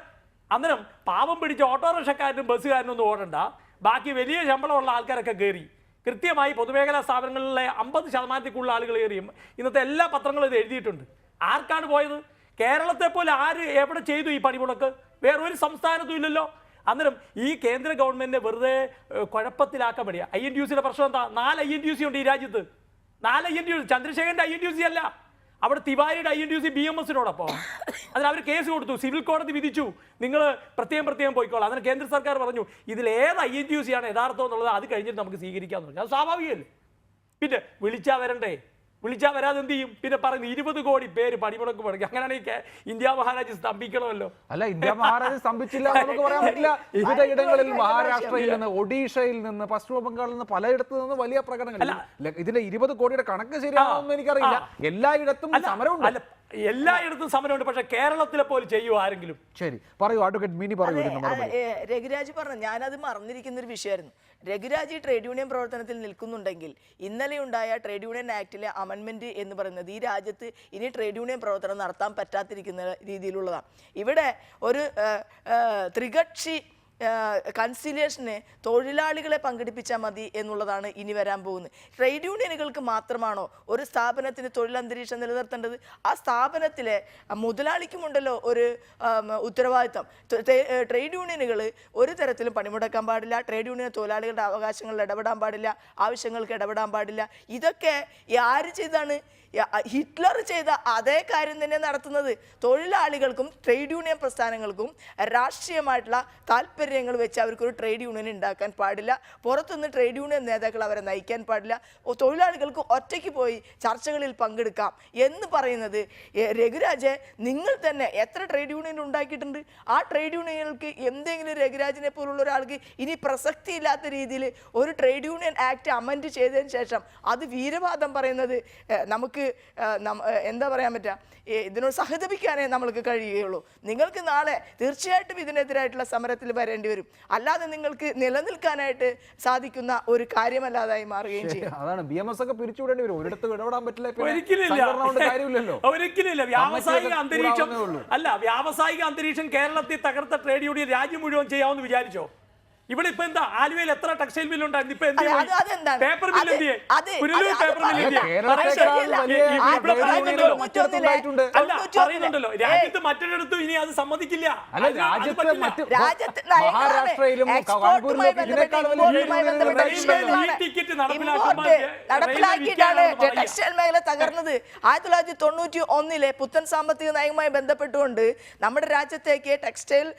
അന്നേരം പാവം പിടിച്ച ഓട്ടോറിക്ഷക്കാരനും ബസ്സുകാരനും ഒന്നും ഓടണ്ട. ബാക്കി വലിയ ശമ്പളമുള്ള ആൾക്കാരൊക്കെ കയറി. കൃത്യമായി പൊതുമേഖലാ സ്ഥാപനങ്ങളിലെ 50% ആളുകൾ കയറിയും ഇന്നത്തെ എല്ലാ പത്രങ്ങളും ഇത് എഴുതിയിട്ടുണ്ട്. ആർക്കാണ് പോയത്? കേരളത്തെ പോലെ ആര് എവിടെ ചെയ്തു ഈ പണിമുടക്ക്? വേറൊരു സംസ്ഥാനത്തും ഇല്ലല്ലോ. അന്നേരം ഈ കേന്ദ്ര ഗവൺമെന്റിനെ വെറുതെ കുഴപ്പത്തിലാക്കാൻ വേണ്ടിയാ. INTUCയുടെ പ്രശ്നം എന്താ? 4 INTUC ഉണ്ട് ഈ രാജ്യത്ത്. 4 INTUC. ചന്ദ്രശേഖരന്റെ INTUC അല്ല, അവിടെ തിവാരിയുടെ INTUC BMSനോടൊപ്പം. അതിന് അവർ കേസ് കൊടുത്തു. സിവിൽ കോടതി വിധിച്ചു, നിങ്ങൾ പ്രത്യേകം പോയിക്കോളാം. അതിന് കേന്ദ്ര സർക്കാർ പറഞ്ഞു ഇതിലേത് INTUC ആണ് യഥാർത്ഥം എന്നുള്ളത് അത് കഴിഞ്ഞിട്ട് നമുക്ക് സ്വീകരിക്കാമെന്ന് പറഞ്ഞു. അത് സ്വാഭാവികമല്ലേ? പിന്നെ വിളിച്ചാൽ വരണ്ടേ? വിളിച്ചാൽ വരാതെ എന്ത് ചെയ്യും? പിന്നെ പറയുന്നു 20 കോടി പേര് പണിമുടക്ക് മുടക്കി. അങ്ങനെയാണെങ്കിൽ ഇന്ത്യ മഹാരാജ് സ്തംഭിക്കണമല്ലോ. അല്ല, ഇന്ത്യ മഹാരാജ് സ്തംഭിച്ചില്ല നമുക്ക് പറയാൻ പറ്റില്ല. വിവിധ ഇടങ്ങളിൽ മഹാരാഷ്ട്രയിൽ നിന്ന്, ഒഡീഷയിൽ നിന്ന്, പശ്ചിമ ബംഗാളിൽ നിന്ന്, പലയിടത്തു നിന്ന് വലിയ പ്രകടനങ്ങൾ. ഇതിന്റെ 20 കോടിയുടെ കണക്ക് ശരിയാണെന്ന് എനിക്കറിയില്ല. എല്ലായിടത്തും സമരമുണ്ട്. അല്ല, എല്ലായിടത്തും സമരമുണ്ട്. പക്ഷെ കേരളത്തിലെ പോലെ ചെയ്യുമോ ആരെങ്കിലും? ശരി, പറയൂ അഡ്വക്കേറ്റ് മിനി പറയൂ. രഘുരാജ് പറഞ്ഞു, ഞാനത് മറന്നിരിക്കുന്ന ഒരു വിഷയമായിരുന്നു. രഘുരാജ് ട്രേഡ് യൂണിയൻ പ്രവർത്തനത്തിൽ നിൽക്കുന്നുണ്ടെങ്കിൽ ഇന്നലെ ഉണ്ടായ ട്രേഡ് യൂണിയൻ ആക്ടിലെ അമെൻമെന്റ് എന്ന് പറയുന്നത് ഈ രാജ്യത്ത് ഇനി ട്രേഡ് യൂണിയൻ പ്രവർത്തനം നടത്താൻ പറ്റാതിരിക്കുന്ന രീതിയിലുള്ളതാണ്. ഇവിടെ ഒരു ത്രികക്ഷി കൺസിലിയേഷന് തൊഴിലാളികളെ പങ്കെടുപ്പിച്ചാൽ മതി എന്നുള്ളതാണ് ഇനി വരാൻ പോകുന്നത്. ട്രേഡ് യൂണിയനുകൾക്ക് മാത്രമാണോ ഒരു സ്ഥാപനത്തിന് തൊഴിലന്തരീക്ഷം നിലനിർത്തേണ്ടത്? ആ സ്ഥാപനത്തിലെ മുതലാളിക്കുമുണ്ടല്ലോ ഒരു ഉത്തരവാദിത്തം. ട്രേഡ് യൂണിയനുകൾ ഒരു തരത്തിലും പണിമുടക്കാൻ പാടില്ല. ട്രേഡ് യൂണിയൻ തൊഴിലാളികളുടെ അവകാശങ്ങളിൽ ഇടപെടാൻ പാടില്ല, ആവശ്യങ്ങൾക്ക് ഇടപെടാൻ പാടില്ല. ഇതൊക്കെ ആര് ചെയ്താണ്? ഹിറ്റ്ലർ ചെയ്ത അതേ കാര്യം തന്നെ നടത്തുന്നത്. തൊഴിലാളികൾക്കും ട്രേഡ് യൂണിയൻ പ്രസ്ഥാനങ്ങൾക്കും രാഷ്ട്രീയമായിട്ടുള്ള താല്പര്യങ്ങൾ വെച്ച് അവർക്കൊരു ട്രേഡ് യൂണിയൻ ഉണ്ടാക്കാൻ പാടില്ല. പുറത്തുനിന്ന് ട്രേഡ് യൂണിയൻ നേതാക്കൾ അവരെ നയിക്കാൻ പാടില്ല. തൊഴിലാളികൾക്ക് ഒറ്റയ്ക്ക് പോയി ചർച്ചകളിൽ പങ്കെടുക്കാം എന്ന് പറയുന്നത് രഘുരാജ്, നിങ്ങൾ തന്നെ എത്ര ട്രേഡ് യൂണിയൻ ഉണ്ടാക്കിയിട്ടുണ്ട്? ആ ട്രേഡ് യൂണിയനുകൾക്ക് എന്തെങ്കിലും രഘുരാജിനെ പോലുള്ള ഒരാൾക്ക് ഇനി പ്രസക്തി ഇല്ലാത്ത രീതിയിൽ ഒരു ട്രേഡ് യൂണിയൻ ആക്ട് അമെൻഡ് ചെയ്തതിന് ശേഷം അത് വീരവാദം പറയുന്നത് നമുക്ക് എന്താ പറയാൻ പറ്റുക? ഇതിനോട് സഹതപിക്കാനേ നമ്മൾക്ക് കഴിയുകയുള്ളൂ. നിങ്ങൾക്ക് നാളെ തീർച്ചയായിട്ടും ഇതിനെതിരായിട്ടുള്ള സമരത്തിൽ വരേണ്ടി വരും. അല്ലാതെ നിങ്ങൾക്ക് നിലനിൽക്കാനായിട്ട് സാധിക്കുന്ന ഒരു കാര്യമല്ലാതായി മാറുകയും ചെയ്യും. അതാണ് BMS ഒക്കെ പിരിച്ചുവിടേണ്ടി വരും. ഒരിടത്ത് ഇടപെടാൻ പറ്റില്ല. ഒരിക്കലില്ല. വ്യാവസായിക അന്തരീക്ഷം വ്യാവസായിക അന്തരീക്ഷം കേരളത്തിൽ തകർത്ത ട്രേഡ് യൂണിയൻ രാജ്യം മുഴുവൻ ചെയ്യാമെന്ന് വിചാരിച്ചോ? ഇവിടെ ഇപ്പൊ എന്താ? ആലുവയിൽ എത്ര ടെക്സ്റ്റൈൽ മില്ല് ഉണ്ടായിരുന്നു? ഇപ്പൊ പേപ്പർ മില്ല് എന്തിയെ? പേപ്പർ മില്ല് പറയുന്നുണ്ടല്ലോ രാജ്യത്ത് മറ്റൊരിടത്തും ഇനി അത് സമ്മതിക്കില്ല. ടിക്കറ്റ് നടപ്പിലാക്കിയിട്ടാണ് ടെക്സ്റ്റൈൽ മേഖല തകർന്നത്. 1991 പുത്തൻ സാമ്പത്തിക നയവുമായി ബന്ധപ്പെട്ടുകൊണ്ട് നമ്മുടെ രാജ്യത്തേക്ക് ടെക്സ്റ്റൈൽ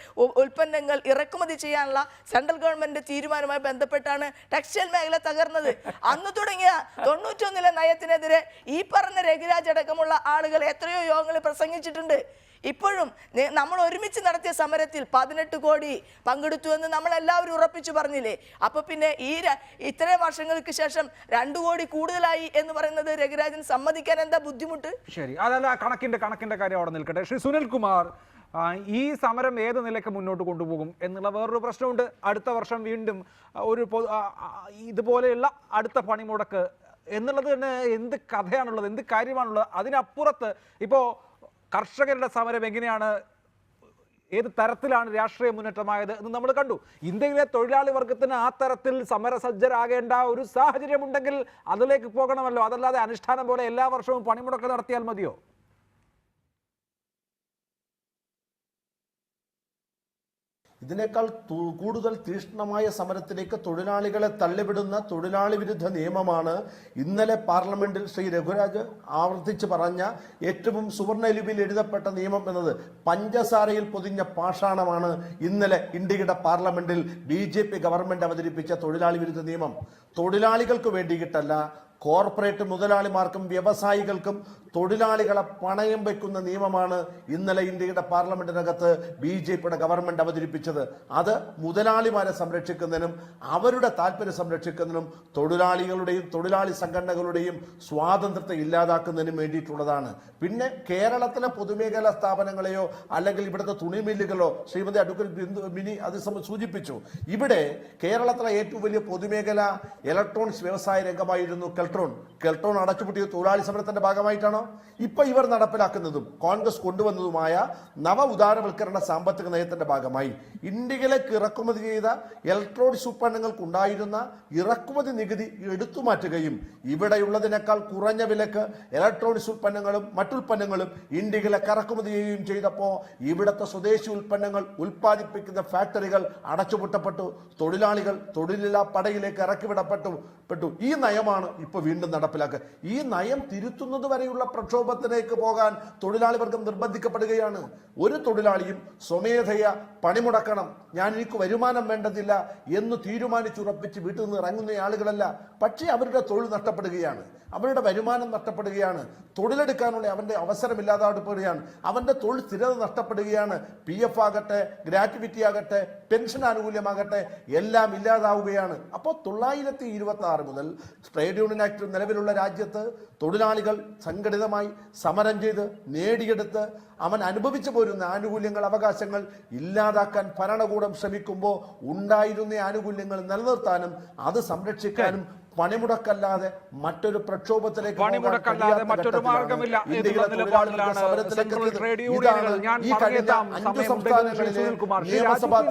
ഉൽപ്പന്നങ്ങൾ ഇറക്കുമതി ചെയ്യാനുള്ള സെൻട്രൽ ഗവൺമെന്റ് തീരുമാനവുമായി ബന്ധപ്പെട്ടാണ് ടെക്സ്റ്റൈൽ മേഖല തകർന്നത്. അന്ന് തുടങ്ങിയ 91 നയത്തിനെതിരെ ഈ പറഞ്ഞ രഘുരാജ് അടക്കമുള്ള ആളുകൾ എത്രയോ യോഗങ്ങളിൽ പ്രസംഗിച്ചിട്ടുണ്ട്. ഇപ്പോഴും നമ്മൾ ഒരുമിച്ച് നടത്തിയ സമരത്തിൽ 18 കോടി പങ്കെടുത്തു എന്ന് നമ്മൾ എല്ലാവരും ഉറപ്പിച്ചു പറഞ്ഞില്ലേ? അപ്പൊ പിന്നെ ഇത്രയും വർഷങ്ങൾക്ക് ശേഷം 2 കോടി കൂടുതലായി എന്ന് പറയുന്നത് രഘുരാജൻ സമ്മതിക്കാൻ എന്താ ബുദ്ധിമുട്ട്? ശരി, അതല്ല കണക്കിന്റെ കാര്യം അവിടെ നിൽക്കട്ടെ. ശ്രീ സുനിൽകുമാർ, ഈ സമരം ഏത് നിലയ്ക്ക് മുന്നോട്ട് കൊണ്ടുപോകും എന്നുള്ള വേറൊരു പ്രശ്നമുണ്ട്. അടുത്ത വർഷം വീണ്ടും ഒരു ഇതുപോലെയുള്ള അടുത്ത പണിമുടക്ക് എന്നുള്ളത് തന്നെ എന്ത് കഥയാണുള്ളത്, എന്ത് കാര്യമാണുള്ളത്? അതിനപ്പുറത്ത് ഇപ്പോൾ കർഷകരുടെ സമരം എങ്ങനെയാണ്, ഏത് തരത്തിലാണ് രാഷ്ട്രീയ മുന്നേറ്റമായത് എന്ന് നമ്മൾ കണ്ടു. ഇന്ത്യയിലെ തൊഴിലാളി വർഗത്തിന് ആ തരത്തിൽ സമരസജ്ജരാകേണ്ട ഒരു സാഹചര്യമുണ്ടെങ്കിൽ അതിലേക്ക് പോകണമല്ലോ. അതല്ലാതെ അനുഷ്ഠാനം പോലെ എല്ലാ വർഷവും പണിമുടക്ക് നടത്തിയാൽ മതിയോ? ഇതിനേക്കാൾ കൂടുതൽ തീക്ഷ്ണമായ സമരത്തിലേക്ക് തൊഴിലാളികളെ തള്ളിവിടുന്ന തൊഴിലാളി വിരുദ്ധ നിയമമാണ് ഇന്നലെ പാർലമെന്റിൽ ശ്രീ രഘുരാജ് ആവർത്തിച്ച് പറഞ്ഞ ഏറ്റവും സുവർണലിപിയിൽ എഴുതപ്പെട്ട നിയമം എന്നത്. പഞ്ചസാരയിൽ പൊതിഞ്ഞ പാഷാണമാണ് ഇന്നലെ ഇന്ത്യയുടെ പാർലമെന്റിൽ BJP ഗവൺമെന്റ് അവതരിപ്പിച്ച തൊഴിലാളി വിരുദ്ധ നിയമം. തൊഴിലാളികൾക്ക് വേണ്ടിയിട്ടല്ല, കോർപ്പറേറ്റ് മുതലാളിമാർക്കും വ്യവസായികൾക്കും തൊഴിലാളികളെ പണയം വയ്ക്കുന്ന നിയമമാണ് ഇന്നലെ ഇന്ത്യയുടെ പാർലമെന്റിനകത്ത് BJPയുടെ ഗവൺമെന്റ് അവതരിപ്പിച്ചത്. അത് മുതലാളിമാരെ സംരക്ഷിക്കുന്നതിനും അവരുടെ താല്പര്യം സംരക്ഷിക്കുന്നതിനും തൊഴിലാളികളുടെയും തൊഴിലാളി സംഘടനകളുടെയും സ്വാതന്ത്ര്യത്തെ ഇല്ലാതാക്കുന്നതിനും വേണ്ടിയിട്ടുള്ളതാണ്. പിന്നെ കേരളത്തിലെ പൊതുമേഖലാ സ്ഥാപനങ്ങളെയോ അല്ലെങ്കിൽ ഇവിടുത്തെ തുണി മില്ലുകളോ ശ്രീമതി അഡ്വക്കേറ്റ് മിനി അത് സൂചിപ്പിച്ചു. ഇവിടെ കേരളത്തിലെ ഏറ്റവും വലിയ പൊതുമേഖല ഇലക്ട്രോണിക്സ് വ്യവസായ രംഗമായിരുന്നു കെൽട്രോൺ അടച്ചുപൂട്ടിയ തൊഴിലാളി സമരത്തിന്റെ ഭാഗമായിട്ടാണോ ഇപ്പൊ ഇവർ നടപ്പിലാക്കുന്നതും കോൺഗ്രസ് കൊണ്ടുവന്നതുമായ നവ ഉദാരവൽക്കരണ സാമ്പത്തിക നയത്തിന്റെ ഭാഗമായി ഇന്ത്യയിലേക്ക് ഇറക്കുമതി ചെയ്ത ഇലക്ട്രോണിക്സ് ഉൽപ്പന്നങ്ങൾക്ക് ഉണ്ടായിരുന്ന ഇറക്കുമതി നികുതി എടുത്തുമാറ്റുകയും ഇവിടെയുള്ളതിനേക്കാൾ കുറഞ്ഞ വിലക്ക് ഇലക്ട്രോണിക്സ് ഉൽപ്പന്നങ്ങളും മറ്റുൽപ്പന്നങ്ങളും ഇന്ത്യയിലേക്ക് ഇറക്കുമതി ചെയ്യുകയും ചെയ്തപ്പോൾ ഇവിടുത്തെ സ്വദേശി ഉൽപ്പന്നങ്ങൾ ഉൽപ്പാദിപ്പിക്കുന്ന ഫാക്ടറികൾ അടച്ചുപൂട്ടപ്പെട്ടു. തൊഴിലാളികൾ തൊഴിലില്ലാ പടയിലേക്ക് ഇറക്കിവിടപ്പെട്ടു. ഈ നയമാണ് ഇപ്പൊ വീണ്ടും നടപ്പിലാക്കുക. ഈ നയം തിരുത്തുന്നത് വരെയുള്ള പ്രക്ഷോഭത്തിലേക്ക് പോകാൻ തൊഴിലാളി വർഗം നിർബന്ധിക്കപ്പെടുകയാണ്. ഒരു തൊഴിലാളിയും സ്വമേധയ പണിമുടക്കണം, എനിക്ക് വരുമാനം വേണ്ടതില്ല എന്ന് തീരുമാനിച്ചുറപ്പിച്ച് വീട്ടിൽ നിന്ന് ഇറങ്ങുന്ന ആളുകളല്ല. പക്ഷേ അവരുടെ തൊഴിൽ നഷ്ടപ്പെടുകയാണ്, അവരുടെ വരുമാനം നഷ്ടപ്പെടുകയാണ്, തൊഴിലെടുക്കാനുള്ള അവന്റെ അവസരമില്ലാതാടുകയാണ്, അവന്റെ തൊഴിൽ സ്ഥിരത നഷ്ടപ്പെടുകയാണ്. PF ആകട്ടെ, ഗ്രാറ്റുവിറ്റി ആകട്ടെ, പെൻഷൻ ആനുകൂല്യമാകട്ടെ എല്ലാം ഇല്ലാതാവുകയാണ്. അപ്പോൾ 926 മുതൽ ട്രേഡ് യൂണിയൻ ആക്ട് നിലവിലുള്ള രാജ്യത്ത് തൊഴിലാളികൾ സംഘടിതമായി സമരം ചെയ്ത് നേടിയെടുത്ത് അവൻ അനുഭവിച്ചു പോരുന്ന ആനുകൂല്യങ്ങൾ, അവകാശങ്ങൾ ഇല്ലാതാക്കാൻ ഭരണകൂടം ശ്രമിക്കുമ്പോൾ ഉണ്ടായിരുന്ന ആനുകൂല്യങ്ങൾ നിലനിർത്താനും അത് സംരക്ഷിക്കാനും പണിമുടക്കല്ലാതെ മറ്റൊരു പ്രക്ഷോഭത്തിലേക്ക് പണിമുടക്കല്ലാതെ മറ്റൊരു മാർഗമില്ല എന്നുള്ള നിലപാടിലാണ് സെൻട്രൽ ട്രേഡ് യൂണിയനുകൾ. ഞാൻ പറഞ്ഞെത്താം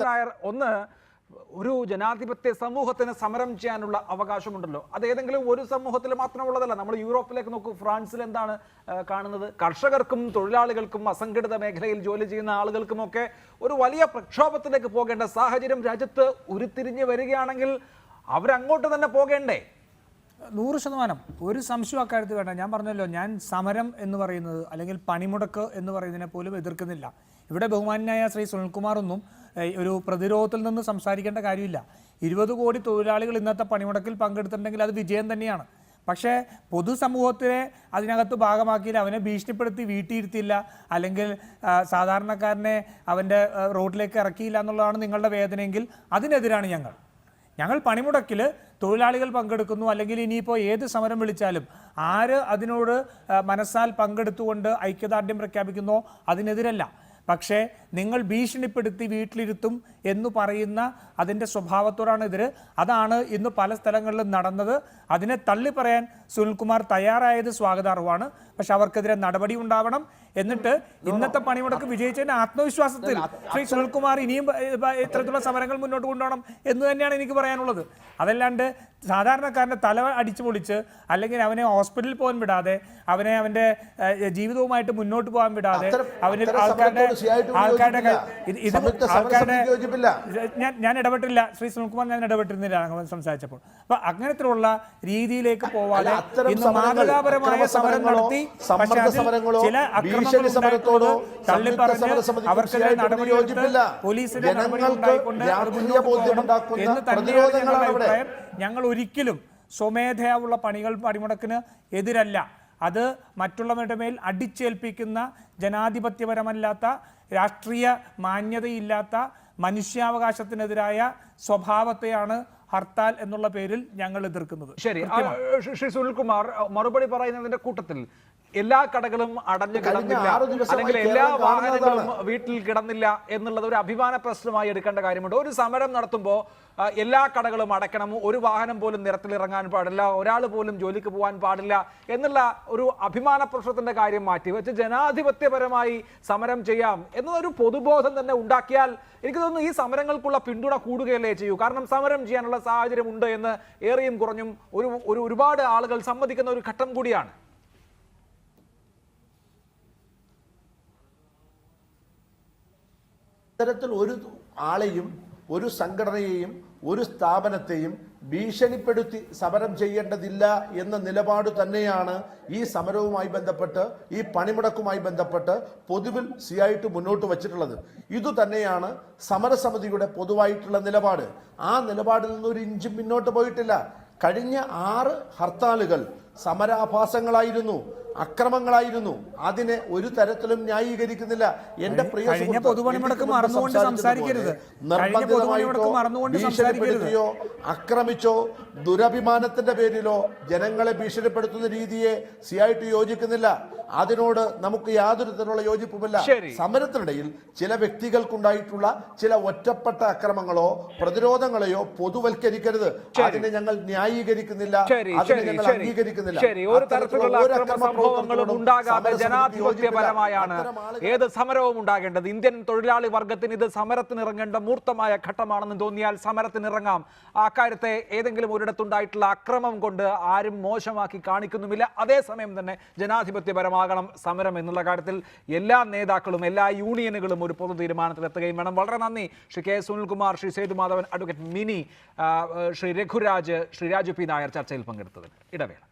നായർ, ഒന്ന് ഒരു ജനാധിപത്യ സമൂഹത്തിന് സമരം ചെയ്യാനുള്ള അവകാശമുണ്ടല്ലോ. അത് ഏതെങ്കിലും ഒരു സമൂഹത്തിൽ മാത്രമുള്ളതല്ല. നമ്മൾ യൂറോപ്പിലേക്ക് നോക്കൂ, ഫ്രാൻസിൽ എന്താണ് കാണുന്നത്? കർഷകർക്കും തൊഴിലാളികൾക്കും അസംഘടിത മേഖലയിൽ ജോലി ചെയ്യുന്ന ആളുകൾക്കുമൊക്കെ ഒരു വലിയ പ്രക്ഷോഭത്തിലേക്ക് പോകേണ്ട സാഹചര്യം രാജ്യത്ത് ഉരുത്തിരിഞ്ഞ് വരികയാണെങ്കിൽ അവരങ്ങോട്ട് തന്നെ പോകേണ്ടേ? 100% ഒരു സംശയം അക്കാര്യത്തിൽ വേണ്ട. ഞാൻ പറഞ്ഞല്ലോ, ഞാൻ സമരം എന്ന് പറയുന്നത് അല്ലെങ്കിൽ പണിമുടക്ക് എന്ന് പറയുന്നതിനെ പോലും എതിർക്കുന്നില്ല. ഇവിടെ ബഹുമാന്യനായ ശ്രീ സുനിൽകുമാർ ഒന്നും ഒരു പ്രതിരോധത്തിൽ നിന്ന് സംസാരിക്കേണ്ട കാര്യമില്ല. 20 കോടി തൊഴിലാളികൾ ഇന്നത്തെ പണിമുടക്കിൽ പങ്കെടുത്തിട്ടുണ്ടെങ്കിൽ അത് വിജയം തന്നെയാണ്. പക്ഷേ പൊതുസമൂഹത്തിനെ അതിനകത്ത് ഭാഗമാക്കിയില്ല, അവനെ ഭീഷണിപ്പെടുത്തി വീട്ടിയിരുത്തിയില്ല, അല്ലെങ്കിൽ സാധാരണക്കാരനെ അവൻ്റെ റോഡിലേക്ക് ഇറക്കിയില്ല എന്നുള്ളതാണ് നിങ്ങളുടെ വേദനയെങ്കിൽ അതിനെതിരാണ് ഞങ്ങൾ പണിമുടക്കിൽ തൊഴിലാളികൾ പങ്കെടുക്കുന്നു, അല്ലെങ്കിൽ ഇനിയിപ്പോൾ ഏത് സമരം വിളിച്ചാലും ആര് അതിനോട് മനസ്സാൽ പങ്കെടുത്തുകൊണ്ട് ഐക്യദാർഢ്യം പ്രഖ്യാപിക്കുന്നോ അതിനെതിരല്ല. പക്ഷേ നിങ്ങൾ ഭീഷണിപ്പെടുത്തി വീട്ടിലിരുത്തും എന്ന് പറയുന്ന അതിൻ്റെ സ്വഭാവത്തോടാണ് എതിര്. അതാണ് ഇന്ന് പല സ്ഥലങ്ങളിലും നടന്നത്. അതിനെ തള്ളി പറയാൻ സുനിൽകുമാർ തയ്യാറായത് സ്വാഗതാർഹമാണ്. പക്ഷെ അവർക്കെതിരെ നടപടി ഉണ്ടാവണം. എന്നിട്ട് ഇന്നത്തെ പണിമുടക്ക് വിജയിച്ചതിൻ്റെ ആത്മവിശ്വാസത്തിൽ ശ്രീ സുനിൽകുമാർ ഇനിയും ഇത്തരത്തിലുള്ള സമരങ്ങൾ മുന്നോട്ട് കൊണ്ടുപോകണം എന്ന് തന്നെയാണ് എനിക്ക് പറയാനുള്ളത്. അതല്ലാണ്ട് സാധാരണക്കാരൻ്റെ തല അടിച്ചു പൊളിച്ച് അല്ലെങ്കിൽ അവനെ ഹോസ്പിറ്റലിൽ പോകാൻ വിടാതെ, അവനെ അവൻ്റെ ജീവിതവുമായിട്ട് മുന്നോട്ട് പോകാൻ വിടാതെ, അവന് ഞാൻ ഇടപെട്ടില്ല ശ്രീ സുനിൽകുമാർ, ഞാൻ ഇടപെട്ടിരുന്നില്ല സംസാരിച്ചപ്പോൾ. അപ്പൊ അങ്ങനത്തിലുള്ള രീതിയിലേക്ക് പോവാതെ ഇന്ന് മാതൃകാപരമായ സമരം നടത്തി ചില അക്രമങ്ങളോട് തള്ളിപ്പറഞ്ഞ് അവർക്കെതിരെ നടപടിയെടുത്ത് പോലീസിന്റെ നടപടി ഉണ്ടായിക്കൊണ്ട് എന്ന് തന്നെയാണ് ഞങ്ങളുടെ അഭിപ്രായം. ഞങ്ങൾ ഒരിക്കലും സ്വമേധയാവുള്ള പണിമുടക്കിന് എതിരല്ല. അത് മറ്റുള്ളവരുടെ മേൽ അടിച്ചേൽപ്പിക്കുന്ന ജനാധിപത്യപരമല്ലാത്ത, രാഷ്ട്രീയ മാന്യതയില്ലാത്ത, മനുഷ്യാവകാശത്തിനെതിരായ സ്വഭാവത്തെയാണ് ഹർത്താൽ എന്നുള്ള പേരിൽ ഞങ്ങൾ എതിർക്കുന്നത്. ശരി, ശ്രീ സുനിൽകുമാർ മറുപടി പറയുന്നതിന്റെ കൂട്ടത്തിൽ എല്ലാ കടകളും അടഞ്ഞു കിടന്നില്ല, അല്ലെങ്കിൽ എല്ലാ വാഹനങ്ങളും വീട്ടിൽ കിടന്നില്ല എന്നുള്ളത് ഒരു അഭിമാന പ്രശ്നമായി എടുക്കേണ്ട കാര്യമുണ്ട്. ഒരു സമരം നടത്തുമ്പോൾ എല്ലാ കടകളും അടയ്ക്കണം, ഒരു വാഹനം പോലും നിരത്തിലിറങ്ങാൻ പാടില്ല, ഒരാൾ പോലും ജോലിക്ക് പോകാൻ പാടില്ല എന്നുള്ള ഒരു അഭിമാന പ്രശ്നത്തിന്റെ കാര്യം മാറ്റിവെച്ച് ജനാധിപത്യപരമായി സമരം ചെയ്യാം എന്നൊരു പൊതുബോധം തന്നെ ഉണ്ടാക്കിയാൽ എനിക്ക് തോന്നുന്നു ഈ സമരങ്ങൾക്കുള്ള പിന്തുണ കൂടുകയല്ലേ ചെയ്യൂ. കാരണം സമരം ചെയ്യാനുള്ള സാഹചര്യം ഉണ്ട് എന്ന് ഏറെയും കുറഞ്ഞും ഒരുപാട് ആളുകൾ സമ്മതിക്കുന്ന ഒരു ഘട്ടം കൂടിയാണ്. ഇത്തരത്തിൽ ഒരു ആളെയും ഒരു സംഘടനയെയും ഒരു സ്ഥാപനത്തെയും ഭീഷണിപ്പെടുത്തി സമരം ചെയ്യേണ്ടതില്ല എന്ന നിലപാട് തന്നെയാണ് ഈ സമരവുമായി ബന്ധപ്പെട്ട്, ഈ പണിമുടക്കുമായി ബന്ധപ്പെട്ട് പൊതുവിൽ CIT മുന്നോട്ട് വച്ചിട്ടുള്ളത്. ഇതുതന്നെയാണ് സമരസമിതിയുടെ പൊതുവായിട്ടുള്ള നിലപാട്. ആ നിലപാടിൽ നിന്ന് ഒരു ഇഞ്ചും മുന്നോട്ട് പോയിട്ടില്ല. കഴിഞ്ഞ 6 ഹർത്താലുകൾ സമരാഭാസങ്ങളായിരുന്നു, അക്രമങ്ങളായിരുന്നു. അതിനെ ഒരു തരത്തിലും ന്യായീകരിക്കുന്നില്ല. എന്റെ പ്രിയ ഭീഷണിപ്പെടുത്തിയോ ആക്രമിച്ചോ ദുരഭിമാനത്തിന്റെ പേരിലോ ജനങ്ങളെ ഭീഷണിപ്പെടുത്തുന്ന രീതിയെ CIT യോജിക്കുന്നില്ല. അതിനോട് നമുക്ക് യാതൊരു തരത്തിലുള്ള യോജിപ്പുമില്ല. സമരത്തിനിടയിൽ ചില വ്യക്തികൾക്കുണ്ടായിട്ടുള്ള ചില ഒറ്റപ്പെട്ട അക്രമങ്ങളോ പ്രതിരോധങ്ങളെയോ പൊതുവൽക്കരിക്കരുത്. അതിനെ ഞങ്ങൾ ന്യായീകരിക്കുന്നില്ല, അതിനെ ഞങ്ങൾ അംഗീകരിക്കുന്നില്ല. സംഭവങ്ങളും ഉണ്ടാകാതെ ജനാധിപത്യപരമായാണ് ഏത് സമരവും ഉണ്ടാകേണ്ടത്. ഇന്ത്യൻ തൊഴിലാളി വർഗത്തിന് ഇത് സമരത്തിനിറങ്ങേണ്ട മൂർത്തമായ ഘട്ടമാണെന്ന് തോന്നിയാൽ സമരത്തിനിറങ്ങാം. ആ കാര്യത്തെ ഏതെങ്കിലും ഒരിടത്തുണ്ടായിട്ടുള്ള അക്രമം കൊണ്ട് ആരും മോശമാക്കി കാണിക്കുന്നുമില്ല. അതേസമയം തന്നെ ജനാധിപത്യപരമാകണം സമരം എന്നുള്ള കാര്യത്തിൽ എല്ലാ നേതാക്കളും എല്ലാ യൂണിയനുകളും ഒരു പൊതു തീരുമാനത്തിലെത്തുകയും വേണം. വളരെ നന്ദി Shri K Sunilkumar, Shri Sethumadhavan, advocate mini, Shri Raghuraj, Shri Raju P Nair ചർച്ചയിൽ പങ്കെടുത്തതിന്. ഇടവേള.